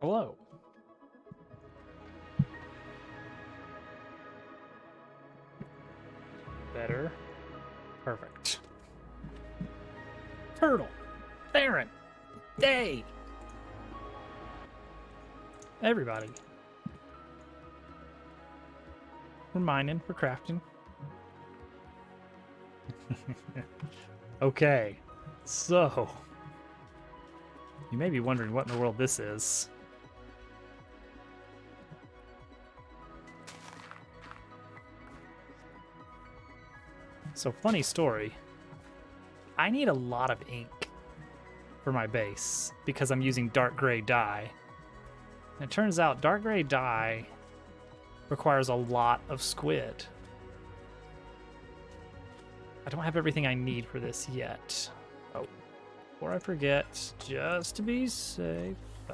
Hello. Better. Perfect. Turtle. Theron. Day. Everybody. We're mining. We're crafting. Okay. So. You may be wondering what in the world this is. So, funny story. I need a lot of ink for my base because I'm using dark gray dye. And it turns out dark gray dye requires a lot of squid. I don't have everything I need for this yet. Oh, before I forget, just to be safe. Oh.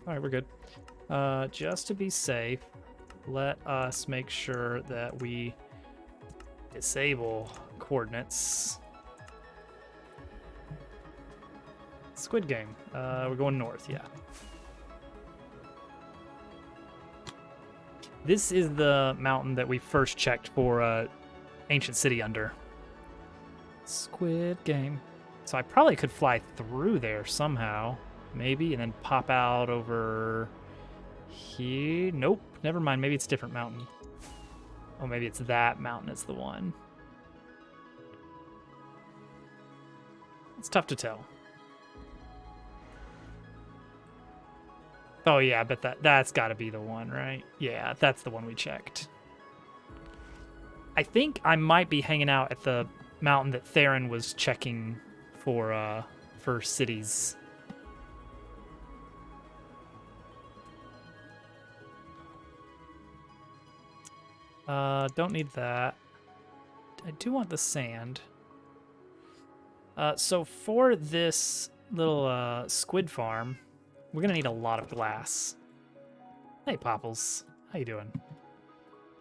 All right, we're good. Just to be safe, let us make sure that we disable coordinates. Squid Game. We're going north, yeah. This is the mountain that we first checked for Ancient City under. Squid Game. So I probably could fly through there somehow, maybe, and then pop out over here. Nope, never mind. Maybe it's a different mountain. Oh, maybe it's that mountain is the one. It's tough to tell. Oh yeah, I bet that's got to be the one, right? Yeah, that's the one we checked. I think I might be hanging out at the mountain that Theron was checking for cities. Don't need that. I do want the sand. So for this little squid farm, we're gonna need a lot of glass. Hey, Popples, how you doing?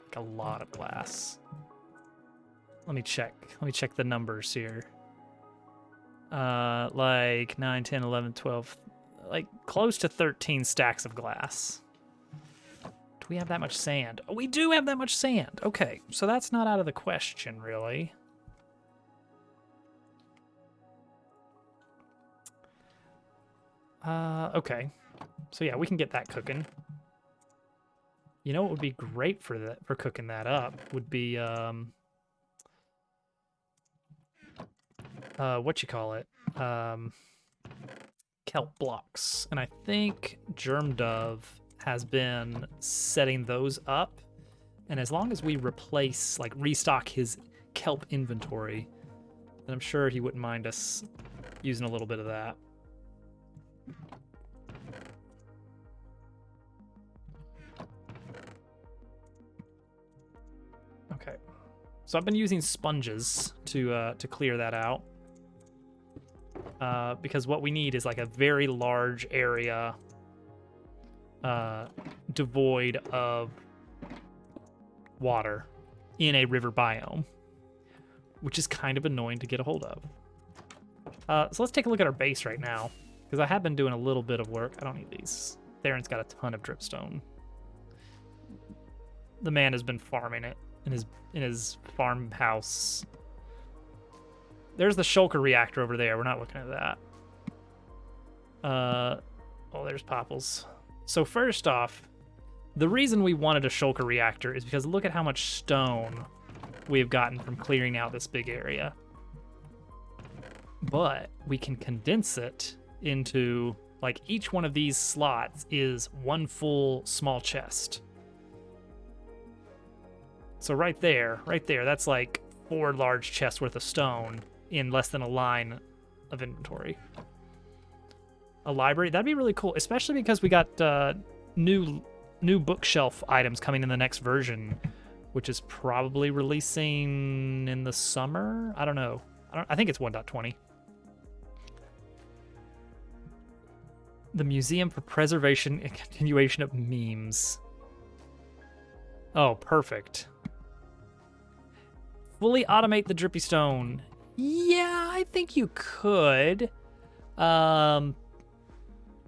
Like a lot of glass. Let me check. Let me check the numbers here. Like 9, 10, 11, 12, like close to 13 stacks of glass. Do we have that much sand? Oh, we do have that much sand. Okay, so that's not out of the question, really. Okay. So yeah, we can get that cooking. You know what would be great for cooking that up would be what you call it? Kelp blocks. And I think Germ Dove has been setting those up. And as long as we replace, like restock his kelp inventory, then I'm sure he wouldn't mind us using a little bit of that. Okay, so I've been using sponges to clear that out because what we need is like a very large area devoid of water in a river biome, which is kind of annoying to get a hold of. So let's take a look at our base right now, because I have been doing a little bit of work. I don't need these. Theron's got a ton of dripstone. The man has been farming it in his farmhouse. There's the shulker reactor over there. We're not looking at that. Oh, there's Popples. So first off, the reason we wanted a shulker reactor is because look at how much stone we have gotten from clearing out this big area. But we can condense it into, like, each one of these slots is one full small chest. So right there, that's like 4 large chests worth of stone in less than a line of inventory. A library, that'd be really cool, especially because we got new bookshelf items coming in the next version, which is probably releasing in the summer. I don't know. I think it's 1.20. The Museum for Preservation and Continuation of Memes. Oh, perfect. Fully automate the drippy stone. Yeah, I think you could.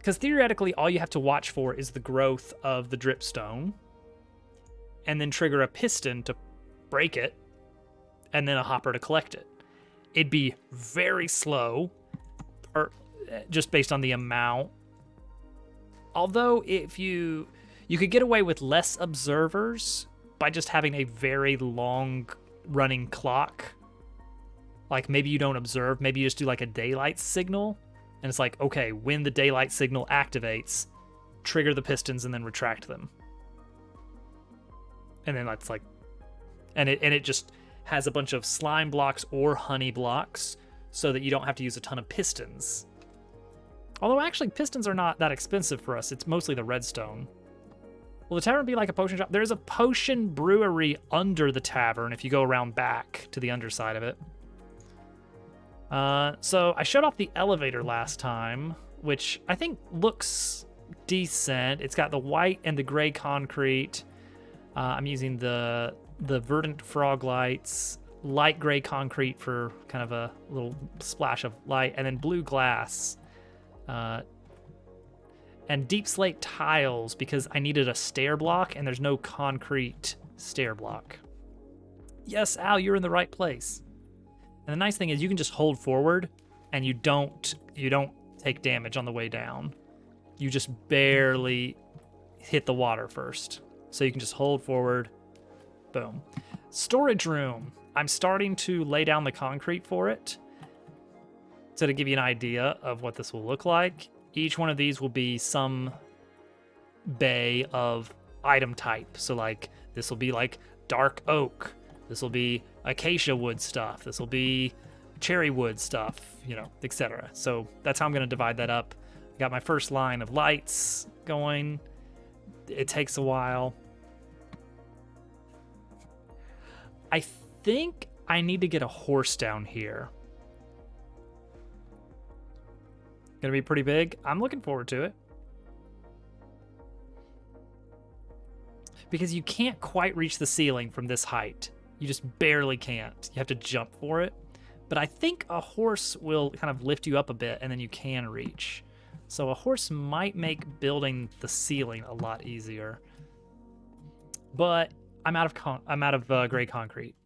because theoretically all you have to watch for is the growth of the dripstone, and then trigger a piston to break it, and then a hopper to collect it. It'd be very slow, just based on the amount. Although if you could get away with less observers by just having a very long running clock. Like maybe you don't observe, maybe you just do like a daylight signal, and it's like, okay, when the daylight signal activates, trigger the pistons and then retract them. And then that's like, and it just has a bunch of slime blocks or honey blocks so that you don't have to use a ton of pistons. Although actually pistons are not that expensive for us. It's mostly the redstone. Will the tavern be like a potion shop? There's a potion brewery under the tavern if you go around back to the underside of it. So I showed off the elevator last time, which I think looks decent. It's got the white and the gray concrete. I'm using the verdant frog lights, light gray concrete for kind of a little splash of light, and then blue glass. And deep slate tiles because I needed a stair block and there's no concrete stair block. Yes, Al, you're in the right place. And the nice thing is you can just hold forward and you don't take damage on the way down. You just barely hit the water first. So you can just hold forward, boom. Storage room. I'm starting to lay down the concrete for it. So to give you an idea of what this will look like, each one of these will be some bay of item type. So like this will be like dark oak. This will be acacia wood stuff. This will be cherry wood stuff, you know, etc. So that's how I'm going to divide that up. I got my first line of lights going. It takes a while. I think I need to get a horse down here. Gonna be pretty big. I'm looking forward to it. Because you can't quite reach the ceiling from this height. You just barely can't. You have to jump for it. But I think a horse will kind of lift you up a bit and then you can reach. So a horse might make building the ceiling a lot easier. But I'm out of gray concrete.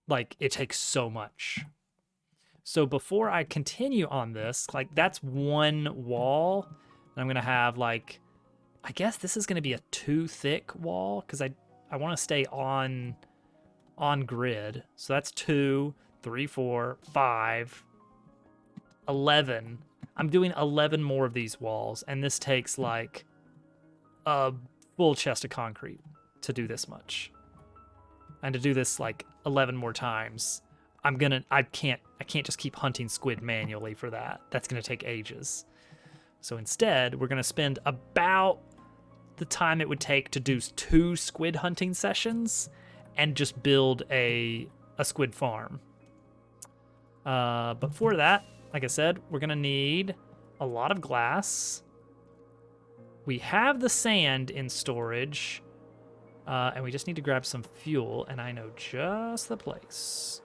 Like, it takes so much. So before I continue on this, like that's one wall, and I'm gonna have like, I guess this is gonna be a 2 thick wall because I want to stay on grid. So that's 2, 3, 4, 5, 11. I'm doing 11 more of these walls, and this takes like a full chest of concrete to do this much, and to do this like 11 more times. I can't just keep hunting squid manually for that. That's gonna take ages. So instead, we're gonna spend about the time it would take to do 2 squid hunting sessions and just build a squid farm. But for that, like I said, we're gonna need a lot of glass. We have the sand in storage, and we just need to grab some fuel, and I know just the place.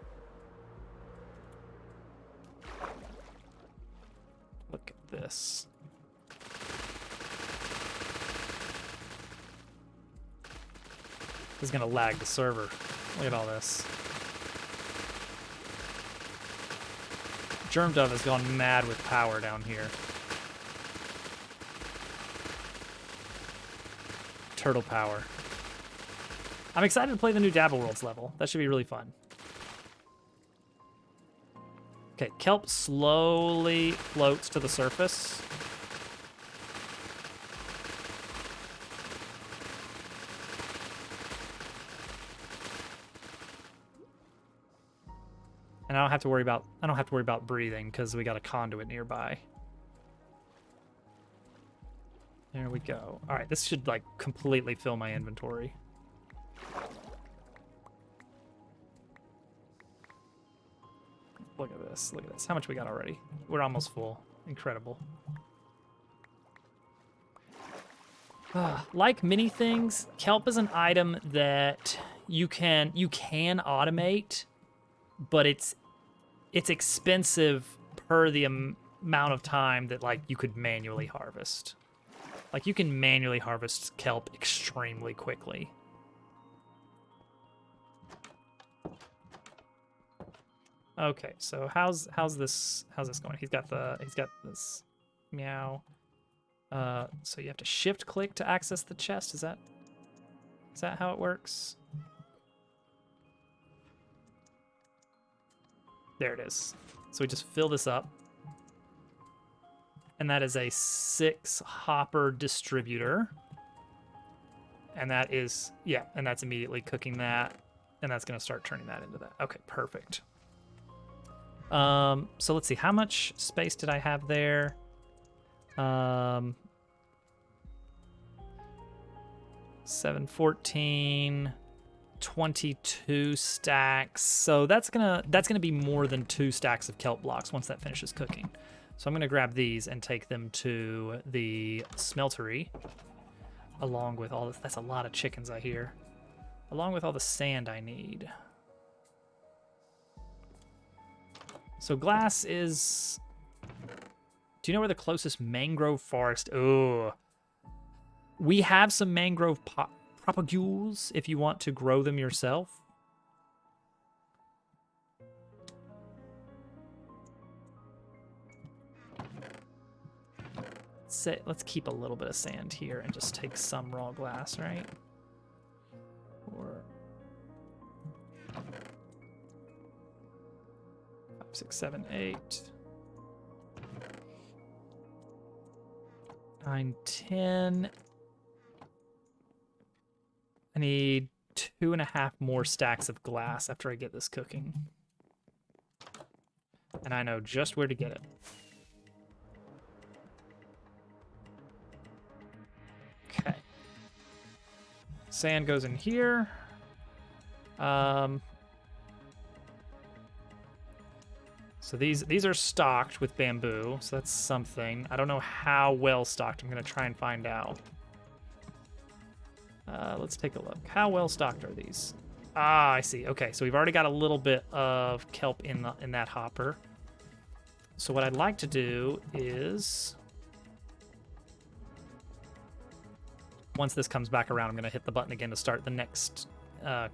Look at this. This is gonna lag the server. Look at all this. Germ Dove has gone mad with power down here. Turtle power. I'm excited to play the new Dabble Worlds level. That should be really fun. Okay, kelp slowly floats to the surface. And I don't have to worry about breathing because we got a conduit nearby. There we go. All right, this should like completely fill my inventory. Look at this. Look at this. How much we got already? We're almost full. Incredible. Like many things, kelp is an item that you can automate, but it's expensive per the amount of time that like you could manually harvest. Like you can manually harvest kelp extremely quickly. Okay, so how's this going? He's got this meow. So you have to shift click to access the chest. Is that how it works? There it is. So we just fill this up. And that is a 6 hopper distributor. And that is, yeah, and that's immediately cooking that. And that's going to start turning that into that. Okay, perfect. So let's see, how much space did I have there? 7, 14, 22 stacks. So that's gonna be more than 2 stacks of kelp blocks once that finishes cooking. So I'm gonna grab these and take them to the smeltery, along with all this. That's a lot of chickens I hear. Along with all the sand I need. So glass is... Do you know where the closest mangrove forest... Oh. We have some mangrove propagules if you want to grow them yourself. Let's keep a little bit of sand here and just take some raw glass, right? Or... 5, 6, 7, 8, 9, 10. I need 2.5 more stacks of glass after I get this cooking. And I know just where to get it. Okay. Sand goes in here. So these are stocked with bamboo, so that's something. I don't know how well stocked. I'm gonna try and find out. Let's take a look. How well stocked are these? Ah, I see. Okay, so we've already got a little bit of kelp in that hopper. So what I'd like to do is, once this comes back around, I'm gonna hit the button again to start the next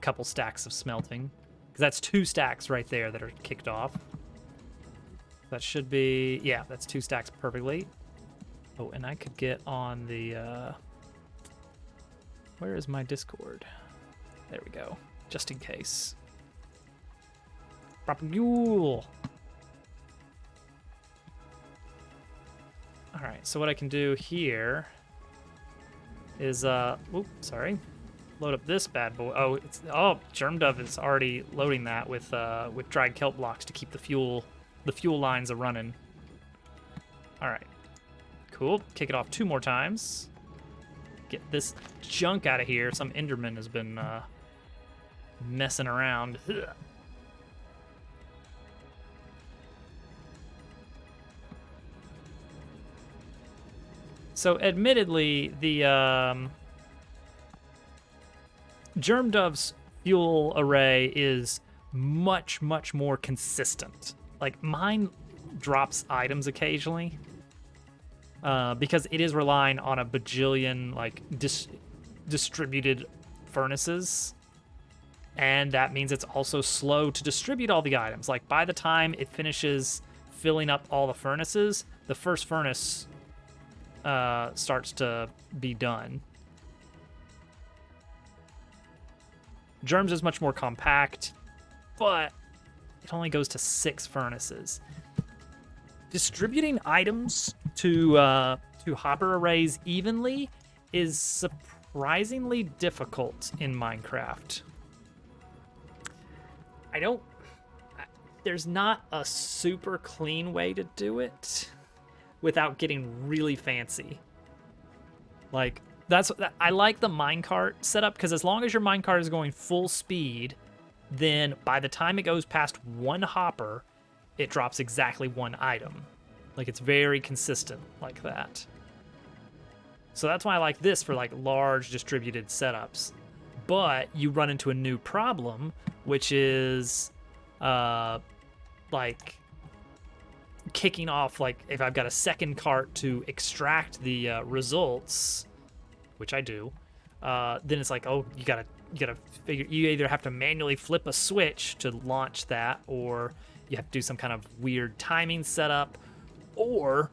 couple stacks of smelting, because that's 2 stacks right there that are kicked off. That should be, yeah, that's 2 stacks perfectly. Oh, and I could get on the, where is my Discord? There we go, just in case. Propagule. All right, so what I can do here is, oops, sorry. Load up this bad boy. Oh, Germ-Dove is already loading that with dried kelp blocks to keep the fuel lines a-running. All right, cool. Kick it off 2 more times. Get this junk out of here. Some Enderman has been messing around. Ugh. So admittedly, the Germ-Dove's fuel array is much, much more consistent. Like, mine drops items occasionally because it is relying on a bajillion, like, distributed furnaces. And that means it's also slow to distribute all the items. Like, by the time it finishes filling up all the furnaces, the first furnace starts to be done. Germs is much more compact, but it only goes to 6 furnaces. Distributing items to hopper arrays evenly is surprisingly difficult in Minecraft. There's not a super clean way to do it without getting really fancy. Like, I like the minecart setup, because as long as your minecart is going full speed, then by the time it goes past 1 hopper, it drops exactly 1 item. Like, it's very consistent like that. So that's why I like this for, like, large distributed setups. But you run into a new problem, which is, like, kicking off, like if I've got a second cart to extract the results, which I do, then it's like, oh, you gotta figure, you either have to manually flip a switch to launch that, or you have to do some kind of weird timing setup, or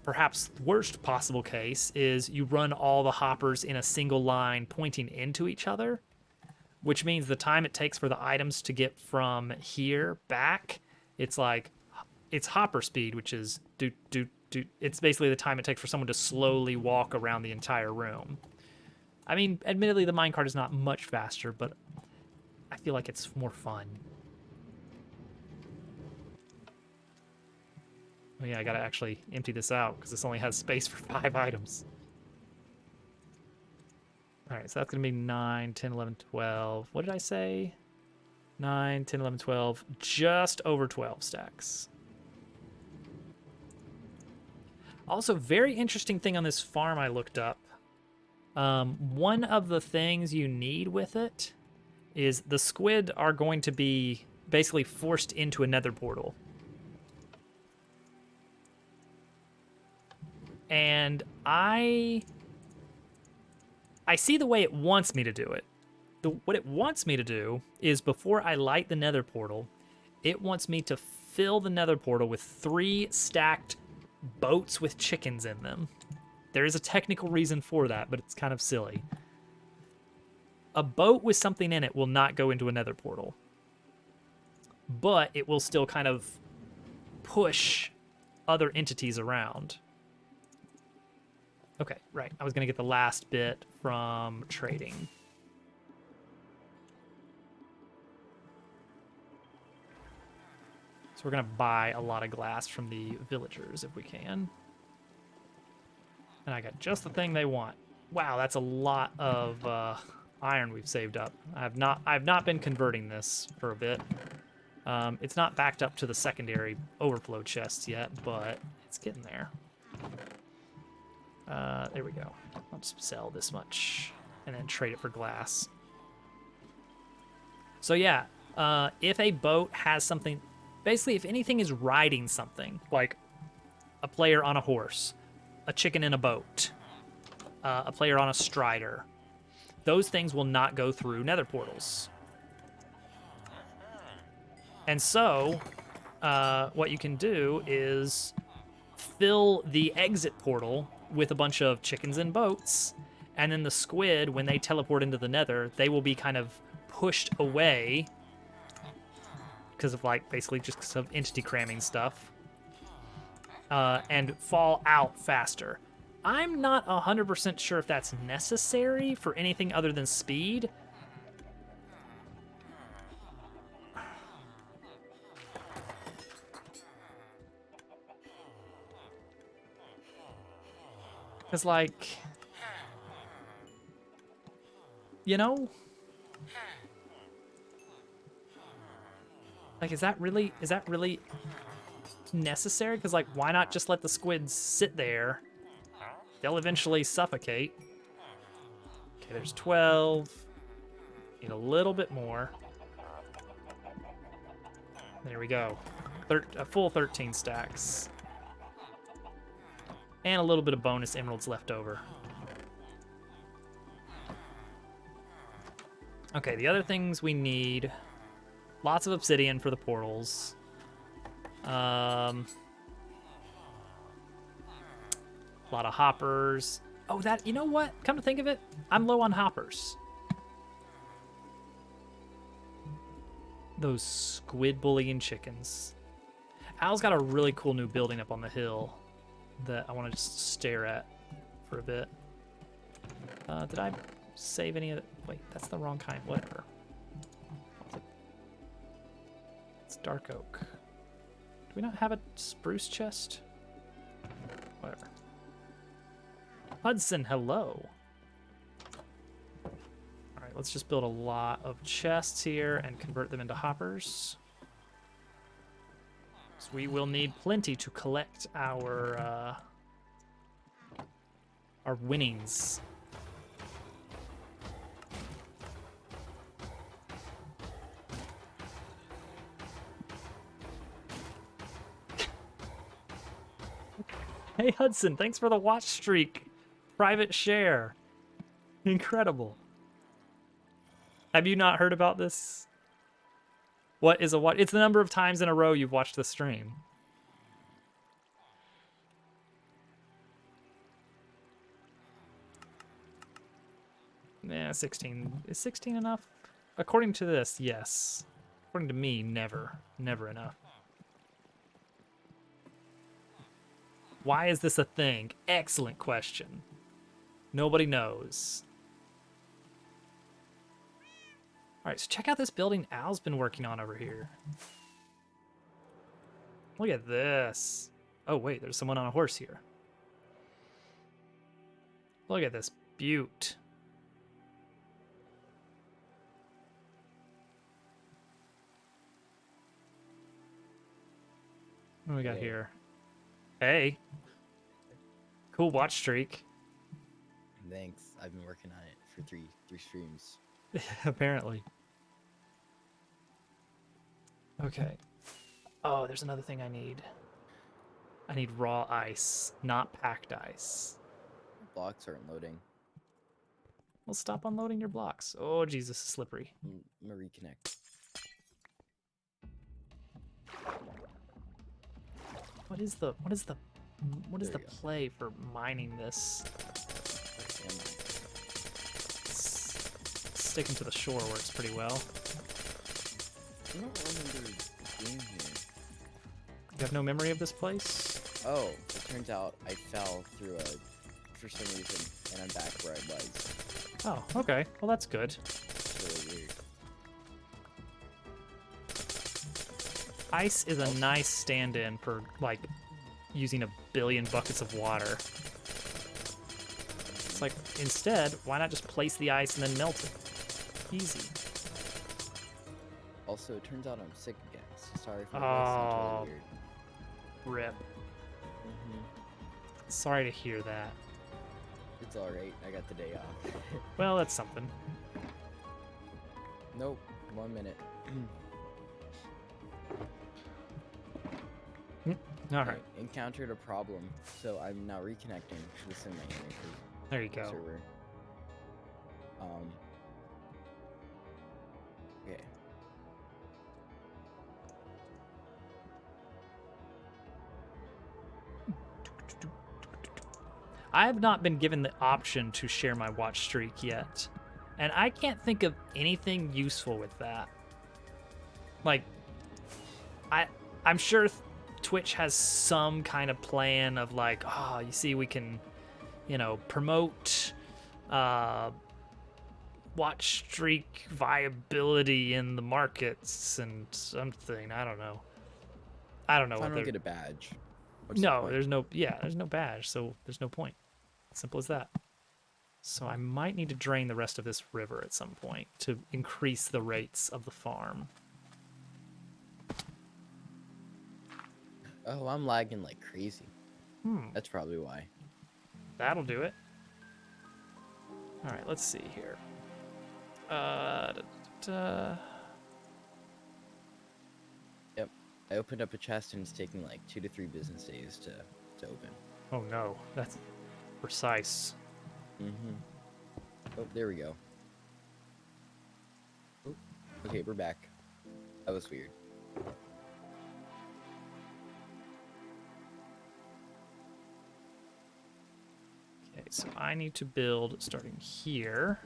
perhaps the worst possible case is you run all the hoppers in a single line pointing into each other, which means the time it takes for the items to get from here back, it's like, it's hopper speed, which is it's basically the time it takes for someone to slowly walk around the entire room. I mean, admittedly, the minecart is not much faster, but I feel like it's more fun. Oh yeah, I gotta actually empty this out because this only has space for 5 items. All right, so that's gonna be 9, 10, 11, 12. What did I say? 9, 10, 11, 12. Just over 12 stacks. Also, very interesting thing on this farm I looked up. One of the things you need with it is the squid are going to be basically forced into a nether portal. And I see the way it wants me to do it. What it wants me to do is, before I light the nether portal, it wants me to fill the nether portal with 3 stacked boats with chickens in them. There is a technical reason for that, but it's kind of silly. A boat with something in it will not go into a nether portal, but it will still kind of push other entities around. Okay, right. I was going to get the last bit from trading. So we're going to buy a lot of glass from the villagers if we can. And I got just the thing they want. Wow, that's a lot of iron we've saved up. I've not been converting this for a bit. It's not backed up to the secondary overflow chests yet, but it's getting there. There we go. I'll just sell this much and then trade it for glass. So yeah, if a boat has something, basically if anything is riding something, like a player on a horse, a chicken in a boat, a player on a strider, those things will not go through nether portals. And so what you can do is fill the exit portal with a bunch of chickens and boats, and then the squid, when they teleport into the nether, they will be kind of pushed away because of, like, basically just because of entity cramming stuff, and fall out faster. I'm not 100% sure if that's necessary for anything other than speed. Because, like, you know, like, is that really necessary? Because, like, why not just let the squids sit there? They'll eventually suffocate. Okay, there's 12. Need a little bit more. There we go. A full 13 stacks. And a little bit of bonus emeralds left over. Okay, the other things we need. Lots of obsidian for the portals. A lot of hoppers. Oh, you know what? Come to think of it, I'm low on hoppers. Those squid bullying chickens. Al's got a really cool new building up on the hill that I want to just stare at for a bit. Did I save any of it? Wait, that's the wrong kind. Whatever. It's dark oak. Do we not have a spruce chest? Whatever. Hudson, hello. All right, let's just build a lot of chests here and convert them into hoppers. So we will need plenty to collect our winnings. Hey, Hudson, thanks for the watch streak. Private share. Incredible. Have you not heard about this? What is a watch? It's the number of times in a row you've watched the stream. Yeah, 16. Is 16 enough? According to this, yes. According to me, never. Never enough. Why is this a thing? Excellent question. Nobody knows. All right, so check out this building Al's been working on over here. Look at this. Oh, wait, there's someone on a horse here. Look at this beaut. What do we got here? Hey. Cool watch streak. Thanks. I've been working on it for three streams. Apparently. Okay. Oh, there's another thing I need. I need raw ice, not packed ice. Blocks aren't loading. Well, stop unloading your blocks. Oh, Jesus, it's slippery. I'm gonna reconnect. What is the There you go. play for mining this? Sticking to the shore works pretty well. I don't remember being here. You have no memory of this place? Oh, it turns out I fell through for some reason, and I'm back where I was. Oh, okay. Well, that's good. It's really weird. Ice is a nice stand-in for, like, using a billion buckets of water. It's like, instead, why not just place the ice and then melt it? Easy. Also, it turns out I'm sick again. So sorry for my Oh. voice sounds really weird. Rip. Mm-hmm. Sorry to hear that. It's alright. I got the day off. Well, that's something. Nope. 1 minute. All right. Encountered a problem, so I'm now reconnecting to the sim There you go. server. Okay. I have not been given the option to share my watch streak yet, and I can't think of anything useful with that. Like, I'm sure Twitch has some kind of plan of like, oh, you see, we can, promote watch streak viability in the markets and something. I don't know. I don't know If I what don't they're. get a badge. what's the No, point? there's no badge, so there's no point. Simple as that. So I might need to drain the rest of this river at some point to increase the rates of the farm. Oh, I'm lagging like crazy. Hmm, That's probably why. that'll do it. All right, let's see here. Yep. I opened up a chest and it's taking like 2 to 3 business days to open. Oh no, that's precise. Mm-hmm. Oh, there we go. Oh, okay, we're back. That was weird. Okay, so I need to build starting here.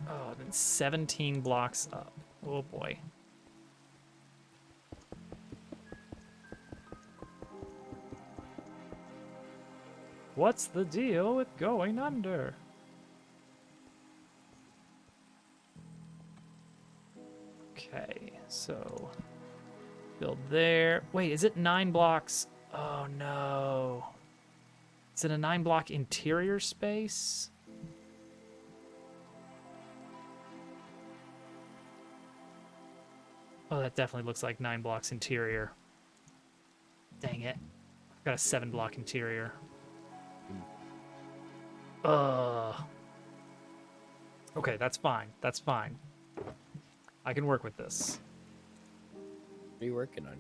Oh, then 17 blocks up. Oh boy. What's the deal with going under? Okay, so build there. Wait, is it 9 blocks? Oh no. Is it a 9 block interior space? Oh, that definitely looks like 9 blocks interior. Dang it. I've got a 7 block interior. Okay, that's fine. That's fine. I can work with this. What are you working on?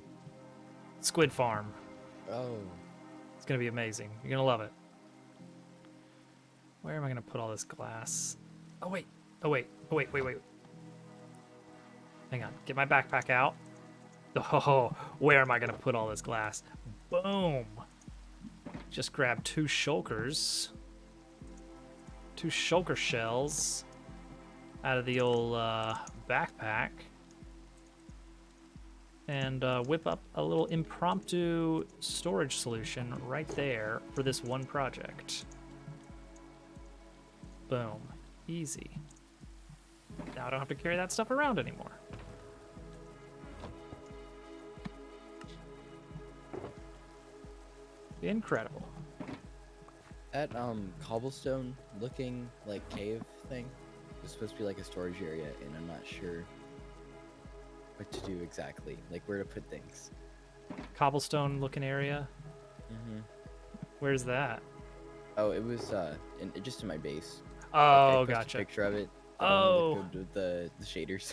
squid farm. Oh. It's gonna be amazing. You're gonna love it. Where am I gonna put all this glass? Oh wait. Oh wait. Oh wait. Wait. Wait. Hang on. Get my backpack out. Oh, where am I gonna put all this glass? Boom. Just grab 2 shulkers. 2 shulker shells out of the old backpack. And whip up a little impromptu storage solution right there for this one project. Boom. Easy. Now I don't have to carry that stuff around anymore. Incredible. That cobblestone looking like cave thing is supposed to be like a storage area, and I'm not sure what to do exactly, like where to put things. Cobblestone looking area. Mm-hmm. Where's that? Oh, it was just in my base. Oh, I posted gotcha. a picture of it. Oh. With the shaders.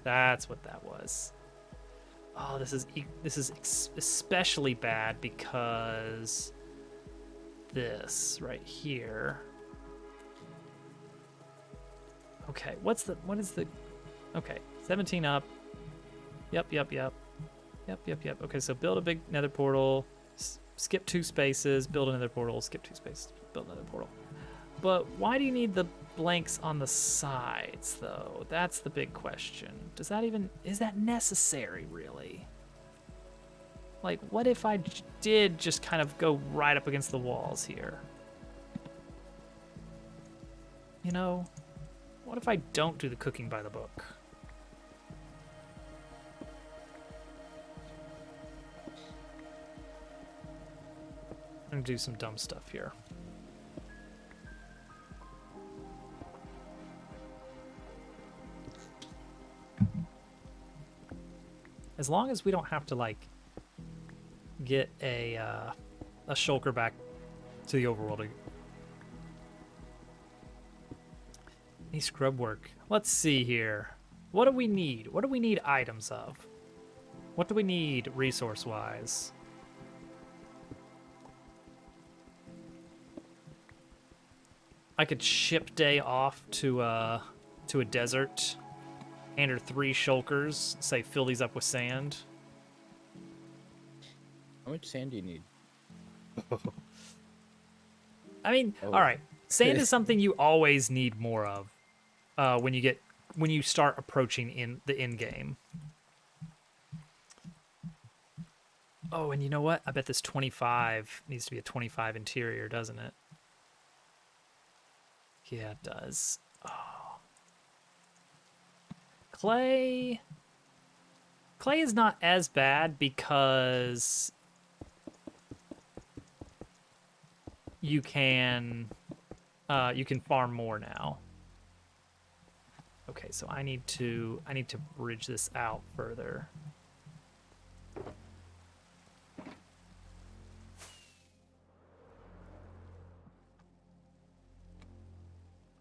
That's what that was. Oh, this is especially bad because this right here. Okay, what is the okay, 17 up. Yep. Okay, so build a big nether portal, skip 2 spaces, build another portal, skip 2 spaces, build another portal. But why do you need the blanks on the sides, though? That's the big question. Is that necessary, really? Like, what if I did just kind of go right up against the walls here? You know, what if I don't do the cooking by the book? I'm gonna do some dumb stuff here. As long as we don't have to, like, get a shulker back to the overworld. Any scrub work. Let's see here. What do we need? What do we need items of? What do we need resource-wise? I could ship Day off to a desert. Hand her 3 shulkers. Say, fill these up with sand. How much sand do you need? I mean, all right. Sand is something you always need more of when you start approaching in the end game. Oh, and you know what? I bet this 25 needs to be a 25 interior, doesn't it? Yeah, it does. Oh. Clay is not as bad because you can farm more now. Okay, so I need to bridge this out further.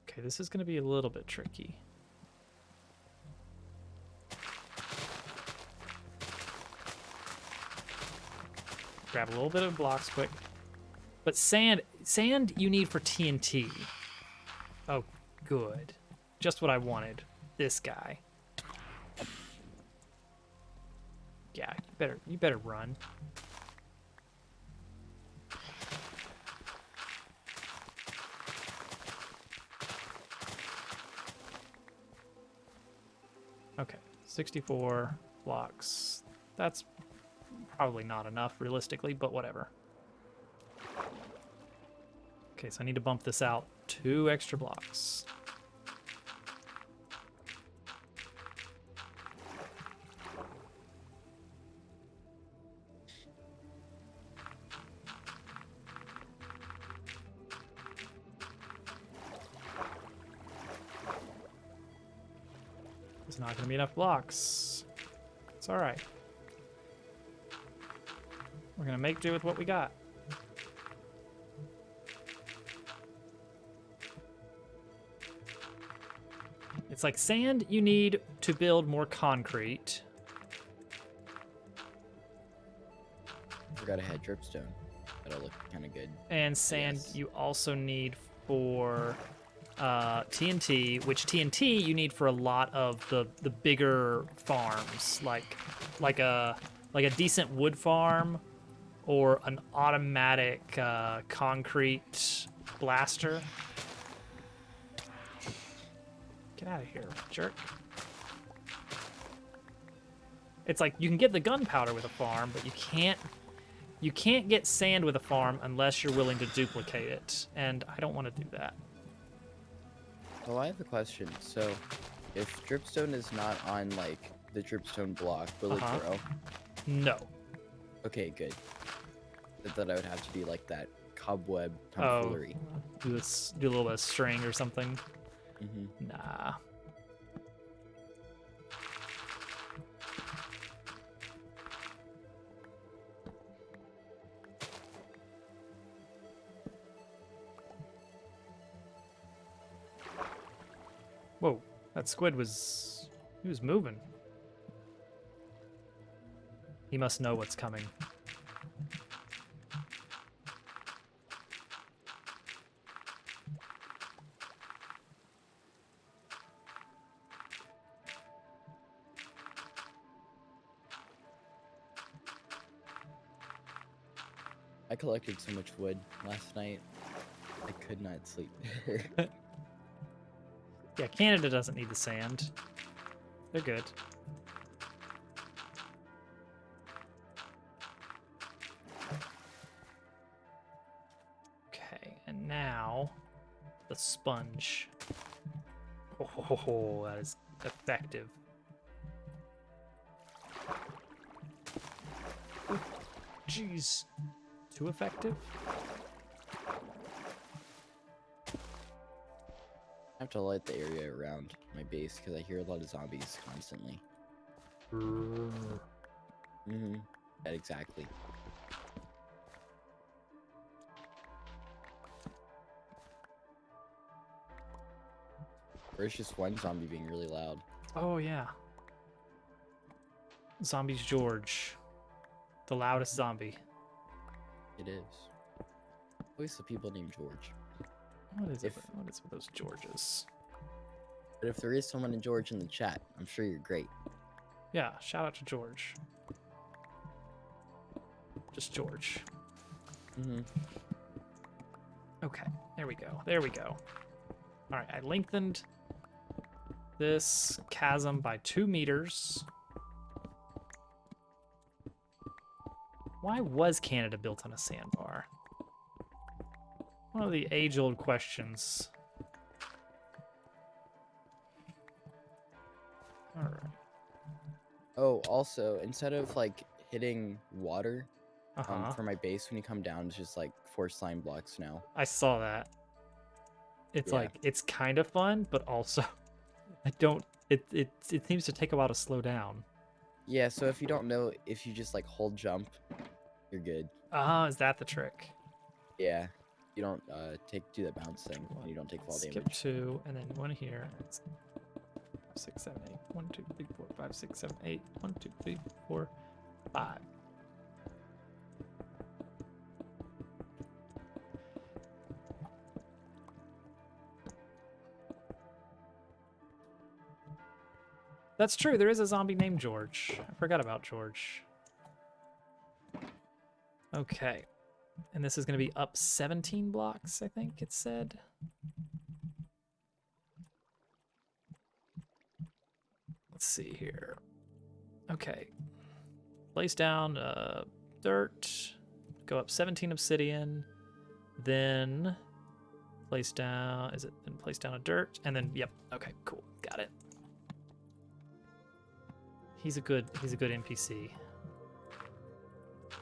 Okay, this is going to be a little bit tricky. Grab a little bit of blocks quick. But sand you need for TNT. Oh, good. Just what I wanted. This guy. Yeah, you better run. Okay, 64 blocks. That's probably not enough realistically, but whatever. Okay, so I need to bump this out 2 extra blocks. There's not going to be enough blocks. It's all right. We're going to make do with what we got. It's like sand you need to build more concrete. forgot I had dripstone. That'll look kind of good. And sand Yes. you also need for TNT, which TNT you need for a lot of the bigger farms, like a decent wood farm or an automatic concrete blaster. Get out of here, jerk. It's like you can get the gunpowder with a farm, but you can't get sand with a farm unless you're willing to duplicate it, and I don't want to do that. Well, I have a question. So, if dripstone is not on like the dripstone block, will Uh-huh. it grow? No. Okay, good. I thought I would have to be like that cobweb Oh, tomfoolery. do a little bit of string or something. Mm-hmm. Nah. Whoa, that squid he was moving. He must know what's coming. I collected so much wood last night. I could not sleep. Yeah, Canada doesn't need the sand. They're good. Okay, and now the sponge. Oh, that is effective. Oh, jeez. Too effective? I have to light the area around my base because I hear a lot of zombies constantly. Mm-hmm. Yeah, exactly. Or it's just one zombie being really loud. Oh, yeah. Zombies George. The loudest zombie. It is. Always the people named George. What is it? If- What is with those Georges? But if there is someone in George in the chat, I'm sure you're great. Yeah, shout out to George. Just George. Mm-hmm. Okay, there we go. There we go. All right, I lengthened this chasm by 2 meters. Why was Canada built on a sandbar? One of the age-old questions. All right. Oh, also, instead of like hitting water Uh-huh. for my base when you come down, it's just like 4 slime blocks now. I saw that. It's Yeah. like it's kind of fun, but also I don't. It seems to take a while to slow down. Yeah, so if you don't know, if you just like hold jump, you're good. Ah, is that the trick? Yeah, you don't do that bounce thing, and you don't take fall Skip damage. 2, and then 1 here. It's 6, 7, 8. 1, 2, 3, 4, 5, 6, 7, 8. 1, 2, 3, 4, 5. That's true. There is a zombie named George. I forgot about George. Okay. And this is going to be up 17 blocks, I think it said. Let's see here. Okay. Place down dirt. Go up 17 obsidian. Then place down, then place down a dirt. And then, yep. Okay, cool. Got it. He's a good NPC.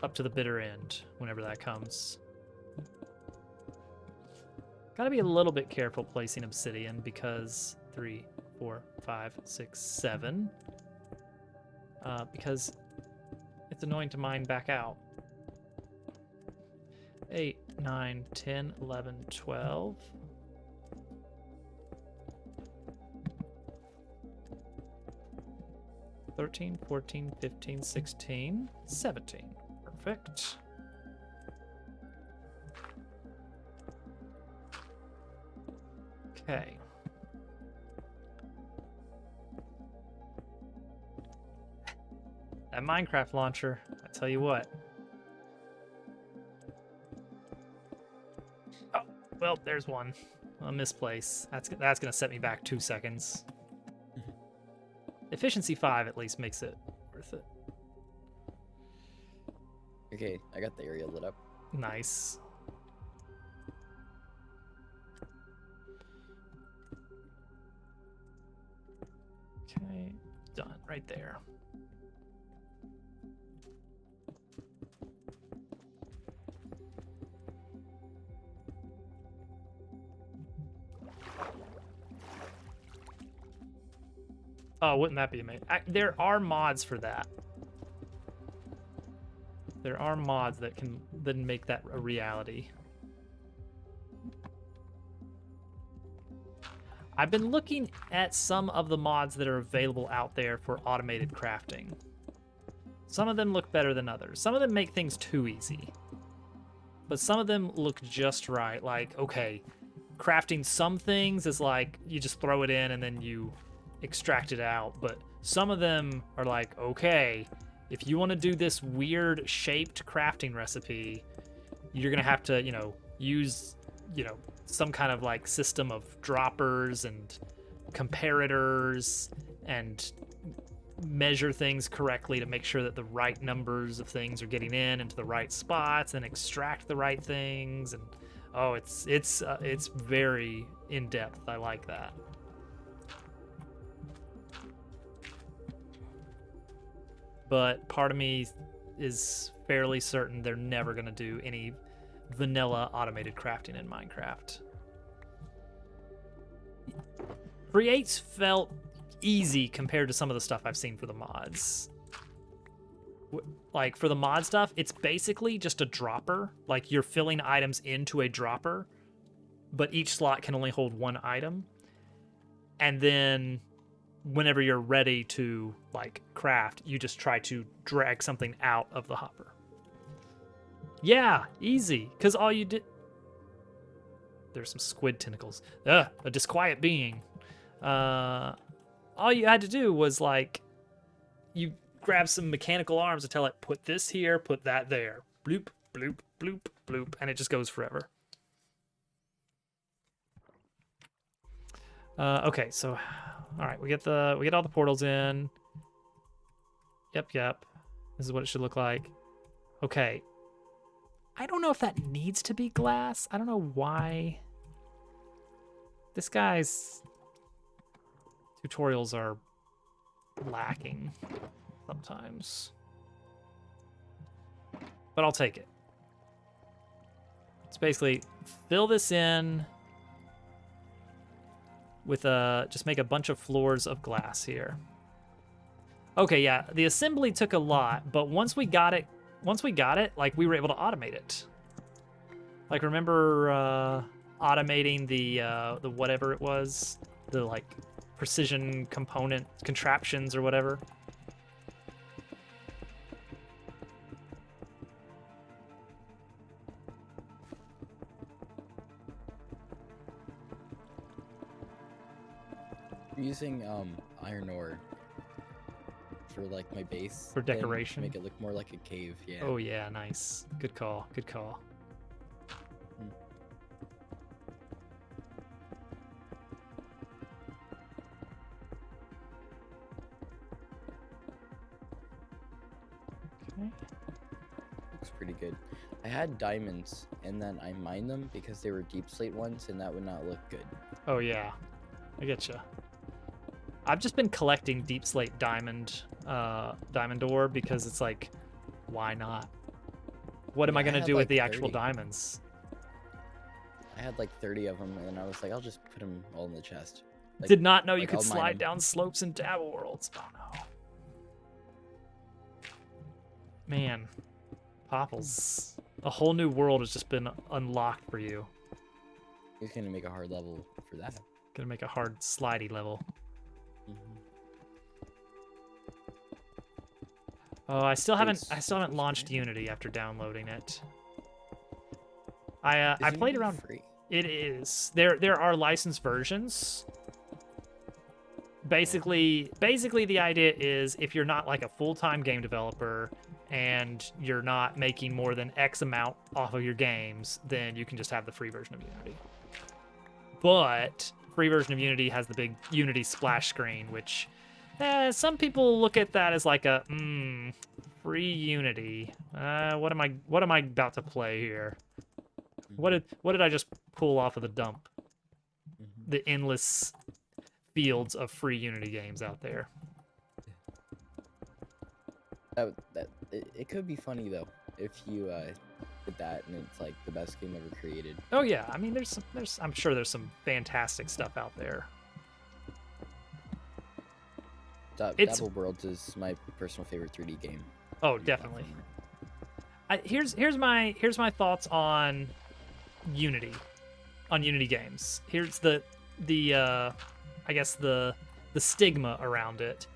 Up to the bitter end, whenever that comes. Gotta be a little bit careful placing obsidian because 3, 4, 5, 6, 7. Because it's annoying to mine back out. 8, 9, 10, 11, 12. 13, 14, 15, 16, 17. Perfect. Okay. That Minecraft launcher, I tell you what. Oh, well, there's one. A misplace. That's gonna set me back 2 seconds. Efficiency 5 at least makes it worth it. Okay, I got the area lit up. Nice. Okay, done right there. Oh, wouldn't that be amazing? There are mods for that. There are mods that can then make that a reality. I've been looking at some of the mods that are available out there for automated crafting. Some of them look better than others. Some of them make things too easy. But some of them look just right. Like, okay, crafting some things is like you just throw it in and then you extract it out. But some of them are like, okay, if you want to do this weird shaped crafting recipe, you're going to have to, use, some kind of like system of droppers and comparators and measure things correctly to make sure that the right numbers of things are getting into the right spots and extract the right things. And oh, it's very in depth. I like that. But part of me is fairly certain they're never going to do any vanilla automated crafting in Minecraft. Creates felt easy compared to some of the stuff I've seen for the mods. Like for the mod stuff, it's basically just a dropper. Like you're filling items into a dropper, but each slot can only hold one item. And then whenever you're ready to like craft, you just try to drag something out of the hopper. Yeah, easy, because all you did... There's some squid tentacles. A disquiet being. All you had to do was like, you grab some mechanical arms and tell it, put this here, put that there. Bloop, bloop, bloop, bloop, and it just goes forever. Okay, so... All right, we get all the portals in. Yep. This is what it should look like. Okay. I don't know if that needs to be glass. I don't know why. This guy's tutorials are lacking sometimes. But I'll take it. It's basically fill this in with just make a bunch of floors of glass here. Okay, yeah, the assembly took a lot, but once we got it, like we were able to automate it. Like remember automating the whatever it was, the like precision component contraptions or whatever. I'm using iron ore for like my base For decoration? to make it look more like a cave. Yeah. Oh yeah, nice. Good call. Good call. Okay. Looks pretty good. I had diamonds and then I mined them because they were deep slate ones and that would not look good. Oh yeah, I getcha. I've just been collecting deep slate diamond ore because it's like, why not? What am I gonna do with the actual diamonds? I had like 30 of them, and then I was like, I'll just put them all in the chest. Like, Did not know you could I'll mine slide them. down slopes in Dabble Worlds. Oh no. Man, Popples. A whole new world has just been unlocked for you. He's gonna make a hard level for that. Gonna make a hard slidey level. Oh, I still haven't launched Unity after downloading it. I played around. Free? It is. There are licensed versions. Basically the idea is if you're not like a full-time game developer and you're not making more than X amount off of your games, then you can just have the free version of Unity. But free version of Unity has the big Unity splash screen, which some people look at that as like a free Unity. What am I about to play here? What did I just pull off of the dump? The endless fields of free Unity games out there. It could be funny though if you did that and it's like the best game ever created. Oh yeah, I mean there's I'm sure there's some fantastic stuff out there. Dabble Worlds is my personal favorite 3D game. Oh, definitely. Here's my thoughts on Unity, games. Here's the I guess the stigma around it.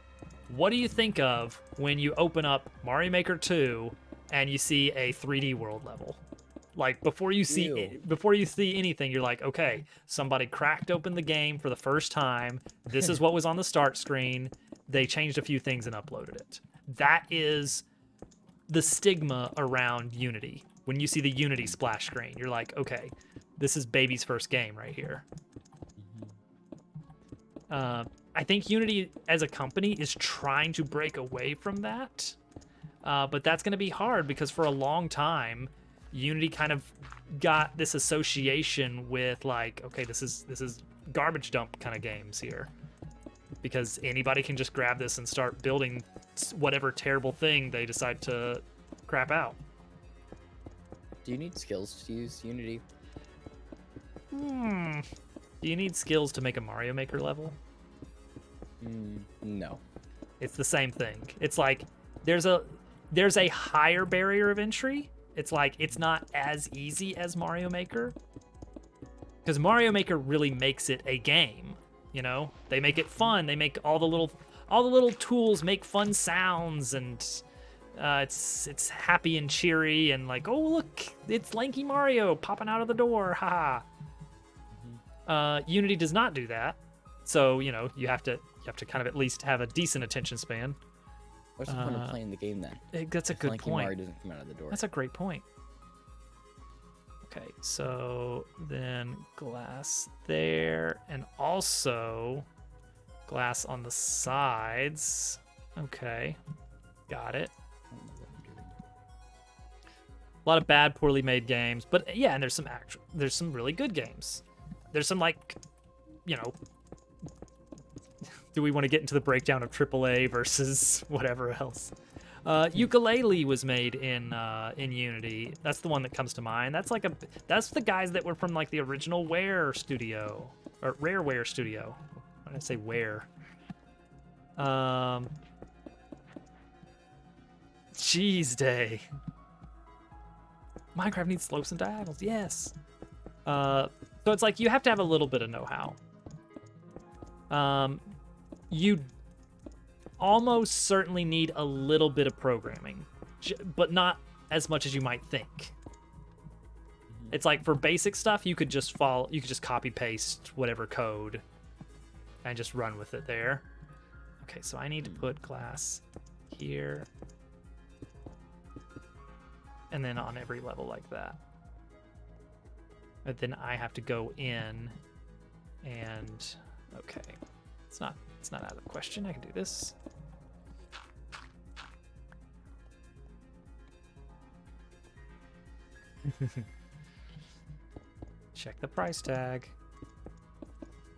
What do you think of when you open up Mario Maker 2 and you see a 3D world level? Like before you see anything, you're like, okay, somebody cracked open the game for the first time. This is what was on the start screen. They changed a few things and uploaded it. That is the stigma around Unity. When you see the Unity splash screen, you're like, okay, this is baby's first game right here. I think Unity as a company is trying to break away from that, but that's going to be hard because for a long time, Unity kind of got this association with like, okay, this is garbage dump kind of games here, because anybody can just grab this and start building whatever terrible thing they decide to crap out. Do you need skills to use Unity? Do you need skills to make a Mario Maker level? No. It's the same thing. It's like there's a higher barrier of entry. It's like it's not as easy as Mario Maker, because Mario Maker really makes it a game. You know, they make it fun. They make all the little tools make fun sounds, and it's happy and cheery and like, oh look, it's Lanky Mario popping out of the door, haha. Unity does not do that, so you know you have to kind of at least have a decent attention span. What's the point of playing the game then? That's a good Lanky point. Mario doesn't come out of the door. That's a great point. Okay, so then glass there, and also glass on the sides. Okay, got it. A lot of bad, poorly made games, but yeah, and there's some really good games. There's some like, you know, do we want to get into the breakdown of AAA versus whatever else? Yooka-Laylee was made in Unity. That's the one that comes to mind. That's the guys that were from like the original Rareware studio. Why did I say Ware? Cheese Day. Minecraft needs slopes and diagonals. Yes. So it's like you have to have a little bit of know-how. You almost certainly need a little bit of programming, but not as much as you might think. It's like for basic stuff, you could just copy paste whatever code and just run with it there. Okay, so I need to put glass here and then on every level like that. But then I have to go in and okay, it's not out of the question. I can do this. Check the price tag.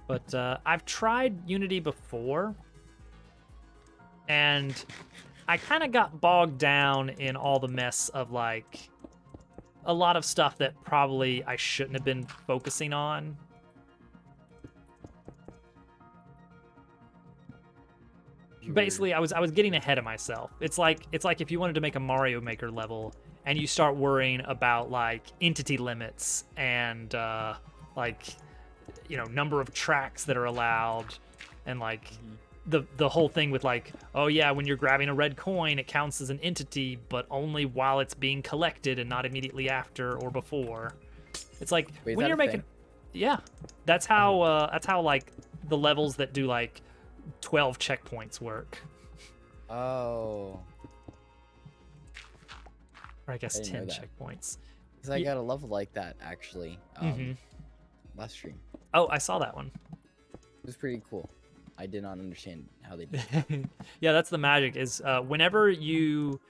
But I've tried Unity before, and I kind of got bogged down in all the mess of like a lot of stuff that probably I shouldn't have been focusing on. Basically, I was getting ahead of myself. It's like if you wanted to make a Mario Maker level and you start worrying about like entity limits and like, you know, number of tracks that are allowed, and like the whole thing with like, oh yeah, when you're grabbing a red coin, it counts as an entity, but only while it's being collected and not immediately after or before. It's like Wait, when you're making Yeah, that's how like the levels that do like 12 checkpoints work. Oh, Or I guess I didn't know 10 that. checkpoints. because I Ye- got a level like that actually. Last stream. Oh, I saw that one. It was pretty cool. I did not understand how they did it. Yeah, that's the magic is whenever you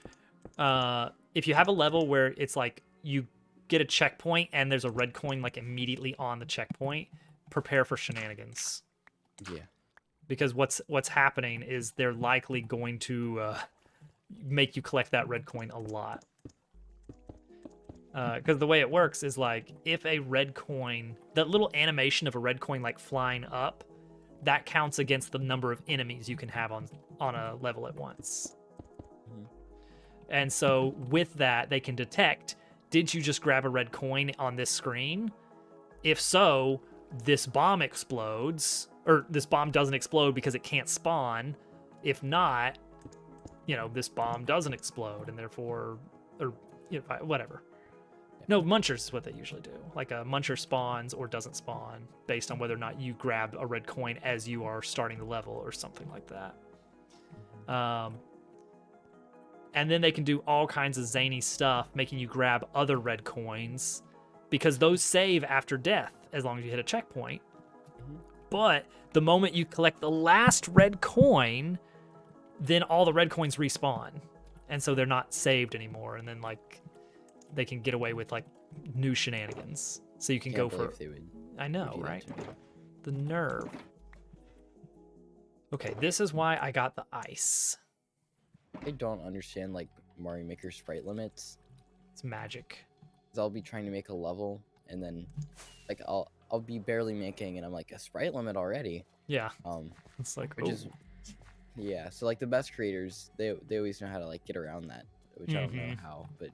if you have a level where it's like you get a checkpoint and there's a red coin like immediately on the checkpoint, prepare for shenanigans. Yeah. Because what's happening is they're likely going to make you collect that red coin a lot. Because the way it works is like if a red coin, that little animation of a red coin like flying up, that counts against the number of enemies you can have on a level at once. Mhm. And so with that, they can detect, did you just grab a red coin on this screen? If so, this bomb explodes, or this bomb doesn't explode because it can't spawn. If not, this bomb doesn't explode, and therefore, or whatever. No, munchers is what they usually do. Like a muncher spawns or doesn't spawn based on whether or not you grab a red coin as you are starting the level or something like that. And then they can do all kinds of zany stuff, making you grab other red coins because those save after death as long as you hit a checkpoint. But the moment you collect the last red coin, then all the red coins respawn. And so they're not saved anymore. And then like they can get away with like new shenanigans. So you can Can't go believe for they would I know, do that right? to me. The nerve. Okay, this is why I got the ice. I don't understand like Mario Maker sprite limits. It's magic. 'Cause I'll be trying to make a level and then like I'll be barely making and I'm like a sprite limit already. Yeah. Um It's like which is yeah, so like the best creators they always know how to like get around that, which I don't know how, but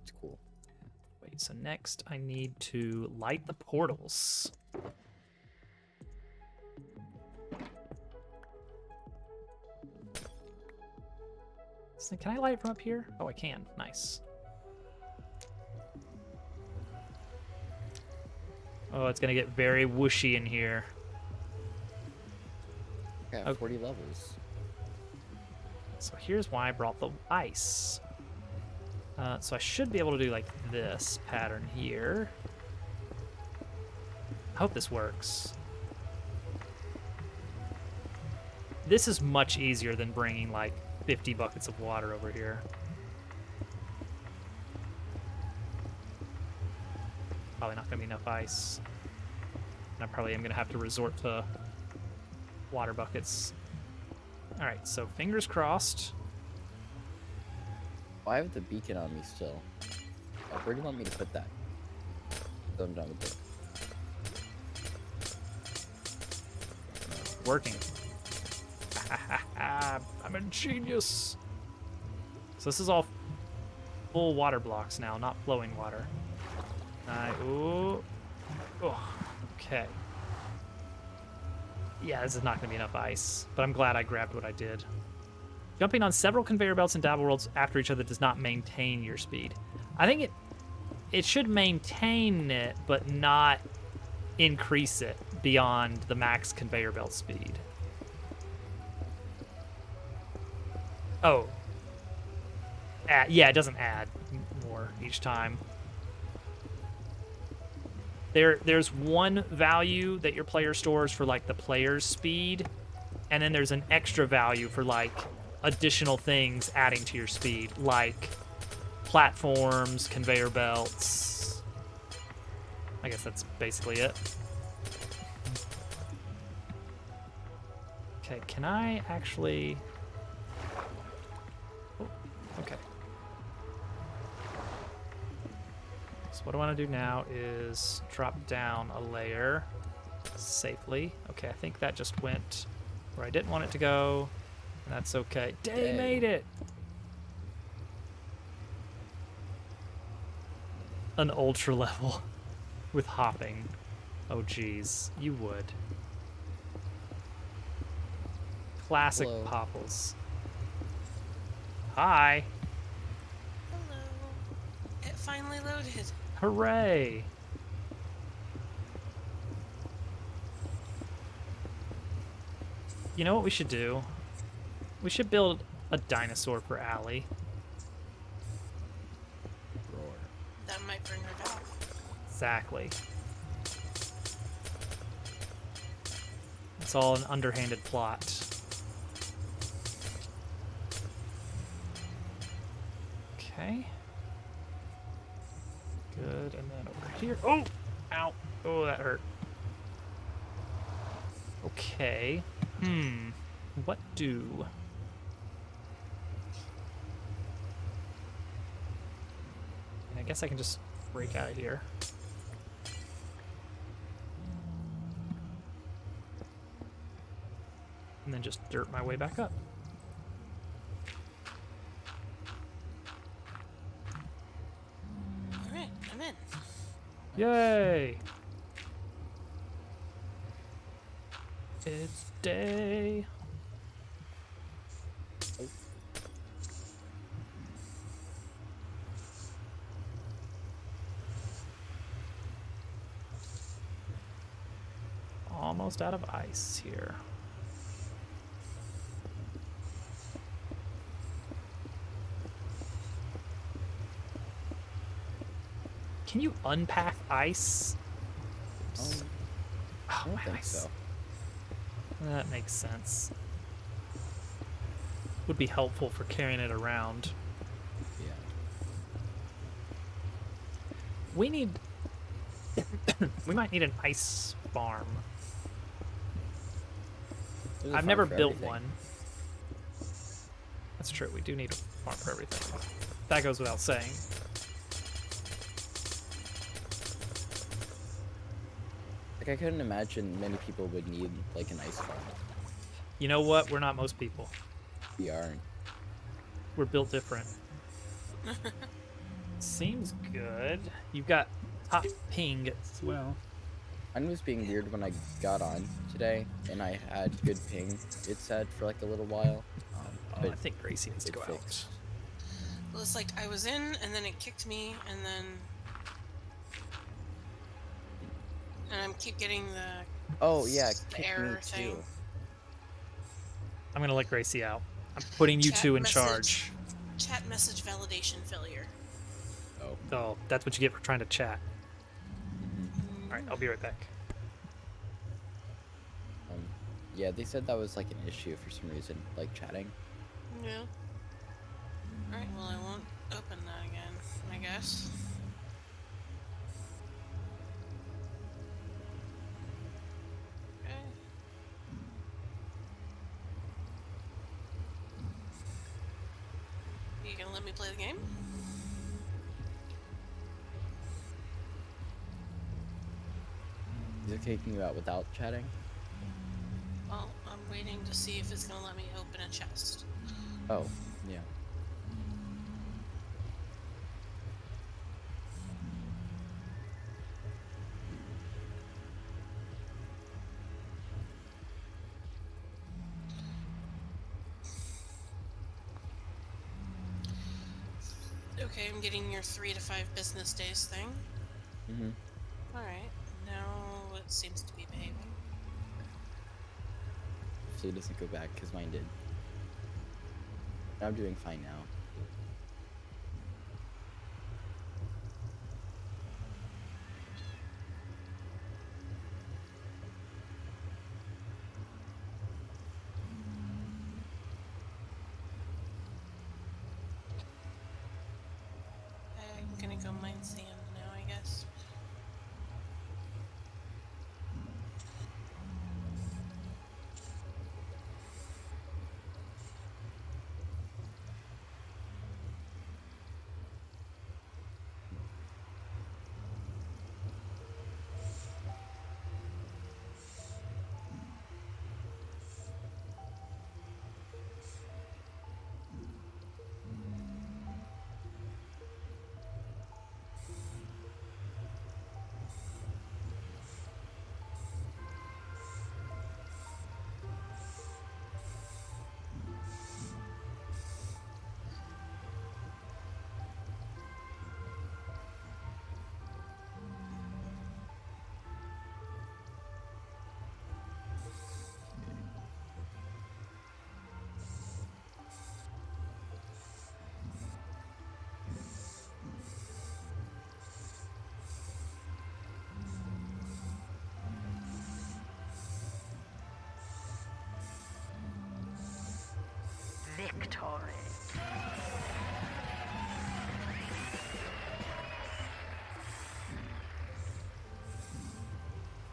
it's cool. Wait, so next I need to light the portals. So can I light it from up here? Oh, I can. Nice. Oh, it's gonna get very whooshy in here. I got 40 levels. So here's why I brought the ice. So I should be able to do like this pattern here. I hope this works. This is much easier than bringing like 50 buckets of water over here. Probably not gonna be enough ice. And I probably am gonna have to resort to water buckets. All right, so fingers crossed. Oh, I have the beacon on me still. Oh, where do you want me to put that? So I'm done with it. Working. I'm a genius. So this is all full water blocks now, not flowing water. Ooh. Oh, okay. Yeah, this is not going to be enough ice, but I'm glad I grabbed what I did. Jumping on several conveyor belts in Dabble Worlds after each other does not maintain your speed. I think it should maintain it, but not increase it beyond the max conveyor belt speed. Oh. Yeah, it doesn't add more each time. There's one value that your player stores for like the player's speed, and then there's an extra value for like additional things adding to your speed, like platforms, conveyor belts. I guess that's basically it. Okay, can I actually... Oh, okay. So what I want to do now is drop down a layer safely. Okay, I think that just went where I didn't want it to go. And that's okay. Day Yay. made it! An ultra level with hopping. Oh geez, you would. Classic Hello. Popples. Hi. Hello. It finally loaded. Hooray. You know what we should do? We should build a dinosaur for Allie. Roar. That might bring her back. Exactly. It's all an underhanded plot. Okay. Good, and then over here. Oh! Ow! Oh, that hurt. Okay. What do? I guess I can just break out of here. And then just dirt my way back up. Alright, I'm in. Yay! It's day. Almost out of ice here. Can you unpack ice? I Oh, don't my think ice. so. That makes sense. Would be helpful for carrying it around. Yeah. We need... we might need an ice farm. There's a I've farm never for built everything. one. That's true, we do need a farm for everything. That goes without saying. Like, I couldn't imagine many people would need, like, an ice farm. You know what? We're not most people. We aren't. We're built different. Seems good. You've got top ping as well. Mine was being weird when I got on today, and I had good ping, it said, for, like, a little while. Oh, But I think Gracie needs to it go fixed. Well, it's like I was in, and then it kicked me, and then... And I keep getting the... Oh, yeah, the kick me error too. thing. I'm gonna let Gracie out. I'm putting you Chat two in message. charge. Chat message validation failure. Oh. Oh, that's what you get for trying to chat. Mhm. All right, I'll be right back. Yeah, they said that was, like, an issue for some reason, like, chatting. Yeah. Alright, well, I won't open that again, I guess. Okay. You gonna let me play the game? Is it kicking you out without chatting? Well, I'm waiting to see if it's gonna let me open a chest. Oh, yeah. Okay, I'm getting your 3 to 5 business days thing. Mm-hmm. Alright, now it seems to be behaving. Hopefully it doesn't go back, because mine did. I'm doing fine now. I'm gonna go mine sand now, I guess. Victory.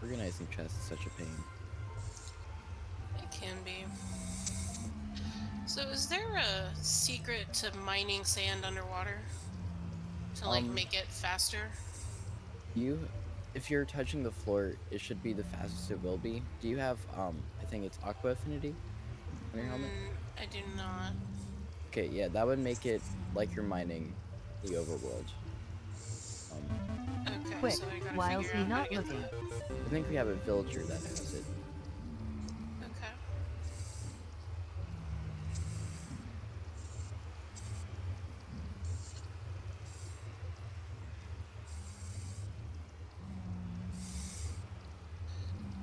Organizing chests is such a pain. It can be. So is there a secret to mining sand underwater? To like make it faster? If you're touching the floor, it should be the fastest it will be. Do you have I think it's Aqua Affinity on your helmet? I do not. Okay, yeah, that would make it like you're mining the overworld. Okay, Quick, so I gotta while figure he out how not to get looking. that. I think we have a villager that has it. Okay.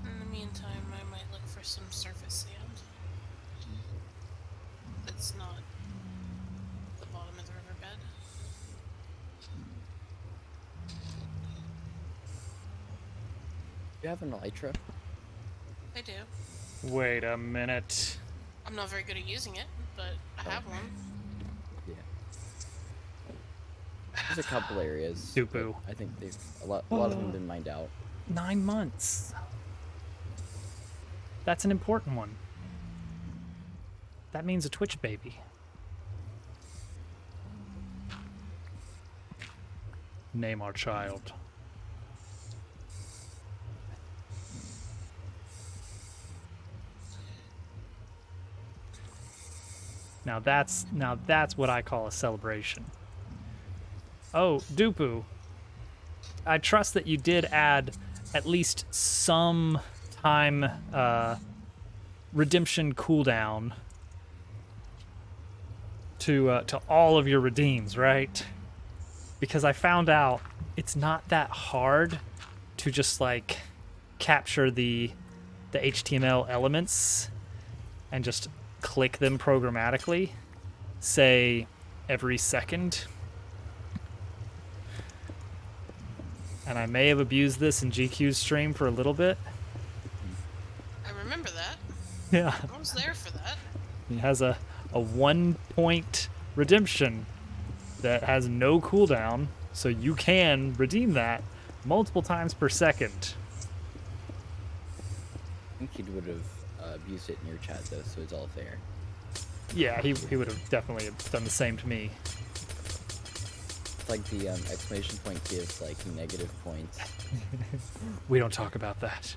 In the meantime, I might look for some surface sand. That's not the bottom of the riverbed. Do you have an elytra? I do. Wait a minute. I'm not very good at using it, but I have one. Yeah. There's a couple areas. but Dupu. I think they've a lot of them have been mined out. 9 months. That's an important one. That means a Twitch baby. Name our child. Now that's what I call a celebration. Oh, Dupu. I trust that you did add at least some time redemption cooldown to all of your redeems, right? Because I found out it's not that hard to just like capture the HTML elements and just click them programmatically, say every second. And I may have abused this in GQ's stream for a little bit. I remember that. Yeah. I was there for that. He has a 1-point redemption that has no cooldown, so you can redeem that multiple times per second. I think he would have abused it in your chat though, so it's all fair. Yeah, he would have definitely done the same to me. It's like the exclamation point gives like negative points. We don't talk about that.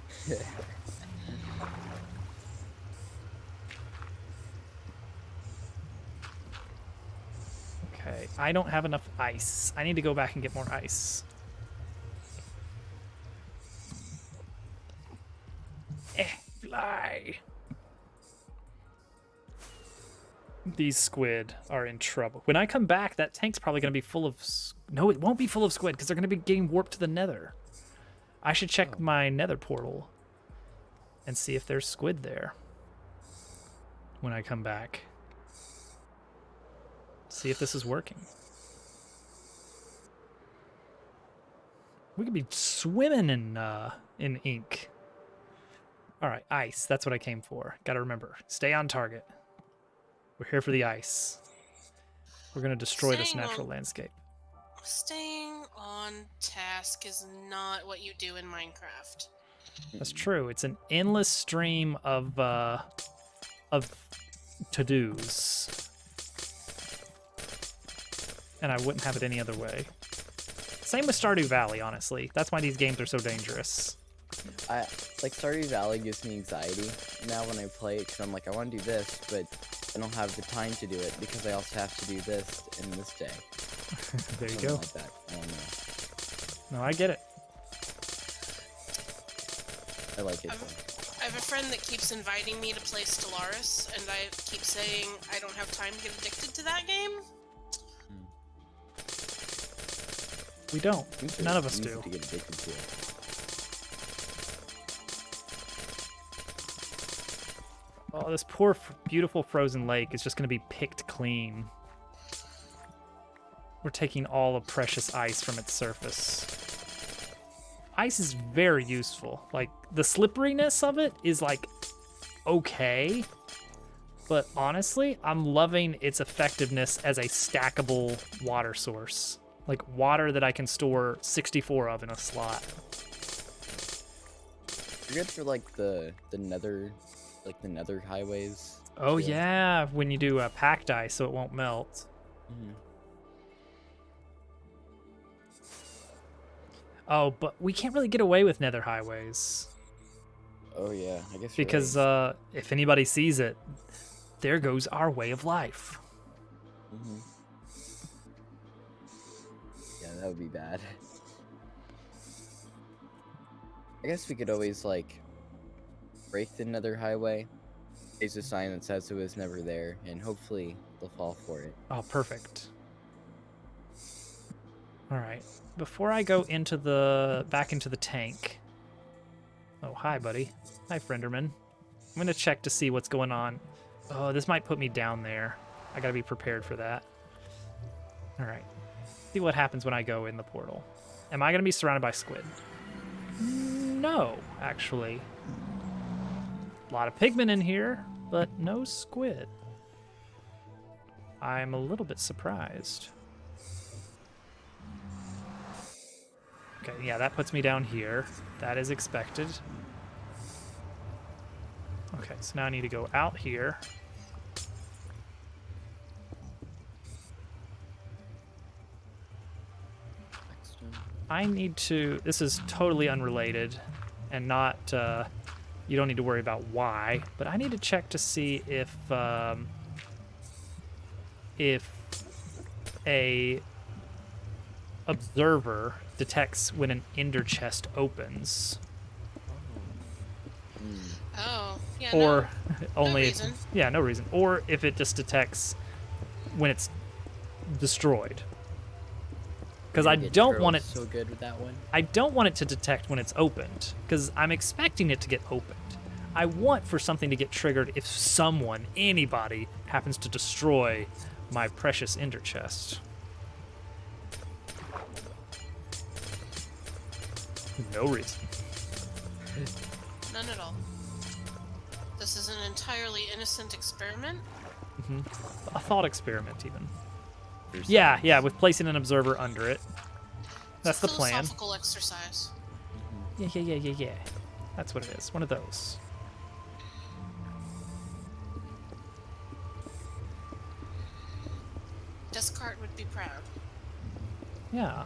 Okay, I don't have enough ice. I need to go back and get more ice. Fly. These squid are in trouble. When I come back, that tank's probably going to be full of... No, it won't be full of squid because they're going to be getting warped to the nether. I should check my nether portal and see if there's squid there when I come back. See if this is working. We could be swimming in ink. All right, ice. That's what I came for. Got to remember. Stay on target. We're here for the ice. We're going to destroy this natural landscape. Staying on task is not what you do in Minecraft. That's true. It's an endless stream of to-dos. And I wouldn't have it any other way. Same with Stardew Valley, honestly. That's why these games are so dangerous. Like Stardew Valley gives me anxiety now when I play it because I'm like I want to do this, but I don't have the time to do it because I also have to do this in this day. There you Something go. like that. I don't know. No, I get it. I like it. I have a friend that keeps inviting me to play Stellaris, and I keep saying I don't have time to get addicted to that game. We don't. Seems so None of us easy do. to get addicted to it. Oh, this poor, beautiful frozen lake is just going to be picked clean. We're taking all the precious ice from its surface. Ice is very useful. Like, the slipperiness of it is, like, okay. But honestly, I'm loving its effectiveness as a stackable water source. Like water that I can store 64 of in a slot. You're good for like the nether, like the nether highways. Oh too. yeah, when you do packed ice so it won't melt. Mhm. Oh, but we can't really get away with nether highways. Oh yeah, I guess you're Because right. if anybody sees it, there goes our way of life. Mhm. Yeah, that would be bad. I guess we could always like break the nether highway, place a sign that says it was never there, and hopefully they'll fall for it. Oh, perfect. All right. Before I go into the back into the tank. Oh, hi, buddy. Hi, Frienderman. I'm gonna check to see what's going on. Oh, this might put me down there. I gotta be prepared for that. All right. See what happens when I go in the portal. Am I gonna be surrounded by squid? No, actually. A lot of pigmen in here, but no squid. I'm a little bit surprised. Okay, yeah, that puts me down here. That is expected. Okay, so now I need to go out here. I need to, this is totally unrelated and not, you don't need to worry about why, but I need to check to see if a observer detects when an ender chest opens. Oh, yeah. Or no only, reason. yeah, no reason. Or if it just detects when it's destroyed. Because I don't want it. So good with that one. I don't want it to detect when it's opened, because I'm expecting it to get opened. I want for something to get triggered if someone, anybody, happens to destroy my precious ender chest. No reason. None at all. This is an entirely innocent experiment. A thought experiment, even. For Yeah, science. yeah, with placing an observer under it. That's the It's a plan. philosophical exercise. Yeah. That's what it is. One of those. Descartes would be proud. Yeah.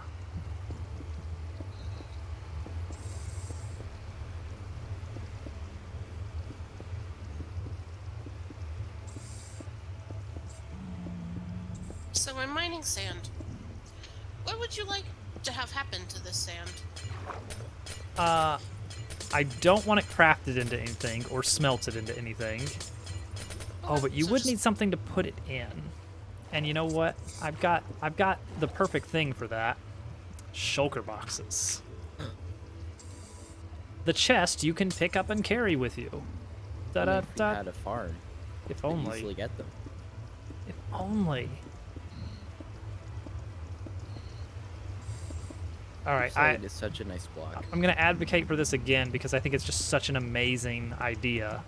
So I'm mining sand. What would you like to have happen to this sand? I don't want it crafted into anything or smelted into anything. Oh, but you So would just- need something to put it in. And you know what? I've got the perfect thing for that. Shulker boxes. The chest you can pick up and carry with you. Da Only da if we da. had a farm, If we could only. easily get them. If only. All right, Slate is such a nice block. I'm going to advocate for this again because I think it's just such an amazing idea.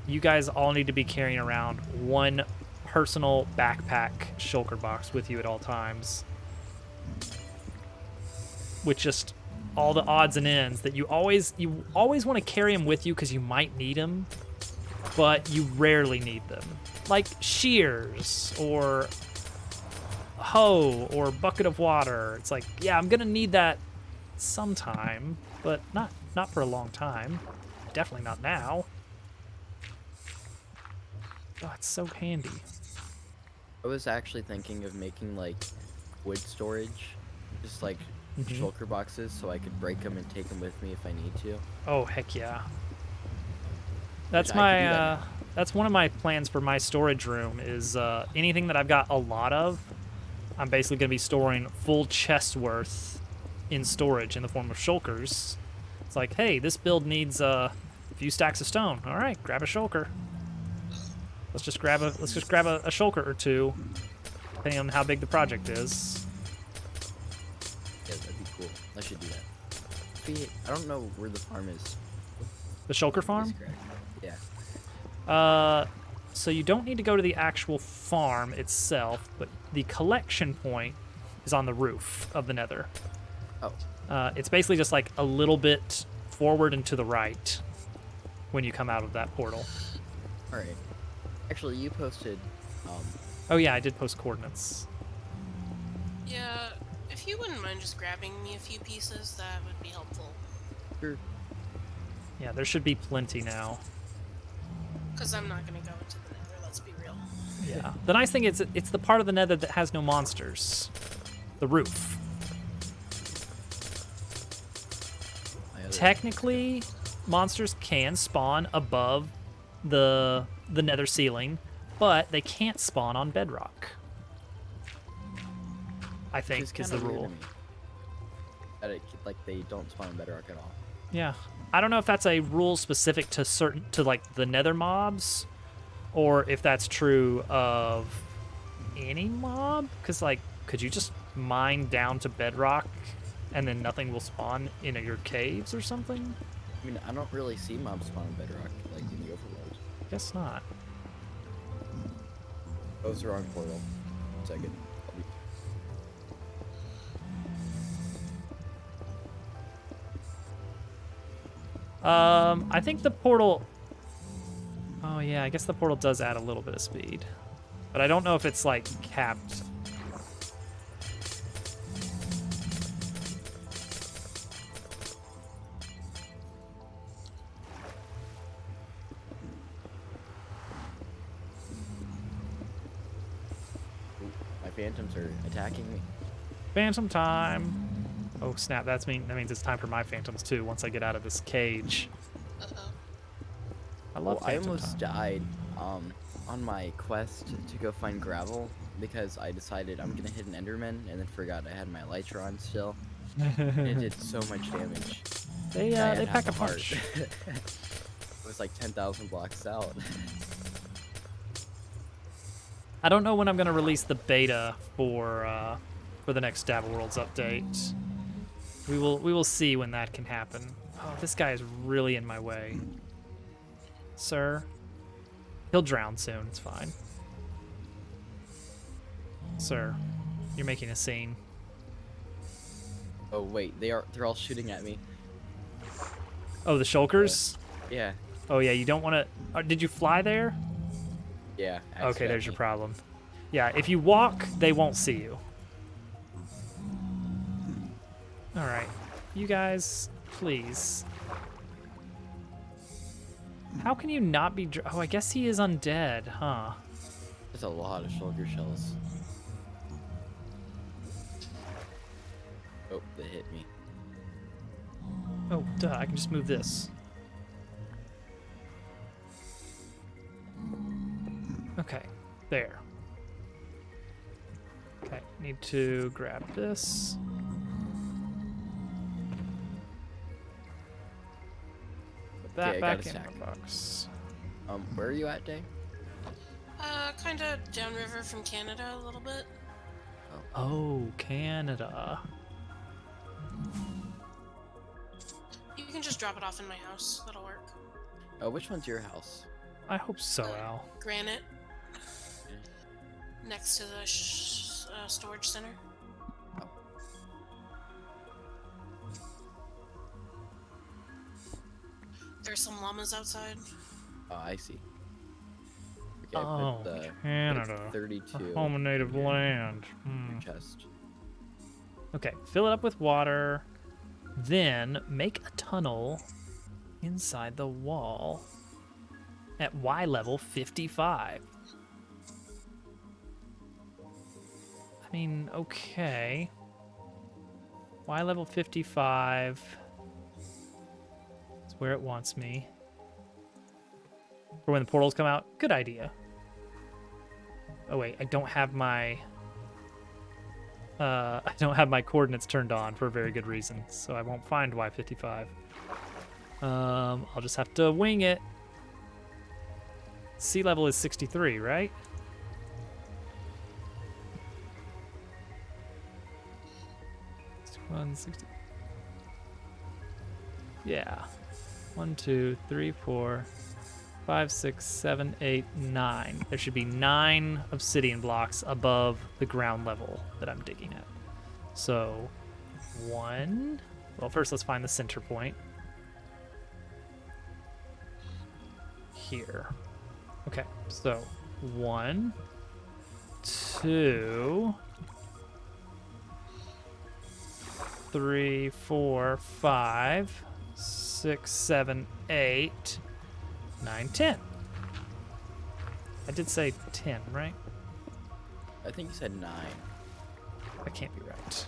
You guys all need to be carrying around one personal backpack shulker box with you at all times. With just all the odds and ends that you always want to carry them with you because you might need them, but you rarely need them. Like shears or hoe or bucket of water. It's like, yeah, I'm gonna need that sometime, but not for a long time. Definitely not now. Oh, it's so handy. I was actually thinking of making like wood storage, just like shulker boxes, so I could break them and take them with me if I need to. Oh, heck yeah. That's I could do my that. that's one of my plans for my storage room is anything that I've got a lot of, I'm basically going to be storing full chest worth in storage in the form of shulkers. It's like, hey, this build needs a few stacks of stone. All right, grab a shulker. Let's just grab a shulker or two, depending on how big the project is. Yeah, that'd be cool. I should do that. I don't know where the farm is. The shulker farm? Is correct. Yeah. So you don't need to go to the actual farm itself, but the collection point is on the roof of the Nether. Oh, It's basically just like a little bit forward and to the right when you come out of that portal. all right. Actually, you posted. Oh yeah, I did post coordinates. Yeah, if you wouldn't mind just grabbing me a few pieces, that would be helpful. Sure. Yeah, there should be plenty now. Because I'm not going to go into the Nether, let's be real. Yeah. The nice thing is it's the part of the Nether that has no monsters. The roof. Technically, monsters can spawn above the Nether ceiling, but they can't spawn on bedrock. I think It's is the kinda weird rule. to me that like they don't spawn in Bedrock at all. Yeah. I don't know if that's a rule specific to like the Nether mobs, or if that's true of any mob. Because like, could you just mine down to bedrock, and then nothing will spawn in your caves or something? I mean, I don't really see mobs spawn in Bedrock like in the overworld. Guess not. Oh, it's the wrong portal. 1 second. I'll be- I think the portal. Oh yeah, I guess the portal does add a little bit of speed, but I don't know if it's like capped. Ooh, my phantoms are attacking me. Phantom time. Oh snap! That means it's time for my phantoms too. Once I get out of this cage. Uh-oh. I love I phantom almost time. died on my quest to go find gravel because I decided I'm gonna hit an Enderman and then forgot I had my elytra on still. And it did so much damage. They I had they half pack a heart. punch. It was like 10,000 blocks out. I don't know when I'm gonna release the beta for the next Dabble Worlds update. We will see when that can happen. Oh, this guy is really in my way, sir. He'll drown soon. It's fine, sir. You're making a scene. Oh wait, they're all shooting at me. Oh, the shulkers. Yeah, Oh yeah, you don't want to. Did you fly there? yeah. Okay, there's your accidentally. problem. Yeah, if you walk, they won't see you. All right, you guys, please. How can you not be? Oh, I guess he is undead, huh? There's a lot of shulker shells. Oh, they hit me. Oh, duh, I can just move this. Okay, there. Okay, need to grab this. Put that Okay, I got back a in stack. my box. Where are you at, Day? Kinda downriver from Canada a little bit. Oh, Canada. You can just drop it off in my house. That'll work. Oh, which one's your house? I hope so, Al. Granite. Next to the storage center. Oh. There's some llamas outside. Oh, I see. Okay, I Oh, put the Canada. 32 Our home and native in land. your chest. Okay, fill it up with water. Then make a tunnel inside the wall at Y level 55. I mean, okay. Y level 55 is where it wants me. For when the portals come out, good idea. Oh wait, I don't have my coordinates turned on for a very good reason, so I won't find Y55. I'll just have to wing it. Sea level is 63, right? One 60. Yeah. 1, 2, 3, 4, 5, 6, 7, 8, 9. There should be 9 obsidian blocks above the ground level that I'm digging at. So, 1. Well, first let's find the center point. Here. Okay, so 1, 2, 3, 4, 5, 6, 7, 8, 9, 10. I did say 10, right? I think you said 9. That can't be right.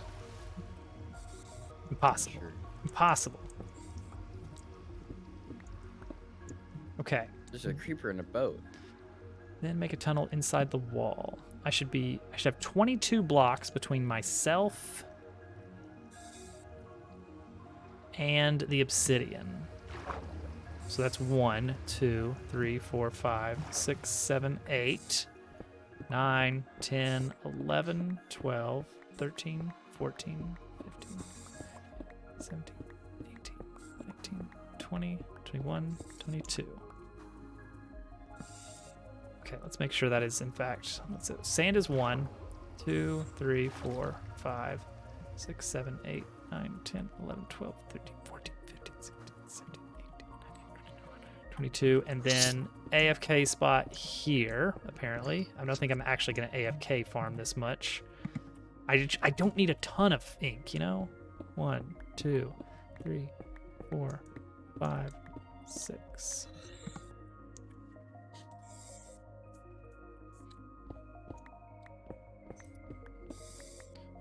Impossible. Sure. Impossible. Okay. There's a creeper in a boat. Then make a tunnel inside the wall. I should have 22 blocks between myself and the obsidian. So that's 1, 2, 3, 4, 5, 6, 7, 8, 9, 10, 11, 12, 13, 14, 15, 17, 18, 19, 20, 21, 22. Okay, let's make sure that is in fact. Let's see. Sand is 1, 2, 3, 4, 5, 6, 7, 8, 9, 10, 11, 12, 13, 14, 15, 16, 17, 18, 19, 20, 22. And then AFK spot here, apparently. I don't think I'm actually going to AFK farm this much. I don't need a ton of ink, you know? 1, 2, 3, 4, 5, 6.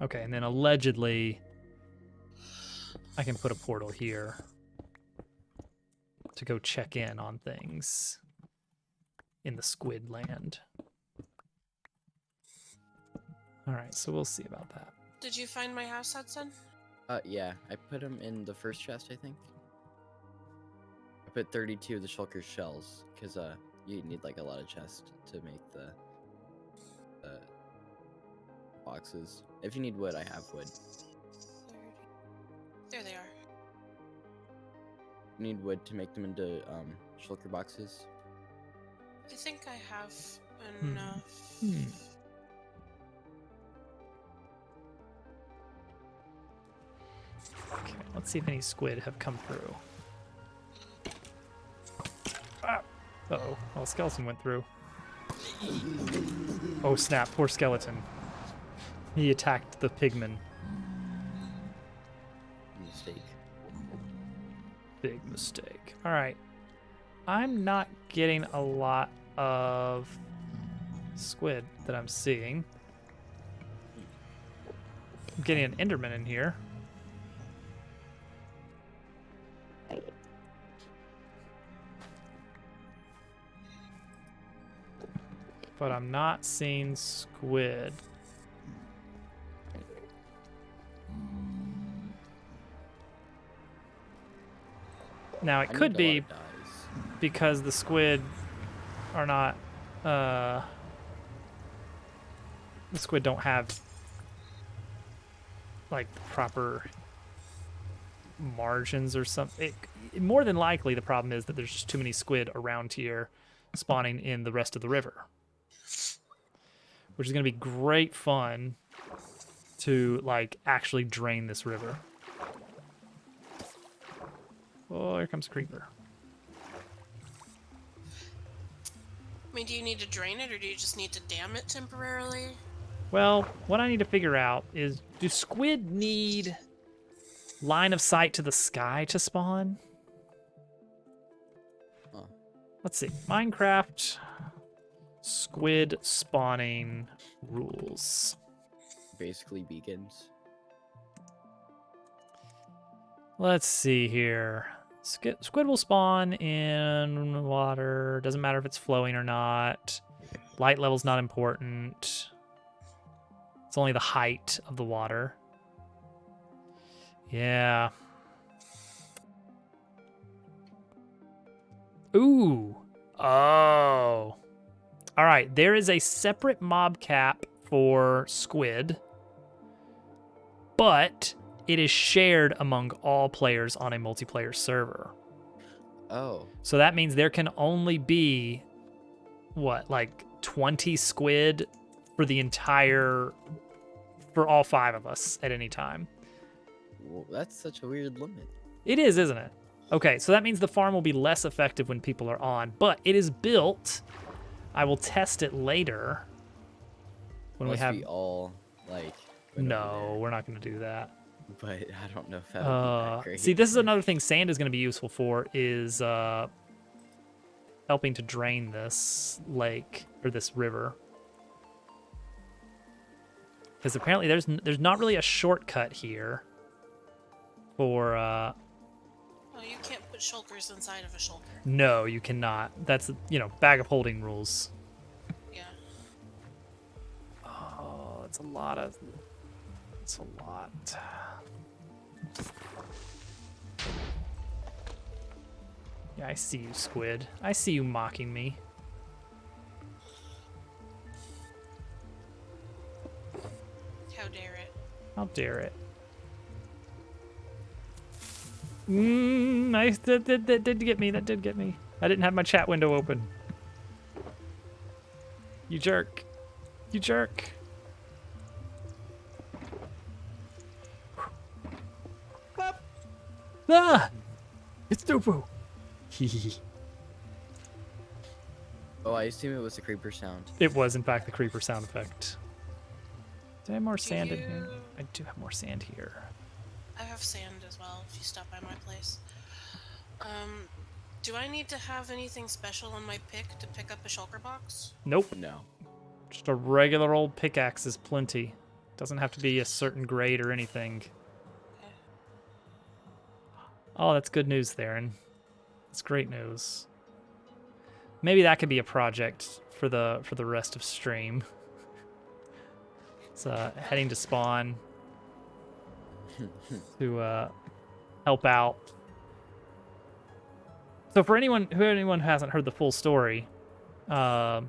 Okay, and then allegedly, I can put a portal here to go check in on things in the squid land. All right, so we'll see about that. Did you find my house, Hudson? Yeah, I put them in the first chest, I think. I put 32 of the shulker's shells, because, you need, like, a lot of chests to make the boxes. If you need wood, I have wood. 30. There they are. You need wood to make them into, shulker boxes. I think I have enough. Okay, let's see if any squid have come through. Ah! Uh-oh. Well, skeleton went through. Oh, snap. Poor skeleton. He attacked the pigman. Mistake. Big mistake. All right. I'm not getting a lot of squid that I'm seeing. I'm getting an enderman in here. But I'm not seeing squid. Now it could be because the squid are not the squid don't have like proper margins or something. More than likely the problem is that there's just too many squid around here spawning in the rest of the river, which is going to be great fun to like actually drain this river. Oh, here comes a creeper. I mean, do you need to drain it, or do you just need to dam it temporarily? Well, what I need to figure out is, do squid need line of sight to the sky to spawn? Huh. Let's see. Minecraft squid spawning rules. Basically beacons. Let's see here. Squid will spawn in water. Doesn't matter if it's flowing or not. Light level's not important. It's only the height of the water. Yeah. Ooh. Oh. All right. There is a separate mob cap for squid, but it is shared among all players on a multiplayer server. Oh. So that means there can only be, what, like 20 squid for for all 5 of us at any time. Well, that's such a weird limit. It is, isn't it? Okay, so that means the farm will be less effective when people are on, but it is built. I will test it later when Unless we have. we all like. No, we're not going to do that. But I don't know if that would be that great. See, this is another thing sand is going to be useful for is helping to drain this lake or this river. Because apparently there's not really a shortcut here for. Oh, you can't put shulkers inside of a shulker. No, you cannot. That's bag of holding rules. Yeah. Oh, it's a lot. Yeah, I see you, Squid. I see you mocking me. How dare it? How dare it? That did get me. That did get me. I didn't have my chat window open. You jerk. You jerk. Ah! It's Dupu. Oh, I assume it was the creeper sound. It was, in fact, the creeper sound effect. Do I have more sand in you- here? I do have more sand here. I have sand as well if you stop by my place. Do I need to have anything special on my pick to pick up a shulker box? Nope. No. Just a regular old pickaxe is plenty. Doesn't have to be a certain grade or anything. Okay. Oh, that's good news, Theron. That's great news. Maybe that could be a project for the rest of stream. It's heading to spawn to help out. So for anyone who hasn't heard the full story, and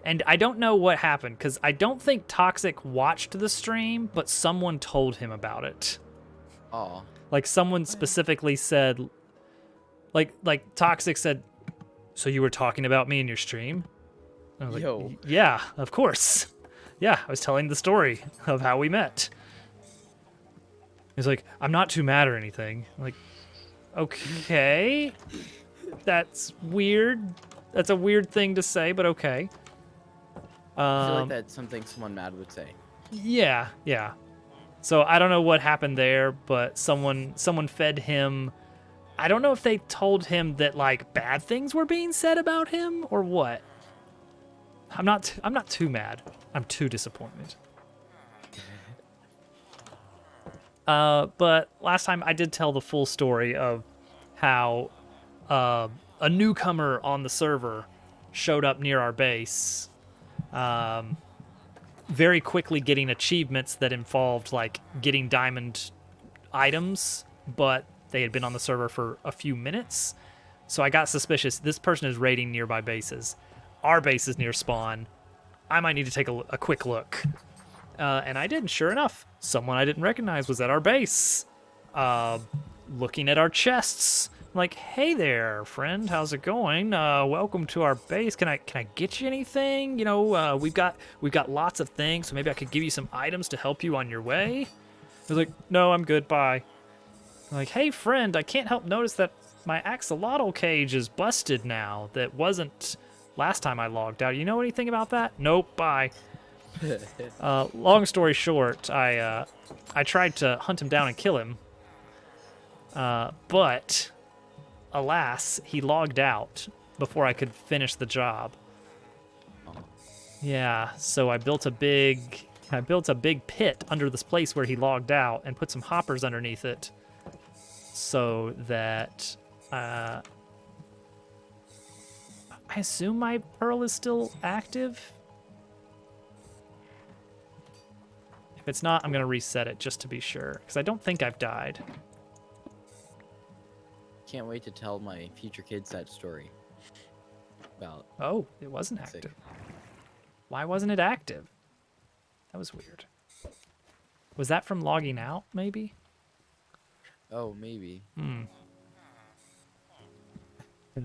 I don't know what happened because I don't think Toxic watched the stream, but someone told him about it. Oh. Like someone specifically said, like Toxic said, "So you were talking about me in your stream?" And I was Yo. like, "Yeah, of course. Yeah, I was telling the story of how we met." He's like, "I'm not too mad or anything." I'm like, okay, that's weird. That's a weird thing to say, but okay. I feel like that's something someone mad would say. Yeah. So I don't know what happened there, but someone fed him. I don't know if they told him that like bad things were being said about him or what. I'm not too mad. I'm too disappointed. But last time I did tell the full story of how a newcomer on the server showed up near our base, very quickly getting achievements that involved like getting diamond items, but they had been on the server for a few minutes. So I got suspicious. This person is raiding nearby bases. Our base is near spawn. I might need to take a quick look. And I did, and sure enough, someone I didn't recognize was at our base, looking at our chests. I'm like, hey there, friend, how's it going? Welcome to our base. Can I get you anything? You know, we've got lots of things, so maybe I could give you some items to help you on your way. I was like, no, I'm good, bye. I'm like, hey, friend, I can't help notice that my axolotl cage is busted now. That wasn't last time I logged out. You know anything about that? Nope, bye. Long story short, I tried to hunt him down and kill him, but alas, he logged out before I could finish the job. Yeah, so I built a big pit under this place where he logged out and put some hoppers underneath it, so that I assume my pearl is still active. If it's not, I'm going to reset it just to be sure, because I don't think I've died. Can't wait to tell my future kids that story. About Oh, it wasn't Sick. active. Why wasn't it active? That was weird. Was that from logging out, maybe? oh maybe.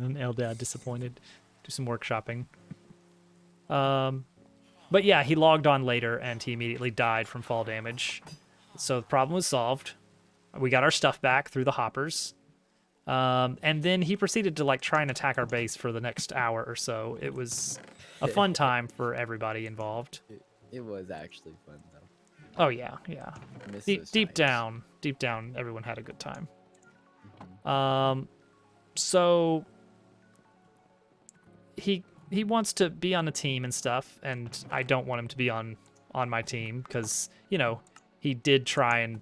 And Eldad disappointed. Do some workshopping. But yeah, he logged on later and he immediately died from fall damage. So the problem was solved. We got our stuff back through the hoppers. And then he proceeded to like try and attack our base for the next hour or so. It was a fun time for everybody involved. It was actually fun though. Oh yeah, yeah. I miss Deep, those deep times. down, everyone had a good time. Mhm. So he wants to be on the team and stuff, and I don't want him to be on my team because he did try and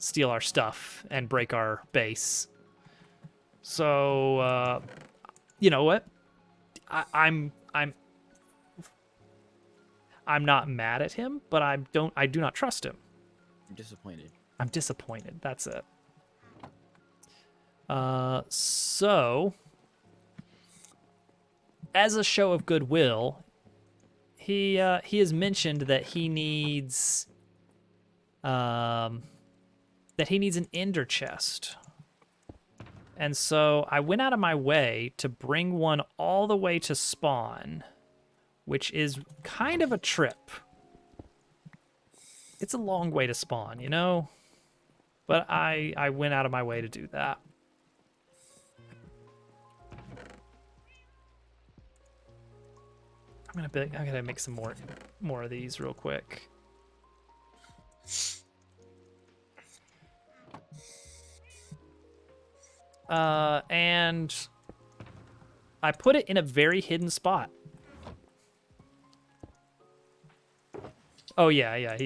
steal our stuff and break our base. So you know what? I'm not mad at him, but I do not trust him. I'm disappointed. I'm disappointed. That's it. So as a show of goodwill, he has mentioned that he needs an ender chest. And so I went out of my way to bring one all the way to spawn, which is kind of a trip. It's a long way to spawn, you know? But I went out of my way to do that. I'm gonna make some more of these real quick. And I put it in a very hidden spot. Oh yeah,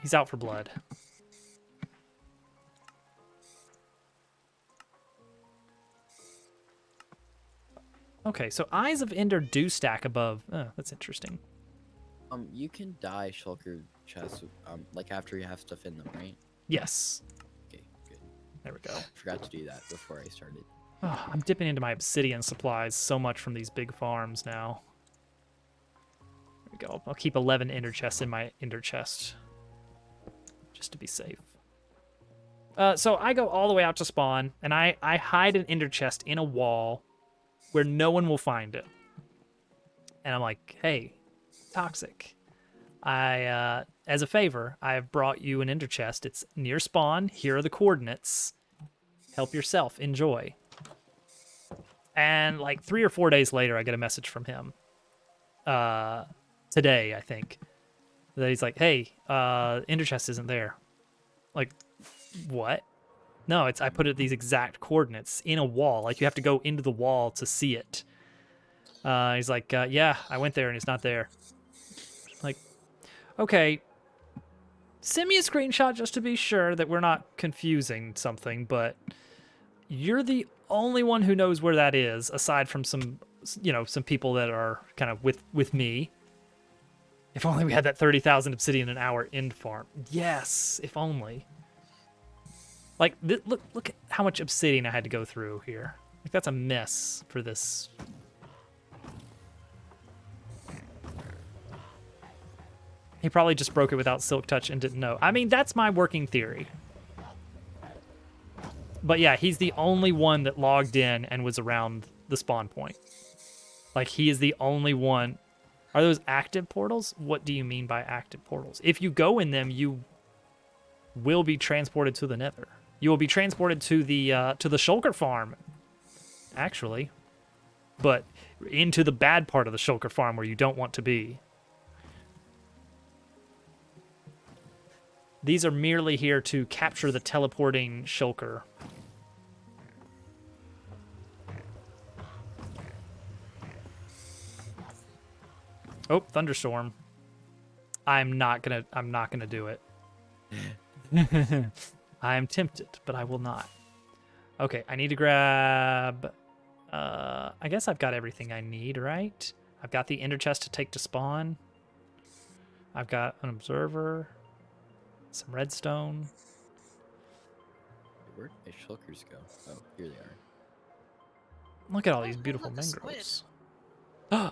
he's out for blood. Okay, so Eyes of Ender do stack above. Oh, that's interesting. You can dye shulker chests like after you have stuff in them, right? Yes. Okay, good. There we go. Forgot to do that before I started. Oh, I'm dipping into my obsidian supplies so much from these big farms now. There we go. I'll keep 11 ender chests in my ender chest. Just to be safe. So I go all the way out to spawn, and I hide an ender chest in a wall where no one will find it. And I'm like, hey, Toxic, as a favor, I have brought you an ender chest. It's near spawn. Here are the coordinates. Help yourself. Enjoy. And like 3 or 4 days later, I get a message from him. Today, I think. That he's like, hey, ender chest isn't there. Like, what? No, I put it these exact coordinates in a wall. Like, you have to go into the wall to see it. He's like, yeah, I went there and it's not there. Like, okay, send me a screenshot just to be sure that we're not confusing something, but you're the only one who knows where that is, aside from some people that are kind of with me. If only we had that 30,000 obsidian an hour end farm. Yes, if only. Like, look at how much obsidian I had to go through here. Like, that's a mess for this. He probably just broke it without Silk Touch and didn't know. I mean, that's my working theory. But yeah, he's the only one that logged in and was around the spawn point. Like, he is the only one. Are those active portals? What do you mean by active portals? If you go in them, you will be transported to the Nether. You will be transported to the Shulker farm, actually. But into the bad part of the Shulker farm where you don't want to be. These are merely here to capture the teleporting Shulker. Oh, thunderstorm. I'm not gonna do it. I am tempted, but I will not. Okay, I need to grab I guess I've got everything I need, right? I've got the ender chest to take to spawn. I've got an observer, some redstone. Where'd my shulkers go? Oh, here they are. Look at all these Oh, beautiful look, a squid. mangroves. I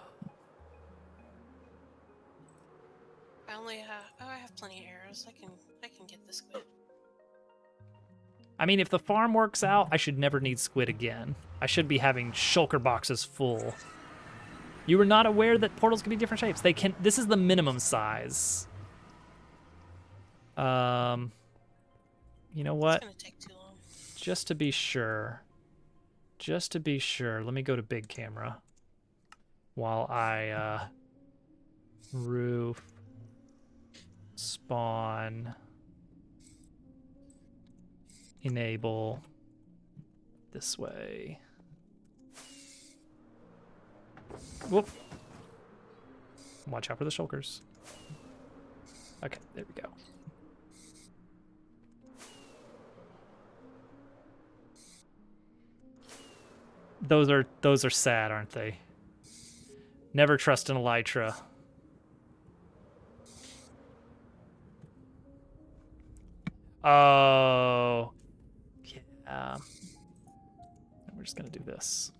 only have. Oh, I have plenty of arrows. I can get the squid. I mean, if the farm works out, I should never need squid again. I should be having shulker boxes full. You were not aware that portals can be different shapes. They can. This is the minimum size. You know what? It's gonna take too long. Just to be sure, let me go to big camera while I roof spawn enable this way. Whoop. Watch out for the shulkers. Okay, there we go. Those are sad, aren't they? Never trust an elytra. Oh. Yeah. We're just gonna do this.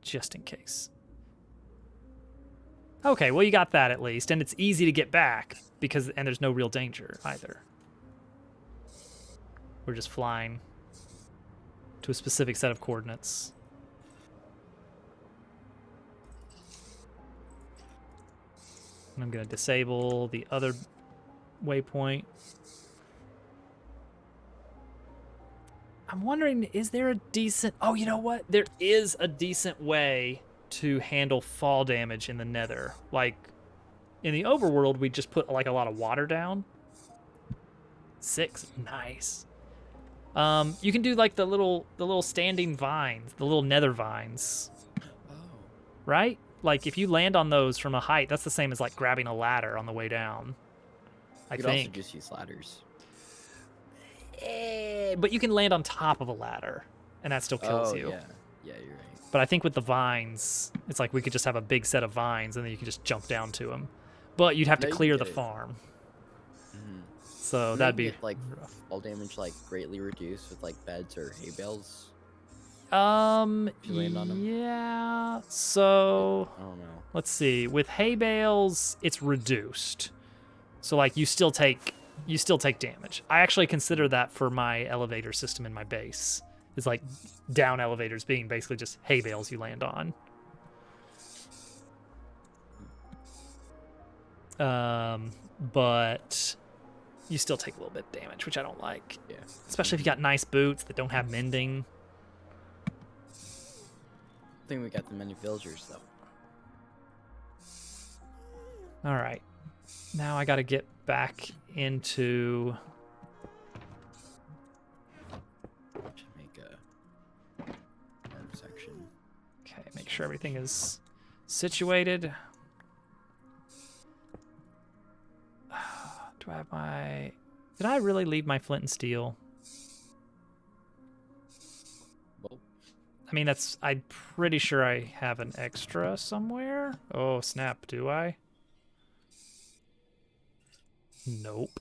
Just in case. Okay, well you got that at least, and it's easy to get back and there's no real danger either. We're just flying to a specific set of coordinates. And I'm gonna disable the other waypoint. I'm wondering, is there a decent... Oh, you know what? There is a decent way to handle fall damage in the Nether. Like, in the overworld, we just put, like, a lot of water down. 6. Nice. You can do, like, the little standing vines, the little Nether vines. Oh. Right? Like, if you land on those from a height, that's the same as, like, grabbing a ladder on the way down. I You could think. also just use ladders. But you can land on top of a ladder, and that still kills you. Yeah, yeah, you're right. But I think with the vines, it's like we could just have a big set of vines, and then you can just jump down to them. But you'd have to Yeah, you clear the could. farm. Mhm. So Can that'd they be get, like rough. all damage like greatly reduced with like beds or hay bales. You land on 'em? yeah. So I don't know. let's see. With hay bales, it's reduced. So like you still take damage. I actually consider that for my elevator system in my base. Is like down elevators being basically just hay bales you land on. But you still take a little bit of damage, which I don't like. Yeah. Especially if you got nice boots that don't have mending. I think we got the many villagers though. All right. Now I got to get back into... Should make a farm section. Okay, make sure everything is situated. Do I have my... Did I really leave my flint and steel? Well, I mean, that's... I'm pretty sure I have an extra somewhere. Oh, snap. Do I? Nope.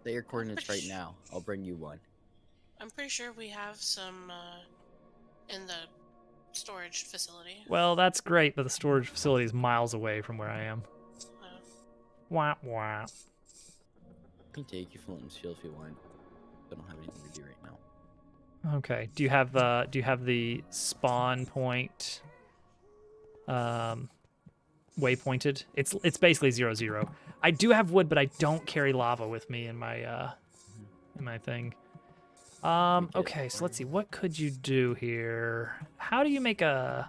say your coordinates right now. I'll bring you one. I'm pretty sure we have some in the storage facility. Well, that's great, but the storage facility is miles away from where I am. Wah, wah. I can take you flint and steel if you want. I don't have anything to do right now. Okay. Do you have the spawn point waypointed? It's basically 0-0. I do have wood, but I don't carry lava with me in my thing. Okay, so let's see. What could you do here? How do you make a...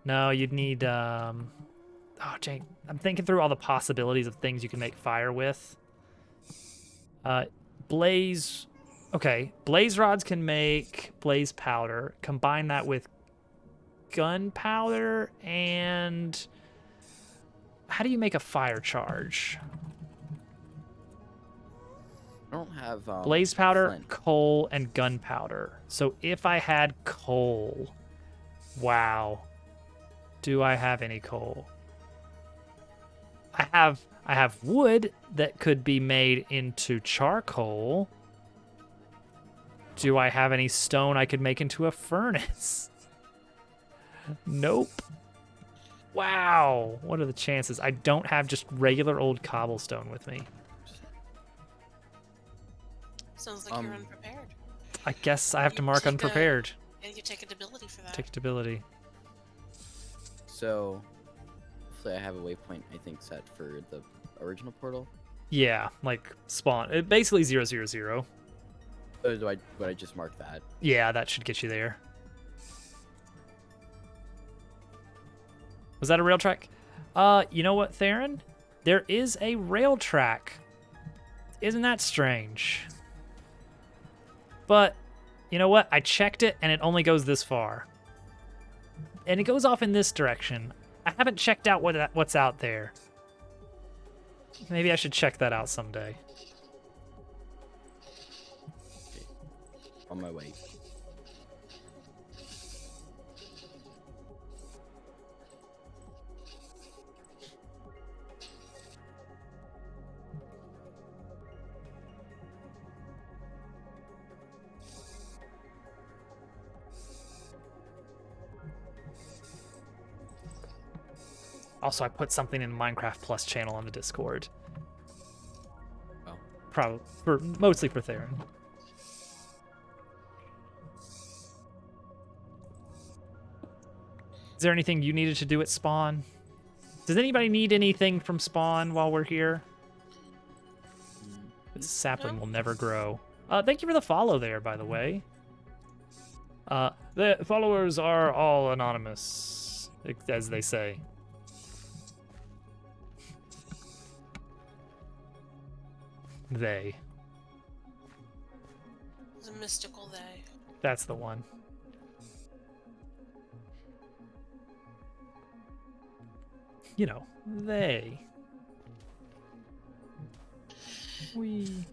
No, you'd need... Oh, Jane, I'm thinking through all the possibilities of things you can make fire with. Blaze... Okay, blaze rods can make blaze powder. Combine that with gunpowder and... How do you make a fire charge? I don't have Blaze powder, flint. coal, and gunpowder. So if I had coal... Wow. Do I have any coal? I have wood that could be made into charcoal. Do I have any stone I could make into a furnace? Nope. Wow. What are the chances? I don't have just regular old cobblestone with me. Sounds like you're unprepared. I guess I have to mark take unprepared. Yeah, you take a debility for that. Take stability. So, hopefully I have a waypoint, I think, set for the original portal. Yeah, like spawn. It basically 0, 0, 0. Or would I just mark that? Yeah, that should get you there. Was that a rail track? You know what, Theron? There is a rail track. Isn't that strange? But, you know what? I checked it, and it only goes this far. And it goes off in this direction. I haven't checked out what's out there. Maybe I should check that out someday. Okay. On my way. Also, I put something in Minecraft Plus channel on the Discord. Oh. Mostly for Theron. Is there anything you needed to do at spawn? Does anybody need anything from spawn while we're here? This sapling will never grow. Thank you for the follow there, by the way. The followers are all anonymous, as they say. They. It's a mystical they. That's the one. You know, they. We.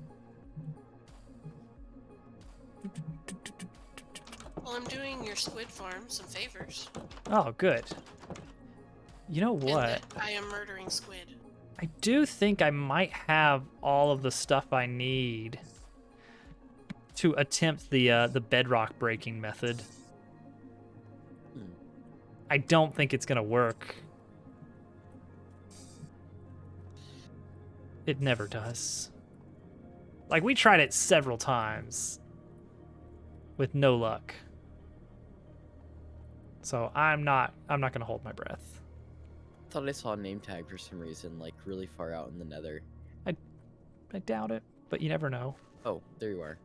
Well, I'm doing your squid farm some favors. Oh, good. You know And what? that I am murdering squid. I do think I might have all of the stuff I need to attempt the bedrock breaking method. I don't think it's gonna work. It never does. Like, we tried it several times with no luck. So I'm not gonna hold my breath. I thought I saw a name tag for some reason, like really far out in the nether. I doubt it, but you never know. Oh, there you are.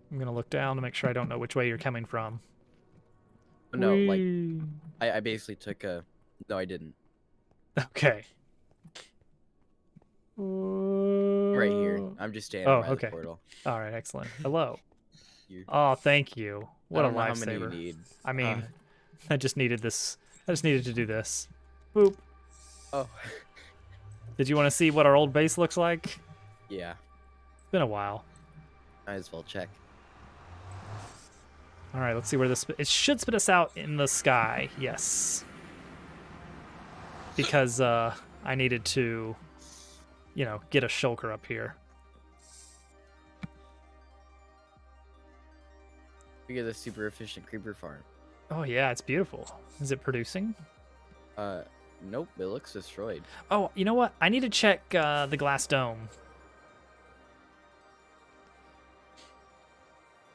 I'm gonna look down to make sure I don't know which way you're coming from. Oh, no, like, Whee! I basically took a... No, I didn't. Okay. Right here. I'm just standing by okay. the portal. All right, excellent. Hello. You... Oh, thank you. What I a don't know how many you lifesaver. need. I mean, I just needed this. I just needed to do this. Boop. Oh. Did you want to see what our old base looks like? Yeah. It's been a while. Might as well check. All right, let's see where this... It should spit us out in the sky. Yes. Because I needed to, you know, get a shulker up here. We get a super efficient creeper farm. Oh, yeah, it's beautiful. Is it producing? Nope, it looks destroyed. Oh, you know what? I need to check the glass dome.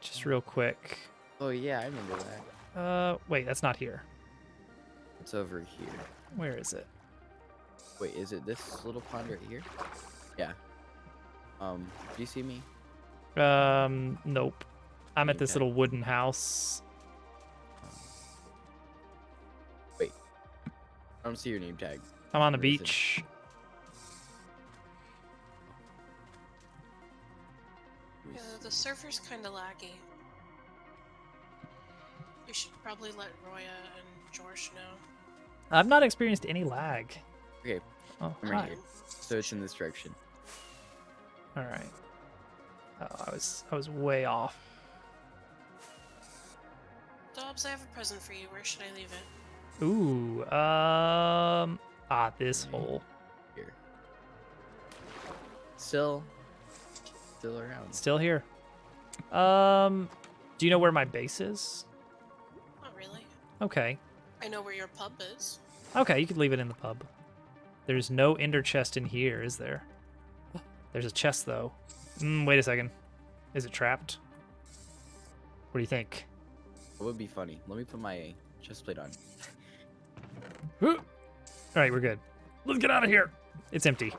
Just real quick. Oh yeah, I remember that. Wait, that's not here. It's over here. Where is it? Wait, is it this little pond right here? Yeah. Do you see me? Nope. I'm at this Okay. little wooden house. Wait. I don't see your name tag. I'm on the Where is it? beach. Yeah, the server's kind of laggy. You should probably let Roya and George know. I've not experienced any lag. Okay, Oh, I'm hi. right here. So it's in this direction. All right. Oh, I was way off. Dobbs, I have a present for you. Where should I leave it? Ooh, this hole. Here. Still around. Still here. Do you know where my base is? Not really. Okay. I know where your pub is. Okay, you could leave it in the pub. There's no ender chest in here, is there? There's a chest, though. Wait a second. Is it trapped? What do you think? It would be funny. Let me put my chest plate on. All right, we're good. Let's get out of here. It's empty.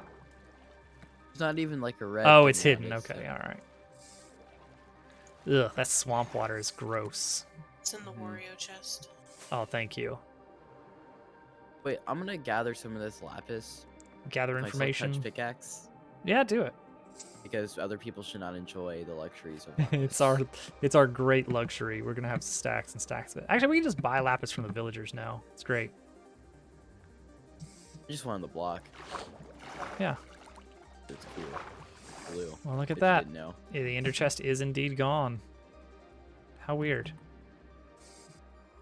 It's not even like a red. Oh, thing it's around hidden. it, Okay, so- all right. Ugh, that swamp water is gross. It's in the Wario chest. Oh, thank you. Wait, I'm gonna gather some of this lapis. Gather My silk information. touch pickaxe. Yeah, do it. Because other people should not enjoy the luxuries of lapis. it's our great luxury. We're gonna have stacks and stacks of it. Actually, we can just buy lapis from the villagers now. It's great. I just wanted the block. Yeah. It's cool. Blue. Well, look at Bet that. you didn't know. Yeah, the ender chest is indeed gone. How weird.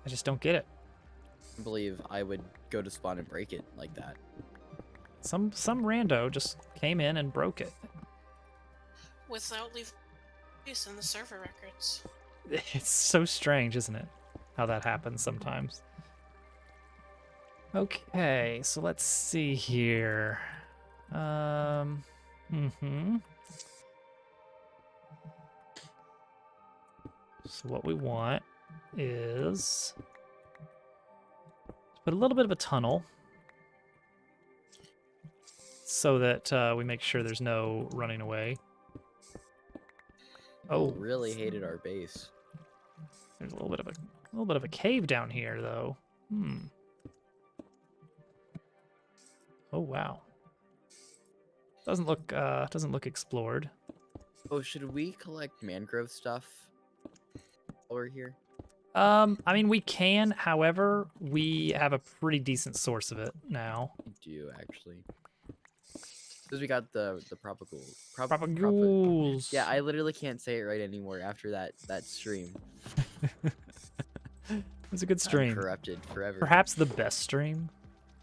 I just don't get it. I believe I would go to spawn and break it like that. Some rando just came in and broke it. Without leaving space in the server records. It's so strange, isn't it? How that happens sometimes. Okay, so let's see here. So what we want is put a little bit of a tunnel so that we make sure there's no running away. Oh, Oh, really hated our base. there's a little bit of a cave down here, though. Oh wow. Doesn't look explored. Oh, should we collect mangrove stuff over here? I mean we can, however, we have a pretty decent source of it now. We do actually. Because we got the propagool. Propagoules. Yeah, I literally can't say it right anymore after that stream. It was a good I'm stream. corrupted forever. Perhaps the best stream.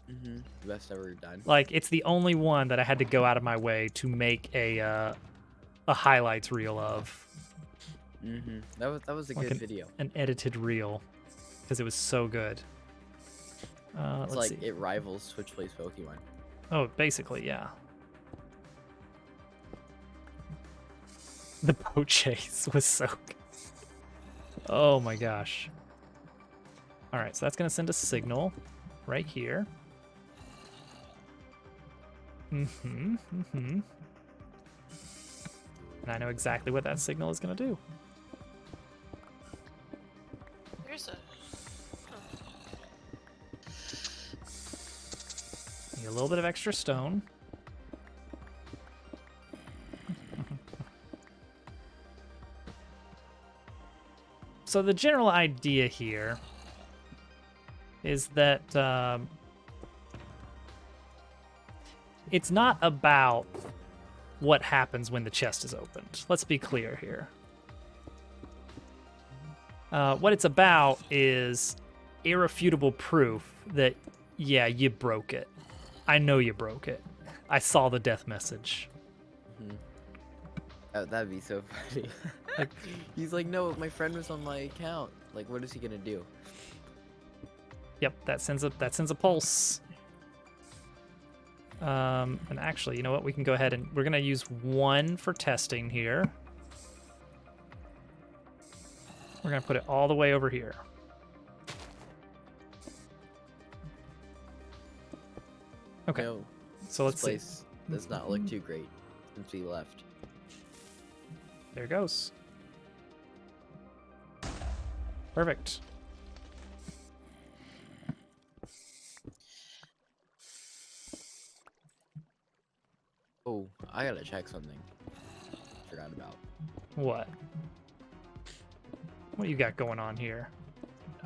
The best ever done. Like it's the only one that I had to go out of my way to make a highlights reel of. That was a Like good video. An edited reel, because it was so good. It's Let's like see. it rivals Switch Plays Pokemon. Oh, basically, yeah. The boat chase was so good. Oh my gosh. All right, so that's gonna send a signal right here. And I know exactly what that signal is gonna do. There's a. Need a little bit of extra stone. So the general idea here is that it's not about what happens when the chest is opened. Let's be clear here. What it's about is irrefutable proof that, yeah, you broke it. I know you broke it. I saw the death message. That'd be so funny. He's like, no, my friend was on my account. Like, what is he gonna do? Yep, that sends a pulse. And actually, you know what? We can go ahead and we're gonna use one for testing here. We're gonna put it all the way over here. Okay, No, so let's this see. place does not look too great since we left. There it goes. Perfect. Oh, I gotta check something. Forgot about. What? What you got going on here?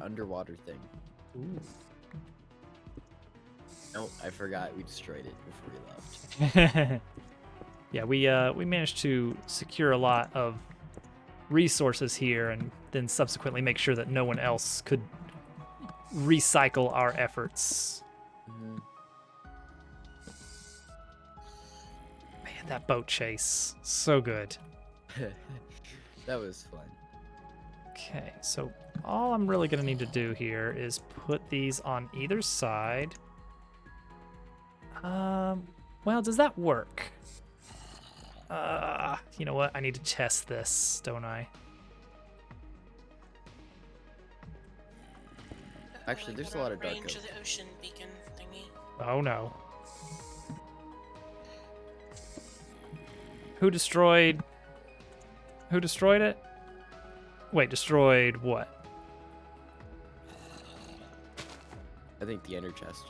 Underwater thing. Ooh. No, I forgot we destroyed it before we left. Yeah, we managed to secure a lot of resources here and then subsequently make sure that no one else could recycle our efforts. Man, that boat chase. So good. That was fun. Okay, so all I'm really going to need to do here is put these on either side. Well, does that work? You know what? I need to test this, don't I? Actually, Like there's a what lot of dark range oak. of the ocean beacon thingy. Oh no. Who destroyed it? Wait, destroyed what? I think the ender chest.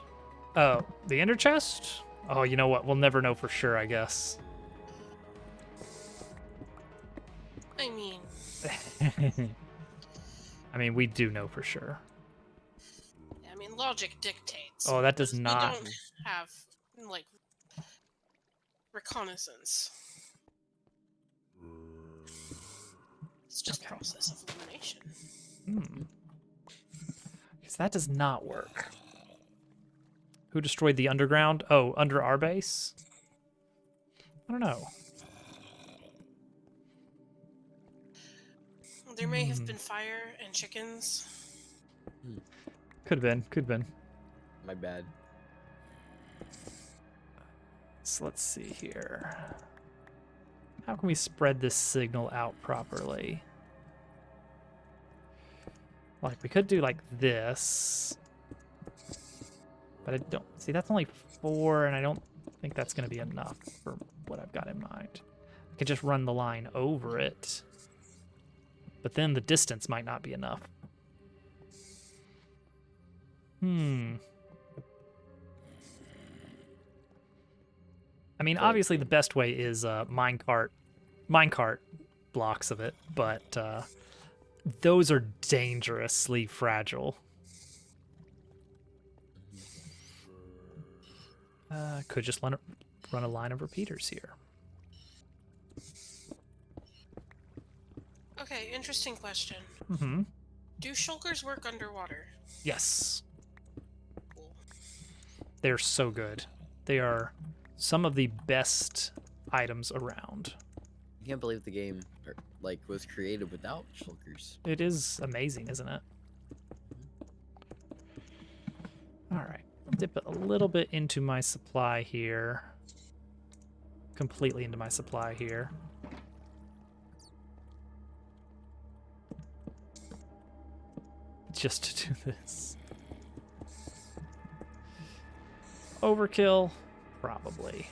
Oh, the ender chest? Oh, you know what? We'll never know for sure, I guess. I mean, I mean, we do know for sure. logic dictates. Oh, that does because not. We don't have like reconnaissance. It's just Okay. process of elimination. Because that does not work. Who destroyed the underground? Oh, under our base? I don't know. There may have been fire and chickens. Could have been. Could have been. My bad. So let's see here. How can we spread this signal out properly? Like, we could do like this. But I don't... See, that's only 4, and I don't think that's going to be enough for what I've got in mind. I could just run the line over it. But then the distance might not be enough. I mean, obviously the best way is minecart blocks of it, but those are dangerously fragile. Could just run a line of repeaters here. Okay, interesting question. Mm-hmm. Do shulkers work underwater? Yes. Cool. They're so good. They are some of the best items around. I can't believe the game was created without shulkers. It is amazing, isn't it? All right. Dip it a little bit into my supply here. Completely into my supply here. Just to do this. Overkill? Probably.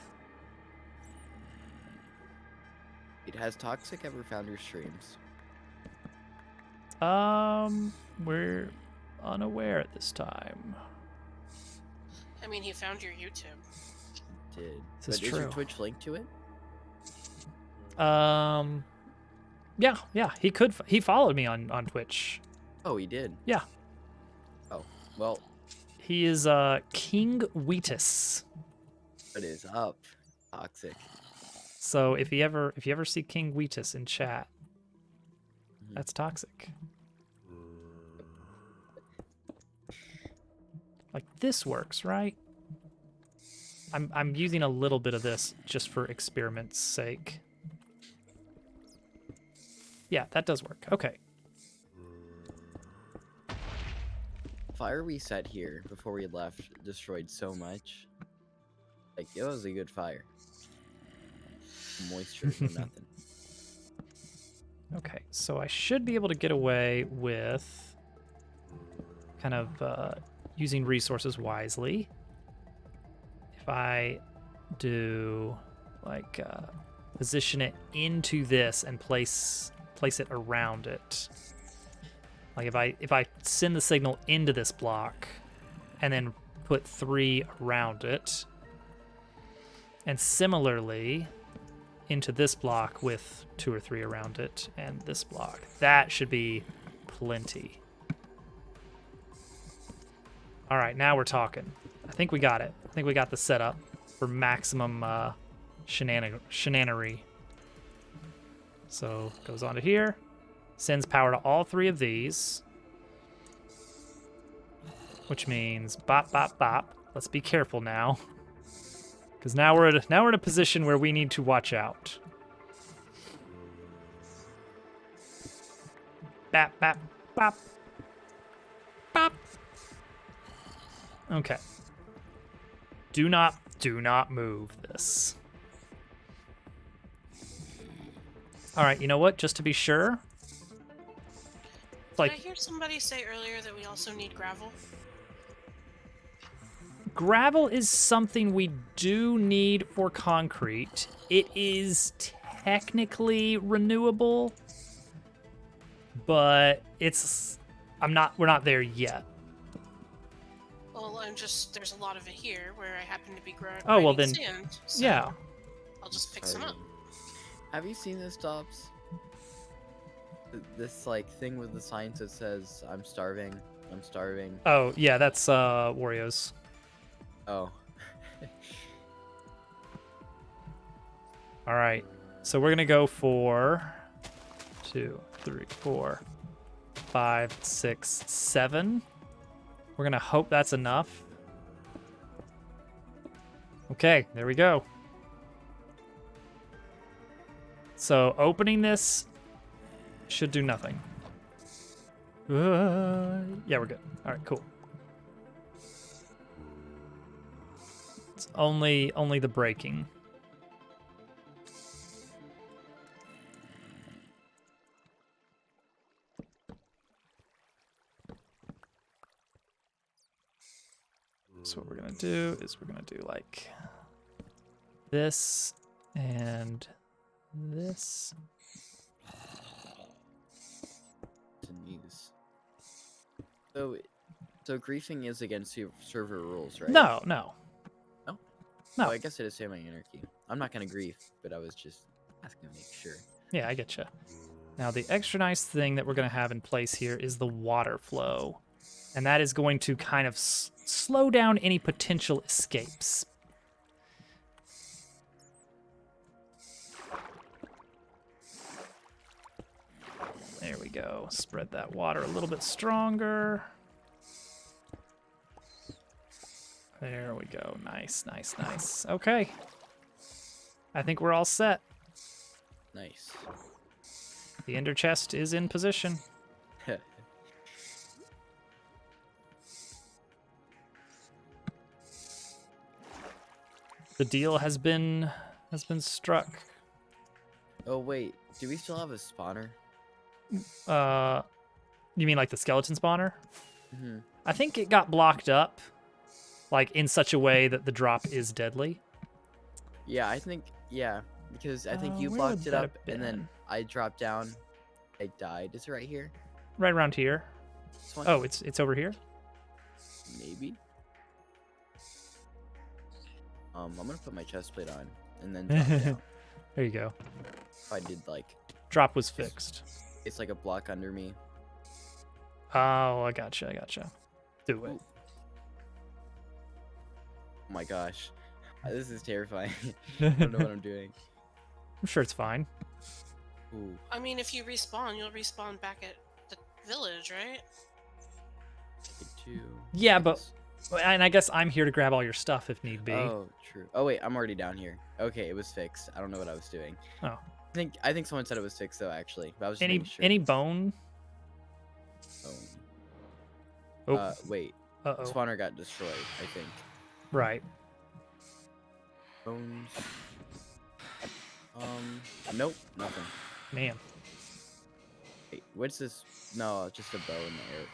Has Toxic ever found your streams? We're unaware at this time. I mean, he found your YouTube. Did. This is But is your true. Twitch linked to it? Yeah, he could. He followed me on Twitch. Oh, he did. Yeah. Oh, well, He is King Wheatus. what is up, Toxic? So if you ever see King Wheatus in chat, that's Toxic. Like this works, right? I'm using a little bit of this just for experiment's sake. Yeah, that does work. Okay. Fire we set here before we left destroyed so much. Like, it was a good fire. Moisture for nothing. Okay, so I should be able to get away with kind of using resources wisely. If I do like position it into this and place it around it. Like if I send the signal into this block and then put 3 around it, and similarly into this block with 2 or 3 around it and this block. That should be plenty. All right, now we're talking. I think we got it. I think we got the setup for maximum shenanery. So goes on to here, sends power to all 3 of these, which means bop, bop, bop. Let's be careful now. Because now we're in a position where we need to watch out. Bap, bap, bop. Bop. Okay. Do not move this. All right, you know what? Just to be sure, Did I like hear somebody say earlier that we also need gravel? gravel is something we do need for concrete. It is technically renewable, but we're not there yet. Well, there's a lot of it here where I happen to be Oh, well grinding then, sand. So yeah. I'll just pick some up. Have you seen this, Dobbs? This like thing with the signs that says "I'm starving, I'm starving." Oh, yeah, that's Wario's. Oh. All right. So we're going to go for 2, 3, 4, 5, 6, 7. We're going to hope that's enough. Okay, there we go. So opening this should do nothing. Yeah, we're good. All right, cool. It's only the breaking. So what we're gonna do is we're gonna do like this and this. Denise. So griefing is against server rules, right? No. No. Oh, I guess it is semi-anarchy. I'm not gonna grief, but I was just asking to make sure. Yeah, I get you. Now the extra nice thing that we're gonna have in place here is the water flow, and that is going to kind of slow down any potential escapes. There we go. Spread that water a little bit stronger. There we go. Nice, nice, nice. Okay. I think we're all set. Nice. The ender chest is in position. The deal has been struck. Oh wait, do we still have a spawner? You mean like the skeleton spawner? Mm-hmm. I think it got blocked up, like in such a way that the drop is deadly. Yeah, because I think you where blocked would it that up, have and then been? I dropped down. I died. Is it right here? Right around here. This one? Oh, it's over here. Maybe. I'm gonna put my chest plate on, and then drop down. There you go. If I did like, Drop was fixed. it's like a block under me. Oh, I gotcha. Do it. Ooh. Oh my gosh, this is terrifying. I don't know what I'm doing. I'm sure it's fine. Ooh. I mean, if you respawn, you'll respawn back at the village, right? Yeah, but and I guess I'm here to grab all your stuff if need be. Oh, true. Oh wait, I'm already down here. Okay, it was fixed. I don't know what I was doing. Oh. I think someone said it was fixed though, actually. But I was just Any making sure. any bone? Oh. Wait. Uh-oh. Spawner got destroyed, I think. Right. Bones. Nope, nothing. Man. Wait, what's this? No, just a bow in the air,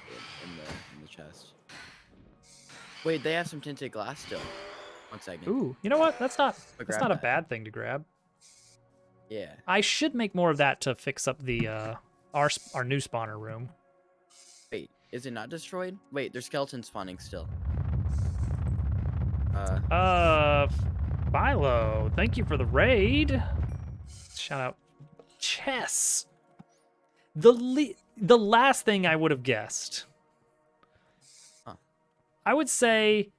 in the chest. Wait, they have some tinted glass still. 1 second. Ooh, you know what? That's not But that's grab not a that. bad thing to grab. Yeah. I should make more of that to fix up the our new spawner room. Wait, is it not destroyed? Wait, there's skeletons spawning still. Philo, thank you for the raid. Shout out chess. The last thing I would have guessed. Huh. I would say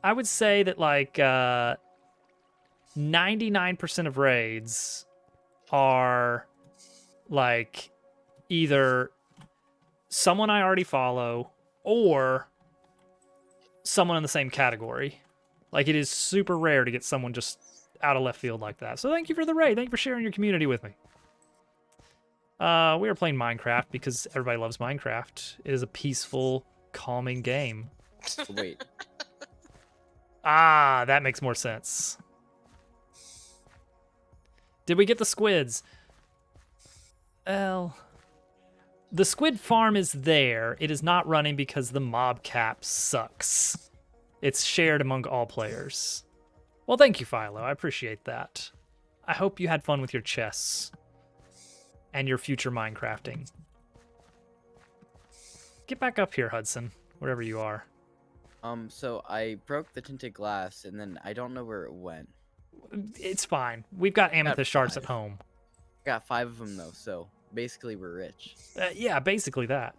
that like 99% of raids are like either someone I already follow or someone in the same category. Like, it is super rare to get someone just out of left field like that. So thank you for the raid. Thank you for sharing your community with me. We are playing Minecraft because everybody loves Minecraft. It is a peaceful, calming game. Wait. Ah, that makes more sense. Did we get the squids? Well, the squid farm is there. It is not running because the mob cap sucks. It's shared among all players. Well, thank you, Philo. I appreciate that. I hope you had fun with your chests and your future Minecrafting. Get back up here, Hudson, wherever you are. So I broke the tinted glass, and then I don't know where it went. It's fine. We've got amethyst shards at 5. home. I got 5 of them though, so basically we're rich. Yeah, basically that.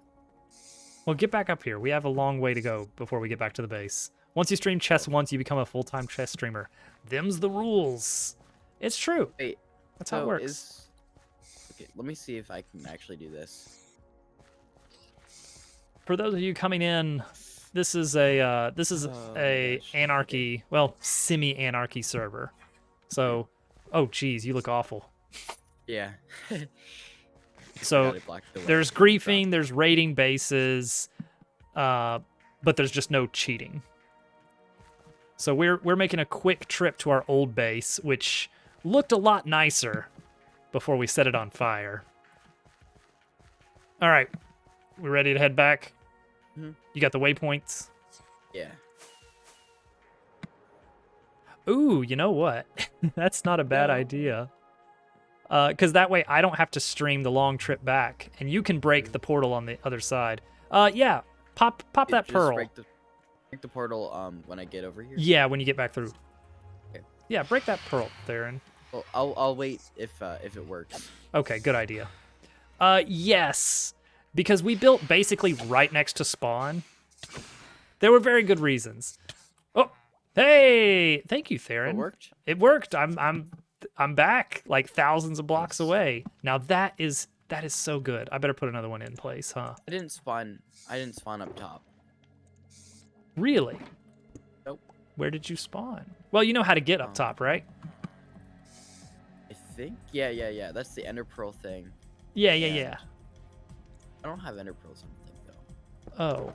Well, get back up here. We have a long way to go before we get back to the base. Once you stream chess once, you become a full-time chess streamer. Them's the rules. It's true. Wait, That's how it works. Okay, let me see if I can actually do this. For those of you coming in, this is a gosh. anarchy, well, semi-anarchy server. So, oh geez, you look awful. Yeah. So Forgot I blocked the way. there's griefing, there's raiding bases, but there's just no cheating. So we're making a quick trip to our old base, which looked a lot nicer before we set it on fire. All right, we ready to head back? Mhm. You got the waypoints? Yeah. Ooh, you know what? That's not a bad No. idea. Because that way I don't have to stream the long trip back, and you can break the portal on the other side. Yeah, pop that Just pearl. break the portal when I get over here. Yeah, when you get back through. Okay. Yeah, break that pearl, Theron. Well, I'll wait if it works. Okay, good idea. Yes, because we built basically right next to spawn. There were very good reasons. Oh, hey, thank you, It Theron. worked. It worked. I'm back, like thousands of blocks away. Now that is so good. I better put another one in place, huh? I didn't spawn up top. Really? Nope. Where did you spawn? Well, you know how to get up top, right? I think. Yeah. That's the ender pearl thing. Yeah. I don't have ender pearls. I don't think though.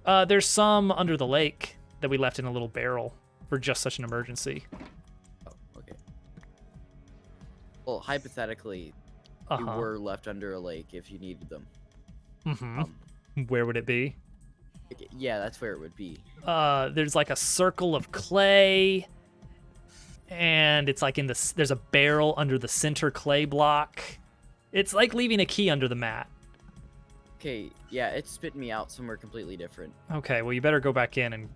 Oh. There's some under the lake that we left in a little barrel for just such an emergency. Oh, okay. Well, hypothetically, you Uh-huh. were left under a lake if you needed them. Mm-hmm. Where would it be? Yeah, that's where it would be. There's like a circle of clay, and it's like there's a barrel under the center clay block. It's like leaving a key under the mat. Okay, yeah, it spit me out somewhere completely different. Okay, well you better go back in and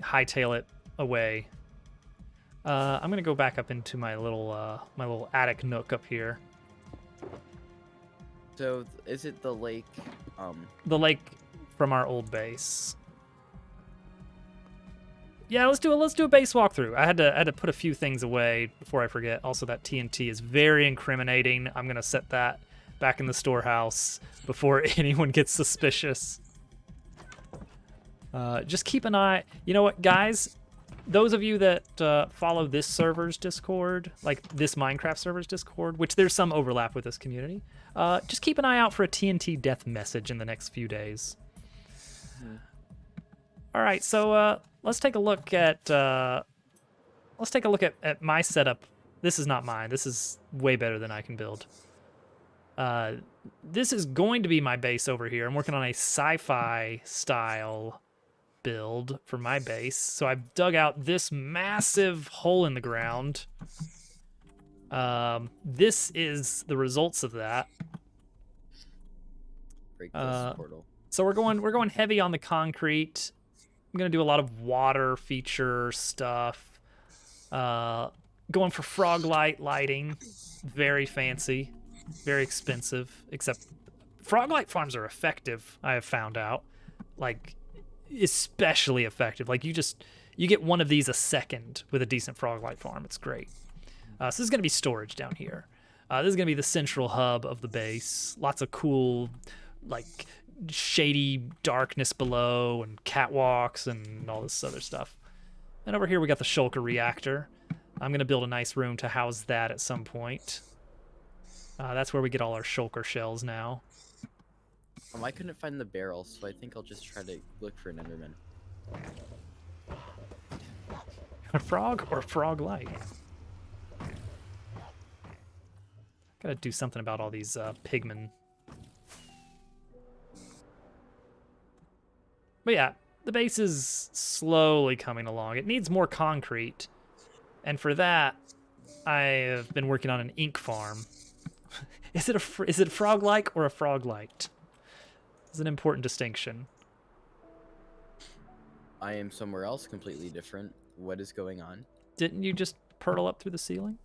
hightail it away. I'm gonna go back up into my little attic nook up here. So, is it the lake? The lake from our old base. Yeah, let's do a base walkthrough. I had to put a few things away before I forget. Also, that TNT is very incriminating. I'm gonna set that back in the storehouse before anyone gets suspicious. Just keep an eye. You know what, guys? Those of you that follow this server's Discord, like this Minecraft server's Discord, which there's some overlap with this community, just keep an eye out for a TNT death message in the next few days. All right, so let's take a look at my setup. This is not mine. This is way better than I can build. This is going to be my base over here. I'm working on a sci-fi style build for my base. So I've dug out this massive hole in the ground. This is the results of that. Break this portal. So we're going heavy on the concrete. I'm gonna do a lot of water feature stuff. Going for frog lighting, very fancy, very expensive. Except frog light farms are effective. I have found out, like especially effective. Like you get one of these a second with a decent frog light farm. It's great. So this is gonna be storage down here. This is gonna be the central hub of the base. Lots of cool, like shady darkness below and catwalks and all this other stuff. And over here we got the shulker reactor. I'm gonna build a nice room to house that at some point. That's where we get all our shulker shells now. I couldn't find the barrel, so I think I'll just try to look for an enderman. A frog or frog light? Gotta do something about all these pigmen. But yeah, the base is slowly coming along. It needs more concrete. And for that, I have been working on an ink farm. Is it a frog-like or a frog-light? It's an important distinction. I am somewhere else completely different. What is going on? Didn't you just pearl up through the ceiling?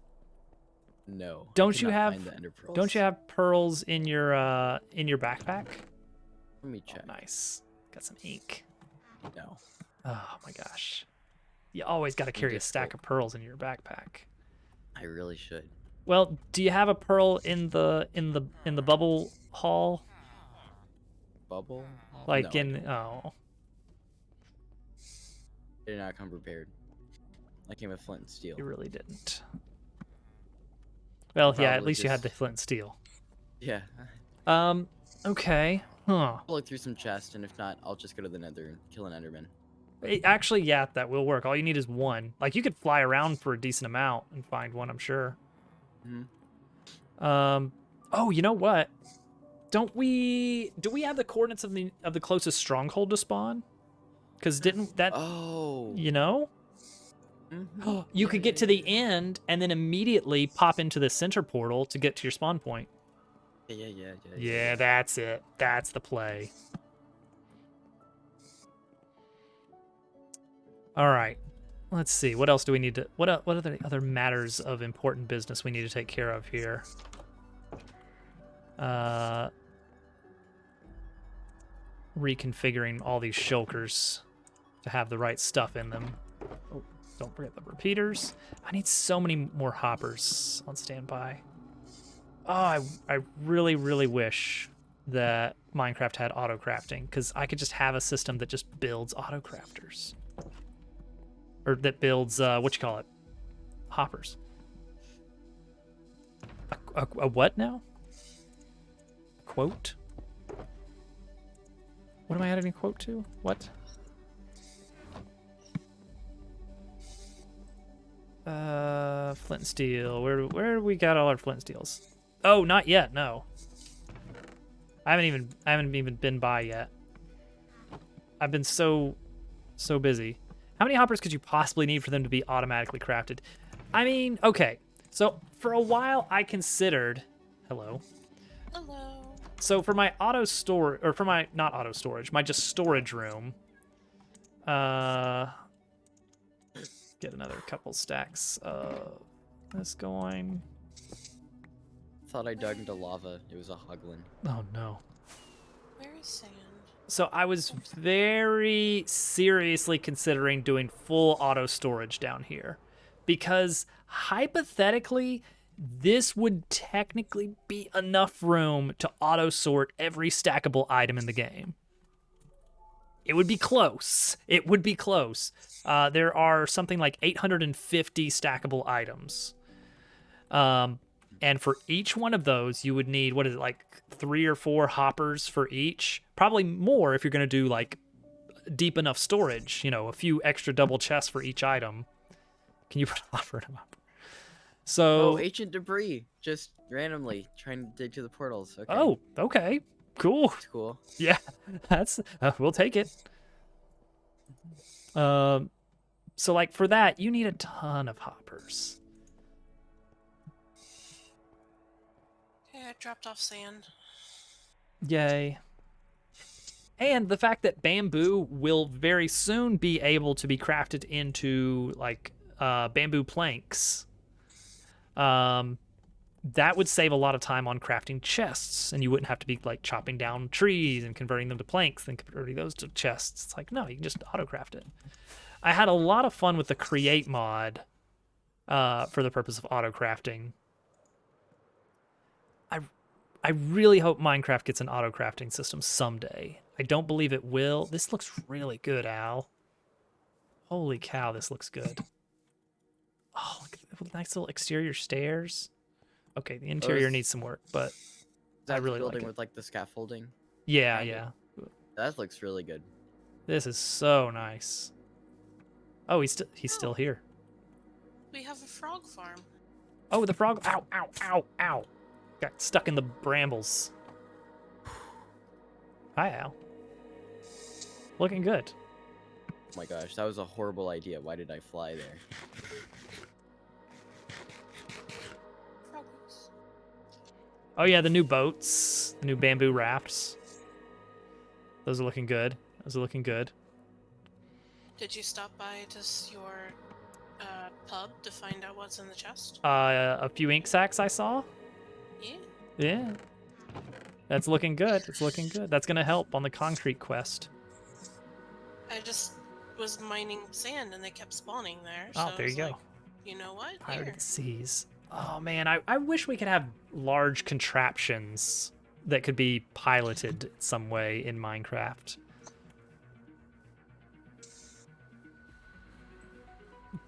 No. I Don't you cannot have find the ender pearls. Don't you have pearls in your backpack? Let me check. Nice. Got some ink. No. Oh my gosh. You always got to carry a stack of pearls in your backpack. I really should. Well, do you have a pearl in the bubble hall? Bubble? Like No, in oh. I did not come prepared. I came with flint and steel. You really didn't. Well, yeah, at Probably least you had the just- flint and steel. Yeah. Okay. Huh. I'll look through some chests, and if not, I'll just go to the nether and kill an enderman. Actually, yeah, that will work. All you need is one. Like, you could fly around for a decent amount and find one, I'm sure. Mhm. Oh, you know what? Do we have the coordinates of the closest stronghold to spawn? Because didn't that, Oh. you know? Mhm. You could get to the end and then immediately pop into the center portal to get to your spawn point. Yeah. Yeah, that's it. That's the play. All right. Let's see. What else do we need to... What are the other matters of important business we need to take care of here? Reconfiguring all these shulkers to have the right stuff in them. Oh, don't forget the repeaters. I need so many more hoppers on standby. Oh, I really, really wish that Minecraft had auto crafting, because I could just have a system that just builds auto crafters. Or that builds, hoppers. A what now? A quote? What am I adding a quote to? What? Flint and steel. Where we got all our flint and steels? Oh, not yet. No. I haven't even been by yet. I've been so busy. How many hoppers could you possibly need for them to be automatically crafted? I mean, okay. So for a while I considered, hello. Hello. So for my auto store, or for my not auto storage, my just storage room. Get another couple stacks of this going. Thought I dug into lava. It was a hoglin. Oh no. Where is sand? So I was very seriously considering doing full auto storage down here, because hypothetically, this would technically be enough room to auto sort every stackable item in the game. It would be close. It would be close. There are something like 850 stackable items. And for each one of those, you would need, what is it, like 3 or 4 hoppers for each? Probably more if you're going to do like deep enough storage, you know, a few extra double chests for each item. Can you put a hopper in a hopper? So, Oh, ancient debris. Just randomly trying to dig to the portals. Okay. oh, okay, cool. That's cool. Yeah, that's we'll take it. So like for that, you need a ton of hoppers. Okay, I dropped off sand. Yay. And the fact that bamboo will very soon be able to be crafted into like bamboo planks. That would save a lot of time on crafting chests, and you wouldn't have to be like chopping down trees and converting them to planks, then converting those to chests. It's like, no, you can just auto craft it. I had a lot of fun with the create mod for the purpose of auto crafting. I really hope Minecraft gets an auto crafting system someday. I don't believe it will. This looks really good, Al. Holy cow, this looks good. Oh, look at the nice little exterior stairs. Okay, the interior needs some work, but I really like building it. with like the scaffolding. Yeah, behind it. yeah. That looks really good. This is so nice. Oh, he's still here. We have a frog farm. Oh, the frog. Ow, ow, ow, ow. Got stuck in the brambles. Hi, Al. Looking good. Oh my gosh, that was a horrible idea. Why did I fly there? Progress. Oh yeah, the new boats, the new bamboo rafts. Those are looking good. Those are looking good. Did you stop by to your pub to find out what's in the chest? A few ink sacks I saw. Yeah. Yeah. That's looking good. It's looking good. That's gonna help on the concrete quest. I just was mining sand and they kept spawning there. Oh, so there I you was go. like, you know what? Pirate Here. of the Seas. Oh man, I wish we could have large contraptions that could be piloted some way in Minecraft.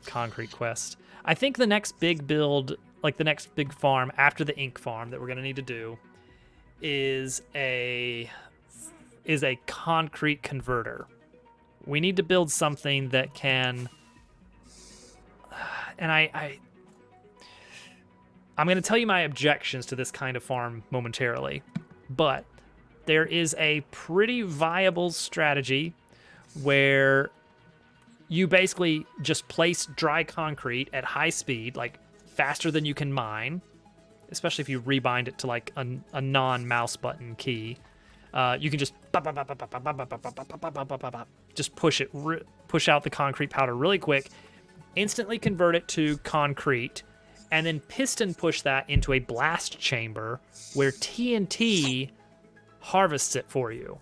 Concrete quest. I think the next big build, like the next big farm after the ink farm that we're gonna need to do, is a concrete converter. We need to build something that can, and I'm going to tell you my objections to this kind of farm momentarily, but there is a pretty viable strategy where you basically just place dry concrete at high speed, like faster than you can mine, especially if you rebind it to like a non-mouse button key. You can just push out the concrete powder really quick, instantly convert it to concrete, and then piston push that into a blast chamber where TNT harvests it for you.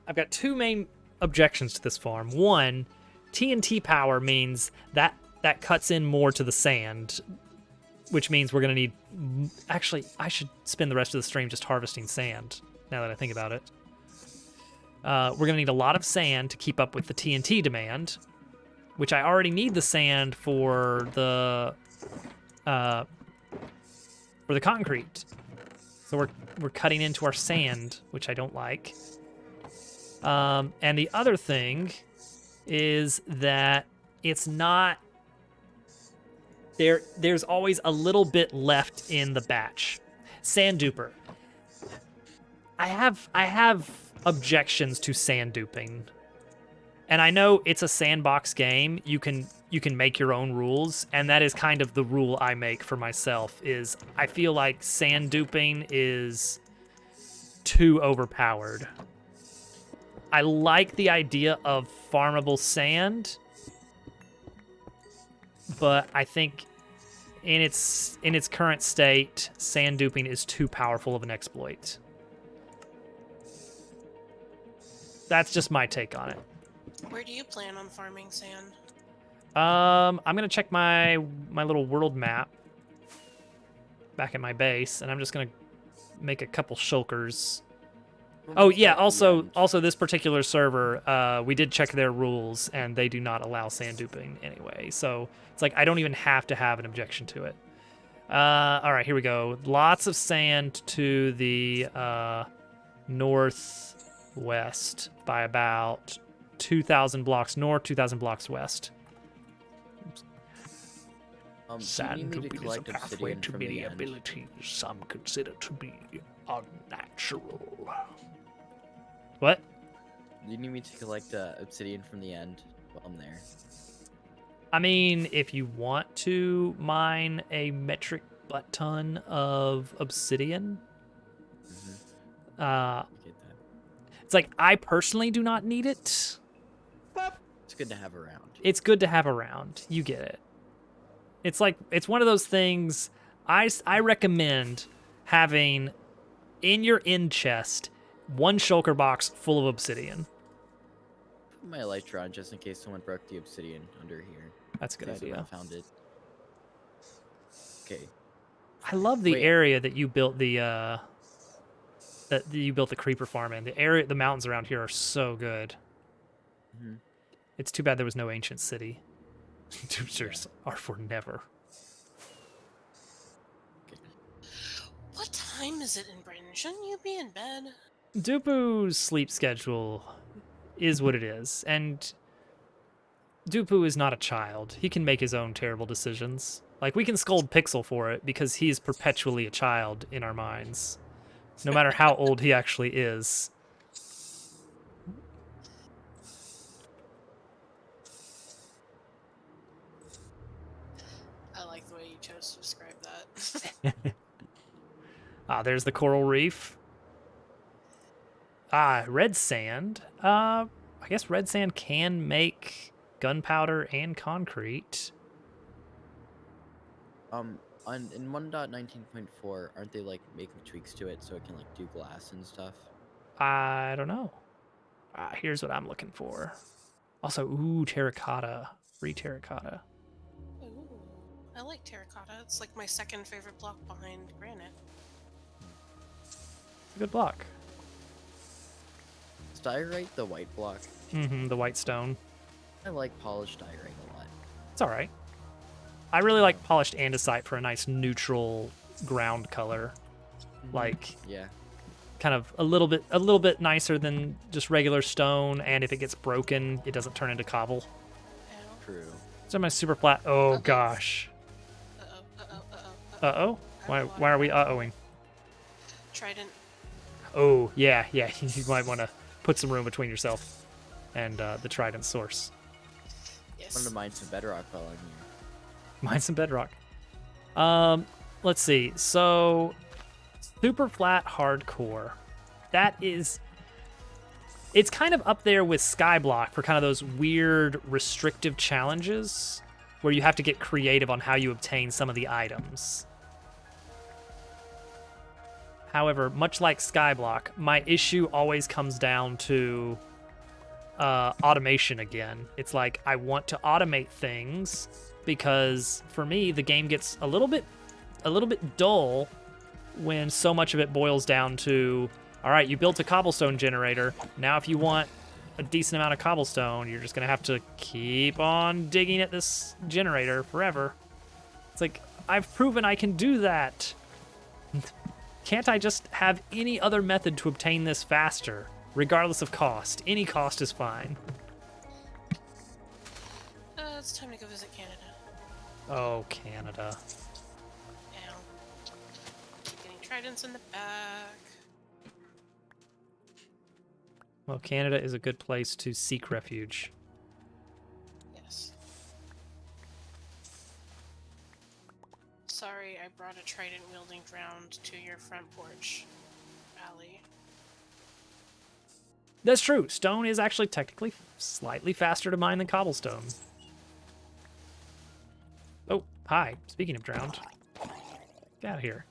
I've got two main objections to this farm. One, TNT power means that cuts in more to the sand, which means we're going to need... Actually, I should spend the rest of the stream just harvesting sand, now that I think about it. We're going to need a lot of sand to keep up with the TNT demand, which I already need the sand for the concrete. So we're cutting into our sand, which I don't like. And the other thing is that it's not... There's always a little bit left in the batch. Sand duper. I have objections to sand duping. And I know it's a sandbox game. You can make your own rules, and that is kind of the rule I make for myself, is I feel like sand duping is too overpowered. I like the idea of farmable sand, but I think in its current state, sand duping is too powerful of an exploit. That's just my take on it. Where do you plan on farming sand? I'm gonna check my little world map back at my base, and I'm just gonna make a couple shulkers. Oh yeah, also this particular server, we did check their rules, and they do not allow sand duping anyway. So it's like I don't even have to have an objection to it. All right, here we go. Lots of sand to the northwest by about 2,000 blocks north, 2,000 blocks west. Sand duping is a pathway to many abilities some consider to be unnatural. What? You need me to collect obsidian from the end while I'm there. I mean, if you want to mine a metric butt ton of obsidian, Get that. it's like I personally do not need it. It's good to have around. It's good to have around. You get it. It's like it's one of those things I recommend having in your end chest one shulker box full of obsidian. Put my elytra on just in case someone broke the obsidian under here. That's a good idea. I found it. Okay. I love the Wait. area that you built the creeper farm in. The mountains around here are so good. Mhm. It's too bad there was no ancient city. Dupsters are for never. What time is it in Britain? Shouldn't you be in bed? Dupu's sleep schedule is what it is, and Dupu is not a child. He can make his own terrible decisions. Like, we can scold Pixel for it because he is perpetually a child in our minds, no matter how old he actually is. I like the way you chose to describe that. Ah, there's the coral reef. Ah, red sand. I guess red sand can make gunpowder and concrete. In 1.19.4, aren't they like making tweaks to it so it can like do glass and stuff? I don't know. Ah, here's what I'm looking for. Also, ooh, terracotta. Free terracotta. Ooh, I like terracotta. It's like my second favorite block behind granite. It's a good block. Is diorite the white block? Mm-hmm, the white stone. I like polished diorite a lot. It's all right. I really like polished andesite for a nice neutral ground color. Like, Yeah. kind of a little bit nicer than just regular stone, and if it gets broken, it doesn't turn into cobble. Ow. True. So my super flat. Oh Uh-oh. gosh. Uh-oh, uh-oh, uh-oh, Uh-oh. Why are we uh-ohing? Trident. Oh, yeah. You might want to put some room between yourself and the trident source. Yes. Wanted to mine some bedrock while I'm here. Mine some bedrock. Let's see. So, super flat hardcore. It's kind of up there with Skyblock for kind of those weird restrictive challenges where you have to get creative on how you obtain some of the items. However, much like Skyblock, my issue always comes down to automation again. It's like I want to automate things because for me the game gets a little bit dull when so much of it boils down to, all right, you built a cobblestone generator. Now if you want a decent amount of cobblestone, you're just going to have to keep on digging at this generator forever. It's like, I've proven I can do that. Can't I just have any other method to obtain this faster, regardless of cost? Any cost is fine. It's time to go visit Canada. Oh, Canada. Ow. Keep getting tridents in the back. Well, Canada is a good place to seek refuge. Yes. Sorry, I brought a trident wielding drowned to your front porch, Allie. That's true. Stone is actually technically slightly faster to mine than cobblestone. Oh, hi. Speaking of drowned. Get out of here.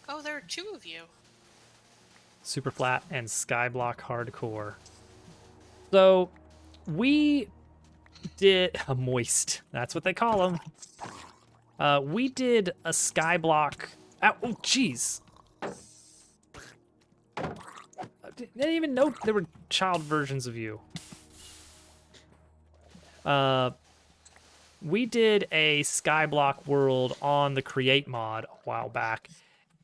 Oh, there are two of you. Super flat and skyblock hardcore. So we did a moist. That's what they call them. We did a skyblock. Oh, jeez. I didn't even know there were child versions of you. We did a skyblock world on the Create mod a while back,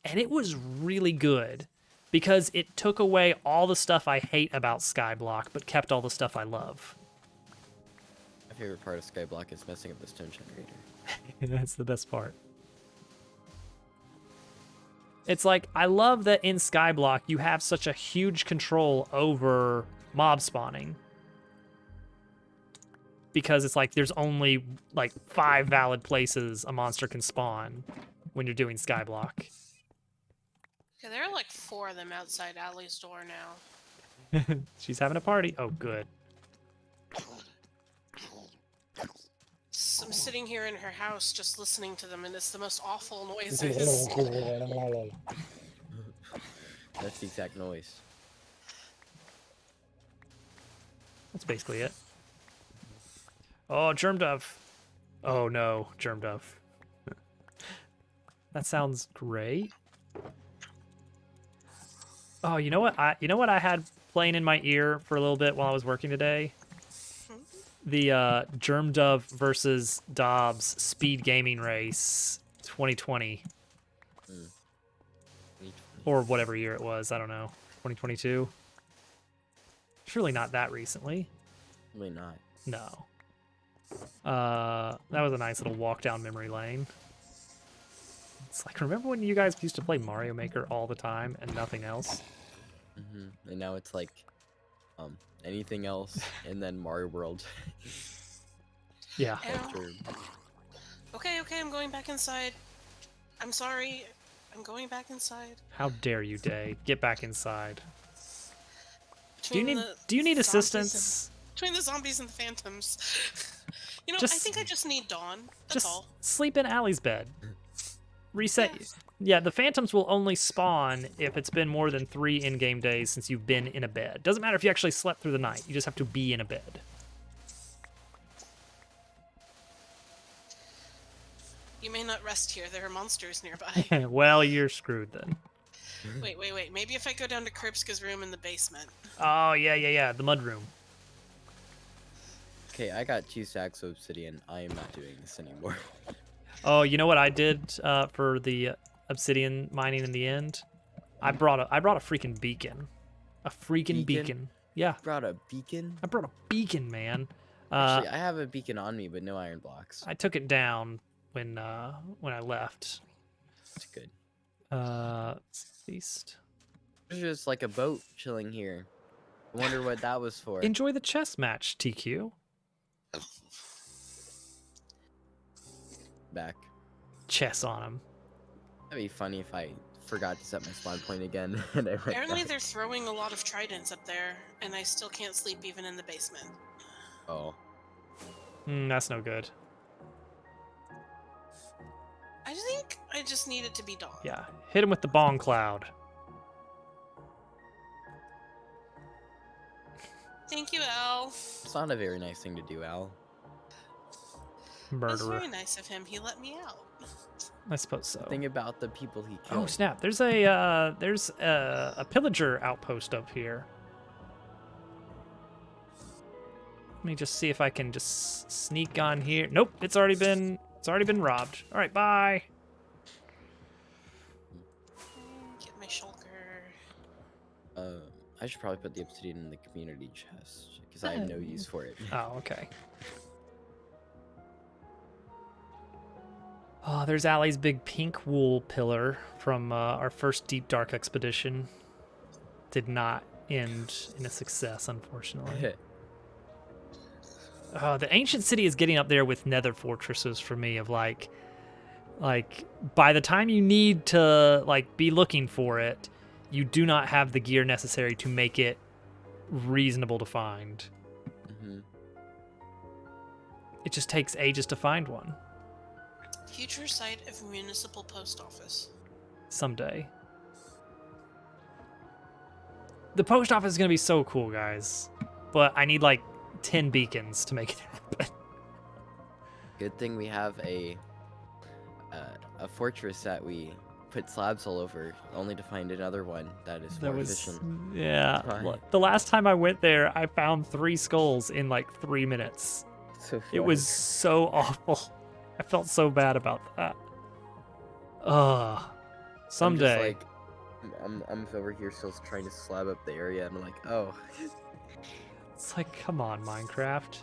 and it was really good because it took away all the stuff I hate about skyblock, but kept all the stuff I love. My favorite part of Skyblock is messing up the stone generator. That's the best part. It's like, I love that in Skyblock you have such a huge control over mob spawning. Because it's like there's only like 5 valid places a monster can spawn when you're doing Skyblock. Okay, there are like 4 of them outside Allie's door now. She's having a party. Oh, good. I'm sitting here in her house just listening to them, and it's the most awful noises. That's the exact noise. That's basically it. Oh, Germ Dove. Oh no, Germ Dove. That sounds great. Oh, you know what? I had playing in my ear for a little bit while I was working today. The Germ Dove versus Dobbs Speed Gaming Race 2020. Or whatever year it was, I don't know. 2022? Surely not that recently. Probably not. No. That was a nice little walk down memory lane. It's like, remember when you guys used to play Mario Maker all the time and nothing else? And now it's like, anything else, and then Mario World. Yeah. Ow. Okay, I'm going back inside. I'm sorry. I'm going back inside. How dare you, Day? Get back inside. Do you Between need the zombies assistance? Between the zombies and the phantoms. You know, I Just- think I just need Dawn. That's Just all. sleep in Allie's bed. Reset. Yes. Yeah, the phantoms will only spawn if it's been more than 3 in-game days since you've been in a bed. Doesn't matter if you actually slept through the night. You just have to be in a bed. You may not rest here. There are monsters nearby. Well, you're screwed then. Wait. Maybe if I go down to Kripska's room in the basement. Oh, yeah. The mud room. Okay, I got 2 stacks of obsidian. I am not doing this anymore. Oh, you know what I did for the obsidian mining in the end? I brought a freaking beacon. A freaking beacon. Yeah, Brought a beacon? I brought a beacon, man. Actually, I have a beacon on me, but no iron blocks. I took it down when I left. It's good. East. There's just like a boat chilling here. I wonder what that was for. Enjoy the chess match, TQ. Back. Chess on him. That'd be funny if I forgot to set my spawn point again and I went Apparently back. they're throwing a lot of tridents up there, and I still can't sleep even in the basement. Oh. That's no good. I think I just need it to be Dawn. Yeah, hit him with the bong cloud. Thank you, Al. It's not a very nice thing to do, Al. It was Murderer. very nice of him. He let me out. I suppose so. Think about the people he killed. Oh snap! There's a pillager outpost up here. Let me just see if I can just sneak on here. Nope, it's already been robbed. All right, bye. Get my shulker. I should probably put the obsidian in the community chest because I have no use for it. Oh, okay. Oh, there's Allie's big pink wool pillar from our first Deep Dark expedition. Did not end in a success, unfortunately. The ancient city is getting up there with nether fortresses for me of like by the time you need to like be looking for it, you do not have the gear necessary to make it reasonable to find. It just takes ages to find one. Future site of municipal post office. Someday. The post office is going to be so cool, guys. But I need like 10 beacons to make it happen. Good thing we have a fortress that we put slabs all over, only to find another one that is more efficient. Yeah. Fine. The last time I went there, I found 3 skulls in like 3 minutes. So It was so awful. I felt so bad about that. Someday. I'm over here still trying to slab up the area, and I'm like, oh. It's like, come on, Minecraft.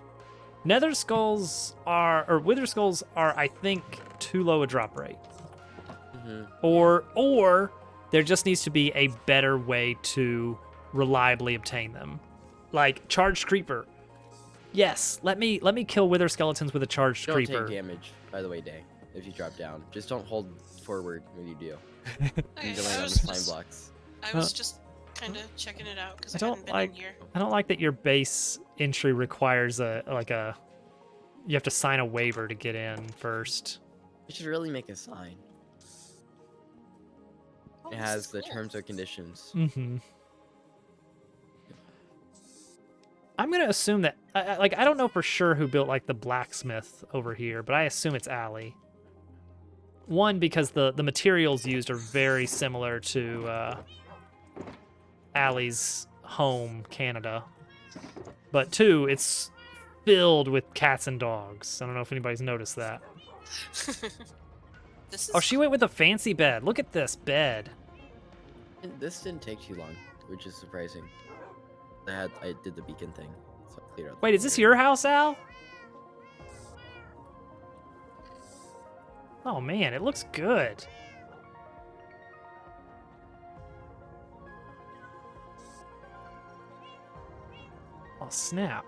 Nether skulls or wither skulls are, I think, too low a drop rate. Or there just needs to be a better way to reliably obtain them. Like charged creeper. Yes, let me kill wither skeletons with a charged Don't creeper. take damage, by the way, Day, if you drop down. Just don't hold forward when you do. Okay, You can land I on was the slime just, blocks. I was just kind of checking it out because I I, don't hadn't been like- in here. I don't like that your base entry requires you have to sign a waiver to get in first. You should really make a sign. Oh, It this has is the cool. terms or conditions. Mm-hmm. I'm gonna assume that I don't know for sure who built like the blacksmith over here, but I assume it's Allie. One, because the materials used are very similar to Allie's home, Canada. But 2, it's filled with cats and dogs. I don't know if anybody's noticed that. This is Oh, she went with a fancy bed. Look at this bed. And this didn't take too long, which is surprising. I did the beacon thing, so I cleared out. Wait, is this your house, Al? Oh man, it looks good. Oh snap.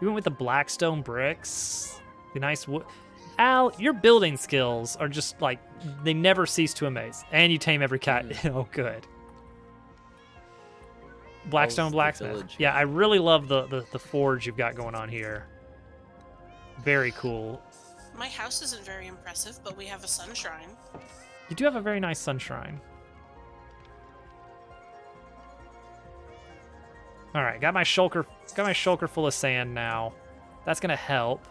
You went with the Blackstone bricks. The nice wood. Al, your building skills are just like, they never cease to amaze. And you tame every cat. Oh, good. Blackstone How's the blacksmith. village Yeah, I going? really love the forge you've got going on here. Very cool. My house isn't very impressive, but we have a sun shrine. You do have a very nice sun shrine. All right, got my shulker full of sand now. That's gonna help.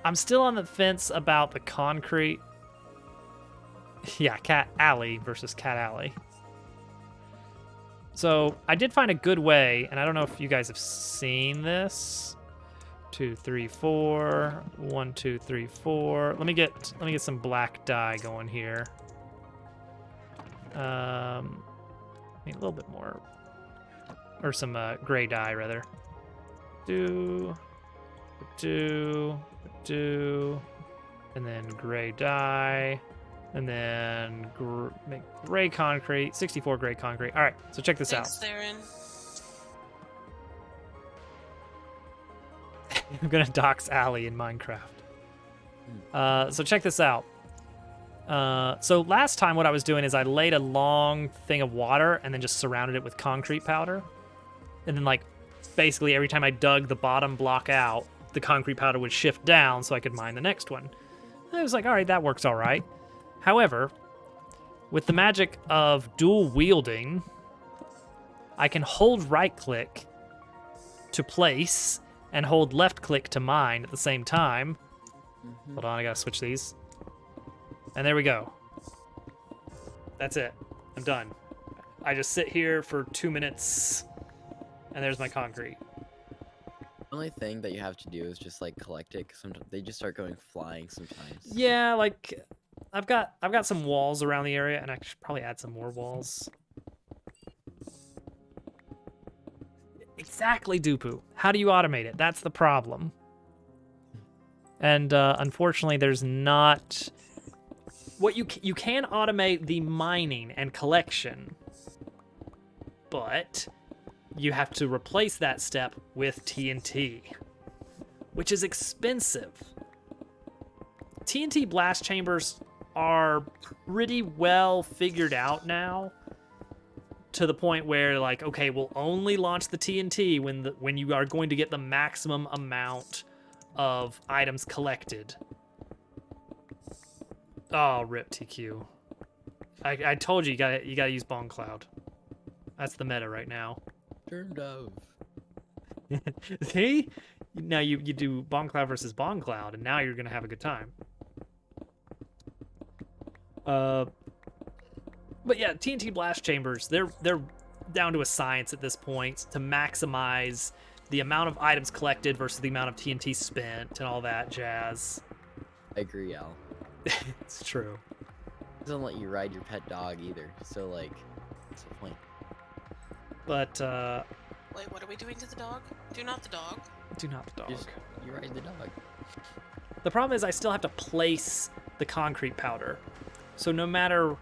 I'm still on the fence about the concrete. Yeah, Cat Alley versus Cat Alley. So I did find a good way, and I don't know if you guys have seen this. 2, 3, 4. 1, 2, 3, 4. Let me get some black dye going here. I need a little bit more, or some gray dye rather. Do, and then gray dye, and then make gray concrete. 64 gray concrete. All right, so check this Thanks, out. Theron. I'm gonna dox Alley in Minecraft. So check this out. So last time what I was doing is I laid a long thing of water and then just surrounded it with concrete powder. And then like basically every time I dug the bottom block out, the concrete powder would shift down so I could mine the next one. And I was like, all right, that works all right. However, with the magic of dual wielding, I can hold right click to place and hold left click to mine at the same time. Hold on, I gotta switch these. And there we go. That's it. I'm done. I just sit here for 2 minutes, and there's my concrete. The only thing that you have to do is just like collect it, 'cause sometimes they just start going flying sometimes. Yeah, like I've got some walls around the area, and I should probably add some more walls. Exactly, Dupu. How do you automate it? That's the problem. And unfortunately, there's not. What you can automate the mining and collection, but you have to replace that step with TNT, which is expensive. TNT blast chambers are pretty well figured out now, to the point where like, okay, we'll only launch the TNT when you are going to get the maximum amount of items collected. Oh, rip TQ. I told you gotta use Bone Cloud. That's the meta right now. Turned of. See? Now you do Bone Cloud versus Bone Cloud, and now you're gonna have a good time. But yeah, TNT blast chambers, they're down to a science at this point to maximize the amount of items collected versus the amount of TNT spent and all that jazz. I agree, Al. It's true. It doesn't let you ride your pet dog either, so like, what's the point? But Wait, what are we doing to the dog? Do not the dog. do not the dog. You ride the dog. The problem is I still have to place the concrete powder. So no matter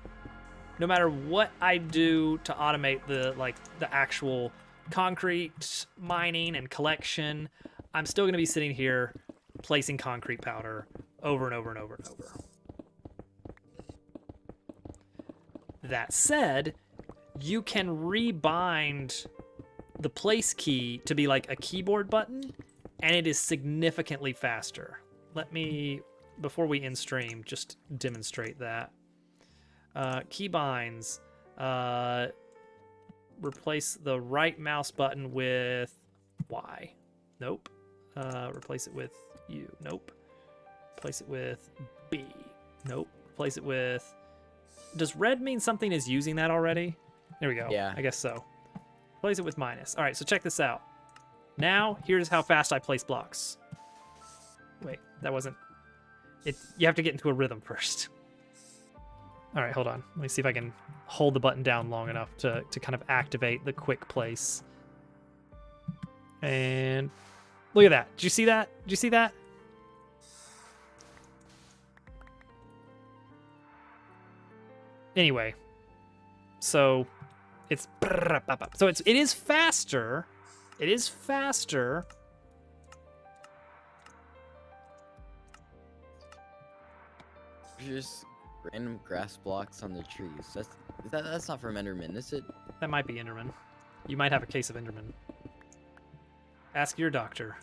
what I do to automate the actual concrete mining and collection, I'm still going to be sitting here placing concrete powder over and over and over and over. That said, you can rebind the place key to be like a keyboard button, and it is significantly faster. Let me, before we end stream, just demonstrate that. Keybinds. Replace the right mouse button with Y. Nope. Replace it with U. Nope. Replace it with B. Nope. Replace it with... Does red mean something is using that already? There we go. Yeah. I guess so. Replace it with minus. All right, so check this out. Now, here's how fast I place blocks. Wait, that wasn't... You have to get into a rhythm first. All right, hold on. Let me see if I can hold the button down long enough to kind of activate the quick place. And Look at that. Did you see that? Did you see that? Anyway, so it is faster. It is faster. Just random grass blocks on the trees. That's not from Enderman, is it? That might be Enderman. You might have a case of Enderman. Ask your doctor.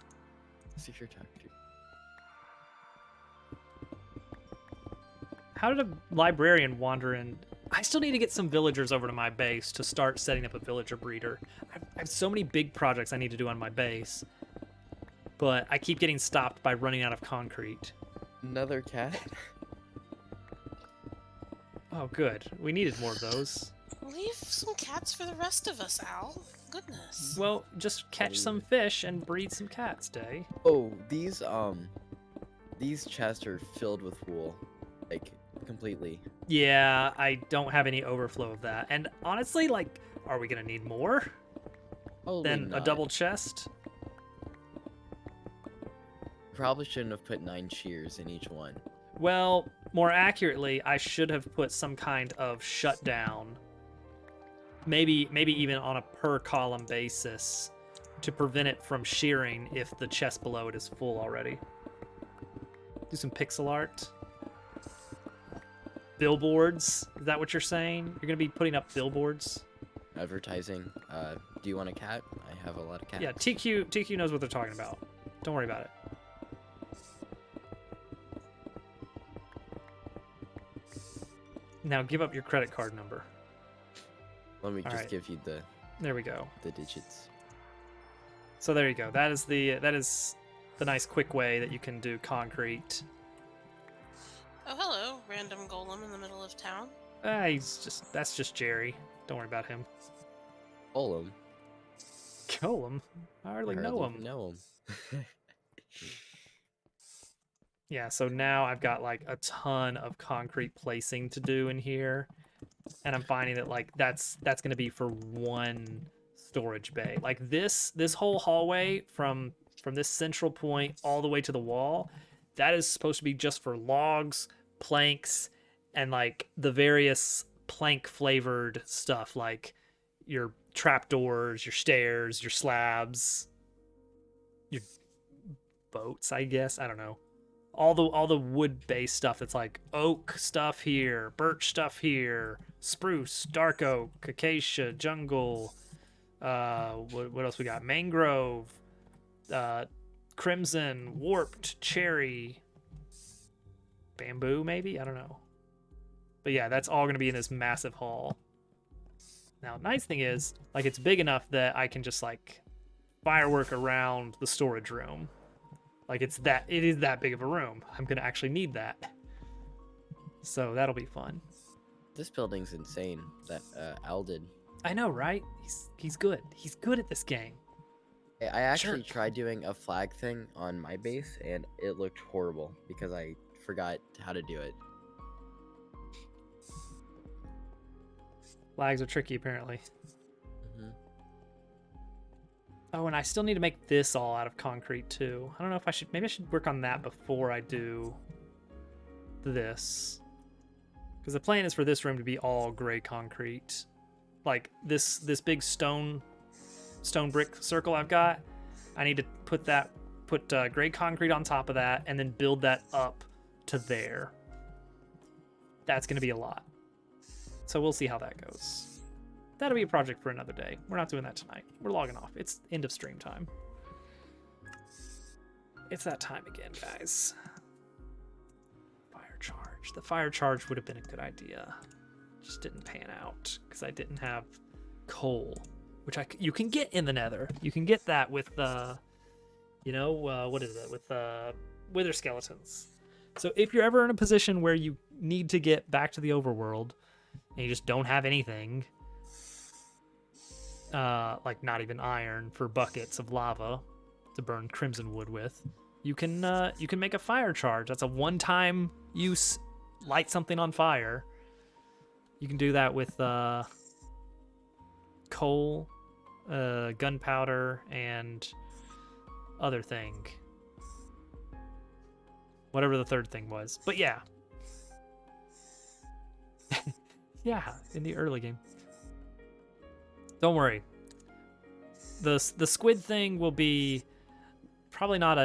Secret doctor. How did a librarian wander in? I still need to get some villagers over to my base to start setting up a villager breeder. I have so many big projects I need to do on my base, but I keep getting stopped by running out of concrete. Another cat? Oh, good. We needed more of those. Leave some cats for the rest of us, Al. Goodness. Well, just catch some fish and breed some cats, Day. Oh, these chests are filled with wool. Like, completely. Yeah, I don't have any overflow of that. And honestly, like, are we gonna need more Probably than a not. double chest? Probably shouldn't have put 9 shears in each one. Well, more accurately, I should have put some kind of shutdown. Maybe even on a per column basis to prevent it from shearing if the chest below it is full already. Do some pixel art. Billboards, is that what you're saying? You're gonna be putting up billboards? Advertising. Do you want a cat? I have a lot of cats. Yeah, TQ knows what they're talking about. Don't worry about it. Now give up your credit card number. Let me All just right. give you There we go. the digits. So there you go. That is the nice quick way that you can do concrete. Oh, hello, random golem in the middle of town. That's just Jerry. Don't worry about him. Golem. Golem? I hardly know him. Know him. Yeah, so now I've got like a ton of concrete placing to do in here. And I'm finding that like that's gonna be for one storage bay. Like this whole hallway from this central point all the way to the wall, that is supposed to be just for logs, planks, and like the various plank flavored stuff like your trapdoors, your stairs, your slabs, your boats, I guess. I don't know. All the wood based stuff that's like oak stuff here, birch stuff here, spruce, dark oak, acacia, jungle, what else we got? Mangrove, crimson, warped, cherry, bamboo maybe? I don't know. But yeah, that's all going to be in this massive hall. Now, nice thing is, like, it's big enough that I can just like firework around the storage room. Like it is that big of a room. I'm gonna actually need that. So that'll be fun. This building's insane. That Al did. I know, right? He's good. He's good at this game. I actually Jerk. tried doing a flag thing on my base, and it looked horrible because I forgot how to do it. Flags are tricky, apparently. Hmm. Oh, and I still need to make this all out of concrete too. I don't know if I should. Maybe I should work on that before I do this, because the plan is for this room to be all gray concrete, like this big stone brick circle I've got. I need to put gray concrete on top of that, and then build that up to there. That's going to be a lot. So we'll see how that goes. That'll be a project for another day. We're not doing that tonight. We're logging off. It's end of stream time. It's that time again, guys. Fire charge. The fire charge would have been a good idea. Just didn't pan out because I didn't have coal, which you can get in the Nether. You can get that with what is it? With wither skeletons. So if you're ever in a position where you need to get back to the overworld and you just don't have anything, like not even iron for buckets of lava to burn crimson wood with, you can make a fire charge. That's a one-time use. Light something on fire. You can do that with coal, gunpowder, and other thing. Whatever the third thing was. But yeah. Yeah, in the early game. Don't worry. The squid thing will be probably not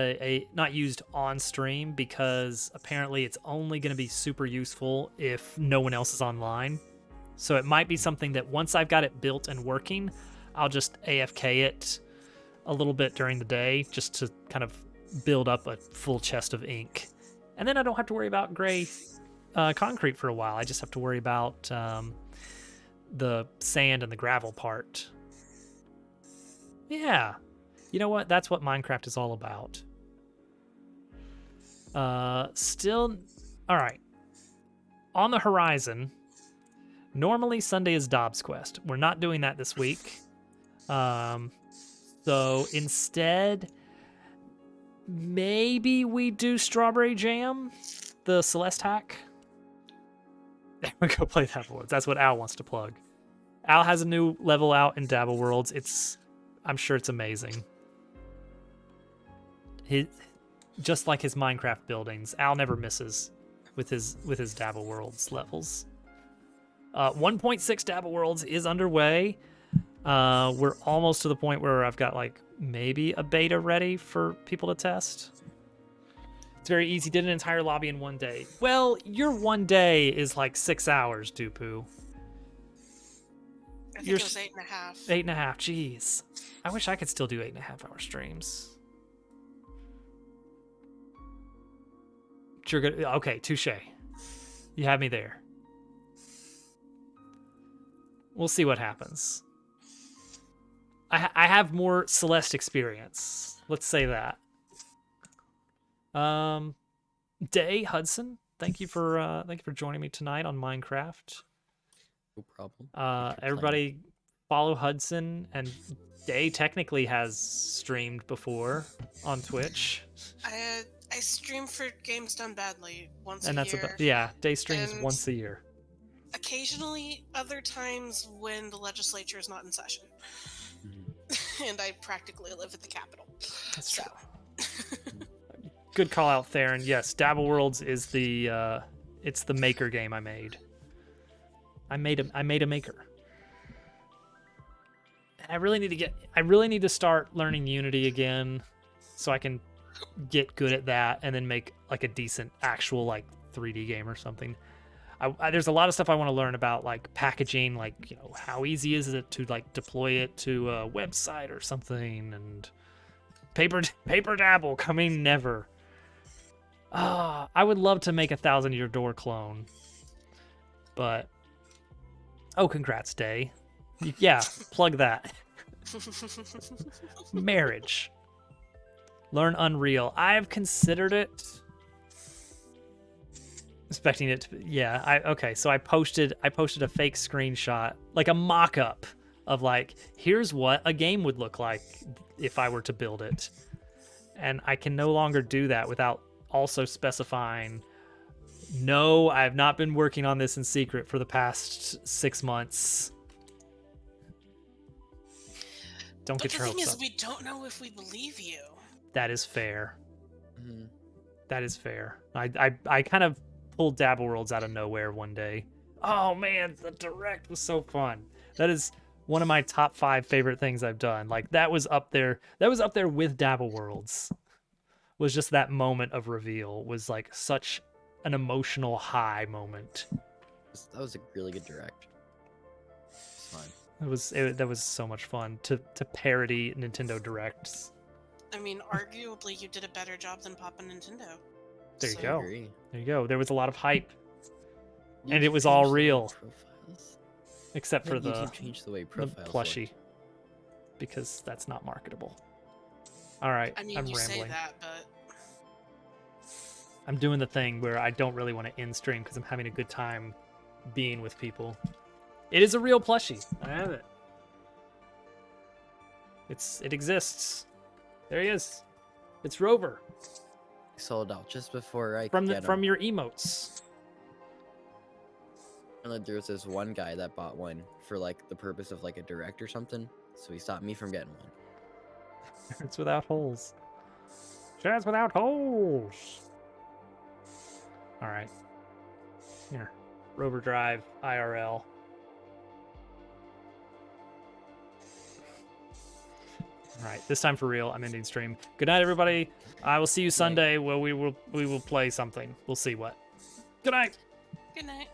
not used on stream because apparently it's only going to be super useful if no one else is online. So it might be something that once I've got it built and working, I'll just AFK it a little bit during the day just to kind of build up a full chest of ink. And then I don't have to worry about gray concrete for a while. I just have to worry about the sand and the gravel part. Yeah. You know what? That's what Minecraft is all about. Still, all right. On the horizon, normally Sunday is Dobbs Quest. We're not doing that this week. So instead, maybe we do Strawberry Jam, the Celeste hack. There we go, play Dabble Worlds. That's what Al wants to plug. Al has a new level out in Dabble Worlds. I'm sure it's amazing. Just like his Minecraft buildings, Al never misses with his Dabble Worlds levels. 1.6 Dabble Worlds is underway. We're almost to the point where I've got like maybe a beta ready for people to test. It's very easy. Did an entire lobby in one day. Well, your one day is like 6 hours, Dupu. I think it was 8.5. 8.5. Jeez. I wish I could still do 8.5 hour streams. You're good. Okay, touche. You have me there. We'll see what happens. I have more Celeste experience. Let's say that. Day Hudson, thank you for joining me tonight on Minecraft. No problem. Everybody follow Hudson, and Day technically has streamed before on Twitch. I stream for Games Done Badly once And a that's year. about, yeah, Day streams And once a year. Occasionally, other times when the legislature is not in session. And I practically live at the Capitol. That's So. true. Good call out there, and yes, Dabble Worlds is it's the maker game I made. I made a maker. And I really need to start learning Unity again so I can get good at that and then make like a decent actual like 3D game or something. There's a lot of stuff I want to learn about, like packaging, like, you know, how easy is it to like deploy it to a website or something, and paper dabble coming never. I would love to make a 1,000-year door clone, but congrats, Day. Yeah, plug that. Marriage. Learn Unreal. I've considered it. Expecting it to, yeah. So I posted a fake screenshot, like a mock-up of like, here's what a game would look like if I were to build it. And I can no longer do that without also specifying, no, I have not been working on this in secret for the past 6 months. Don't get your hopes up. But the thing is, we don't know if we believe you. That is fair. Mm-hmm. That is fair. I kind of pulled Dabble Worlds out of nowhere one day. Oh man, the direct was so fun. That is one of my top 5 favorite things I've done. Like that was up there. That was up there with Dabble Worlds. Was just that moment of reveal was like such an emotional high moment. That was a really good direct. It's fun. That was so much fun to parody Nintendo Directs. I mean, arguably, you did a better job than Papa Nintendo. There you So- go. Agree. There you go. There was a lot of hype, You and it can was all change the real, profiles. except for Let the YouTube change the way profiles plushie, work. because that's not marketable. All right, I mean, I'm you say rambling. that, but I'm doing the thing where I don't really want to end stream because I'm having a good time being with people. It is a real plushie. I have it. It exists. There he is. It's Rover Sold out just before I from could get from 'em. your emotes. And then there was this one guy that bought one for like the purpose of like a direct or something. So he stopped me from getting one. It's without holes. Chest without holes. All right. Here. Rover Drive IRL. All right, this time for real. I'm ending stream. Good night, everybody. I will see you Sunday where we will play something. We'll see what. Good night. Good night.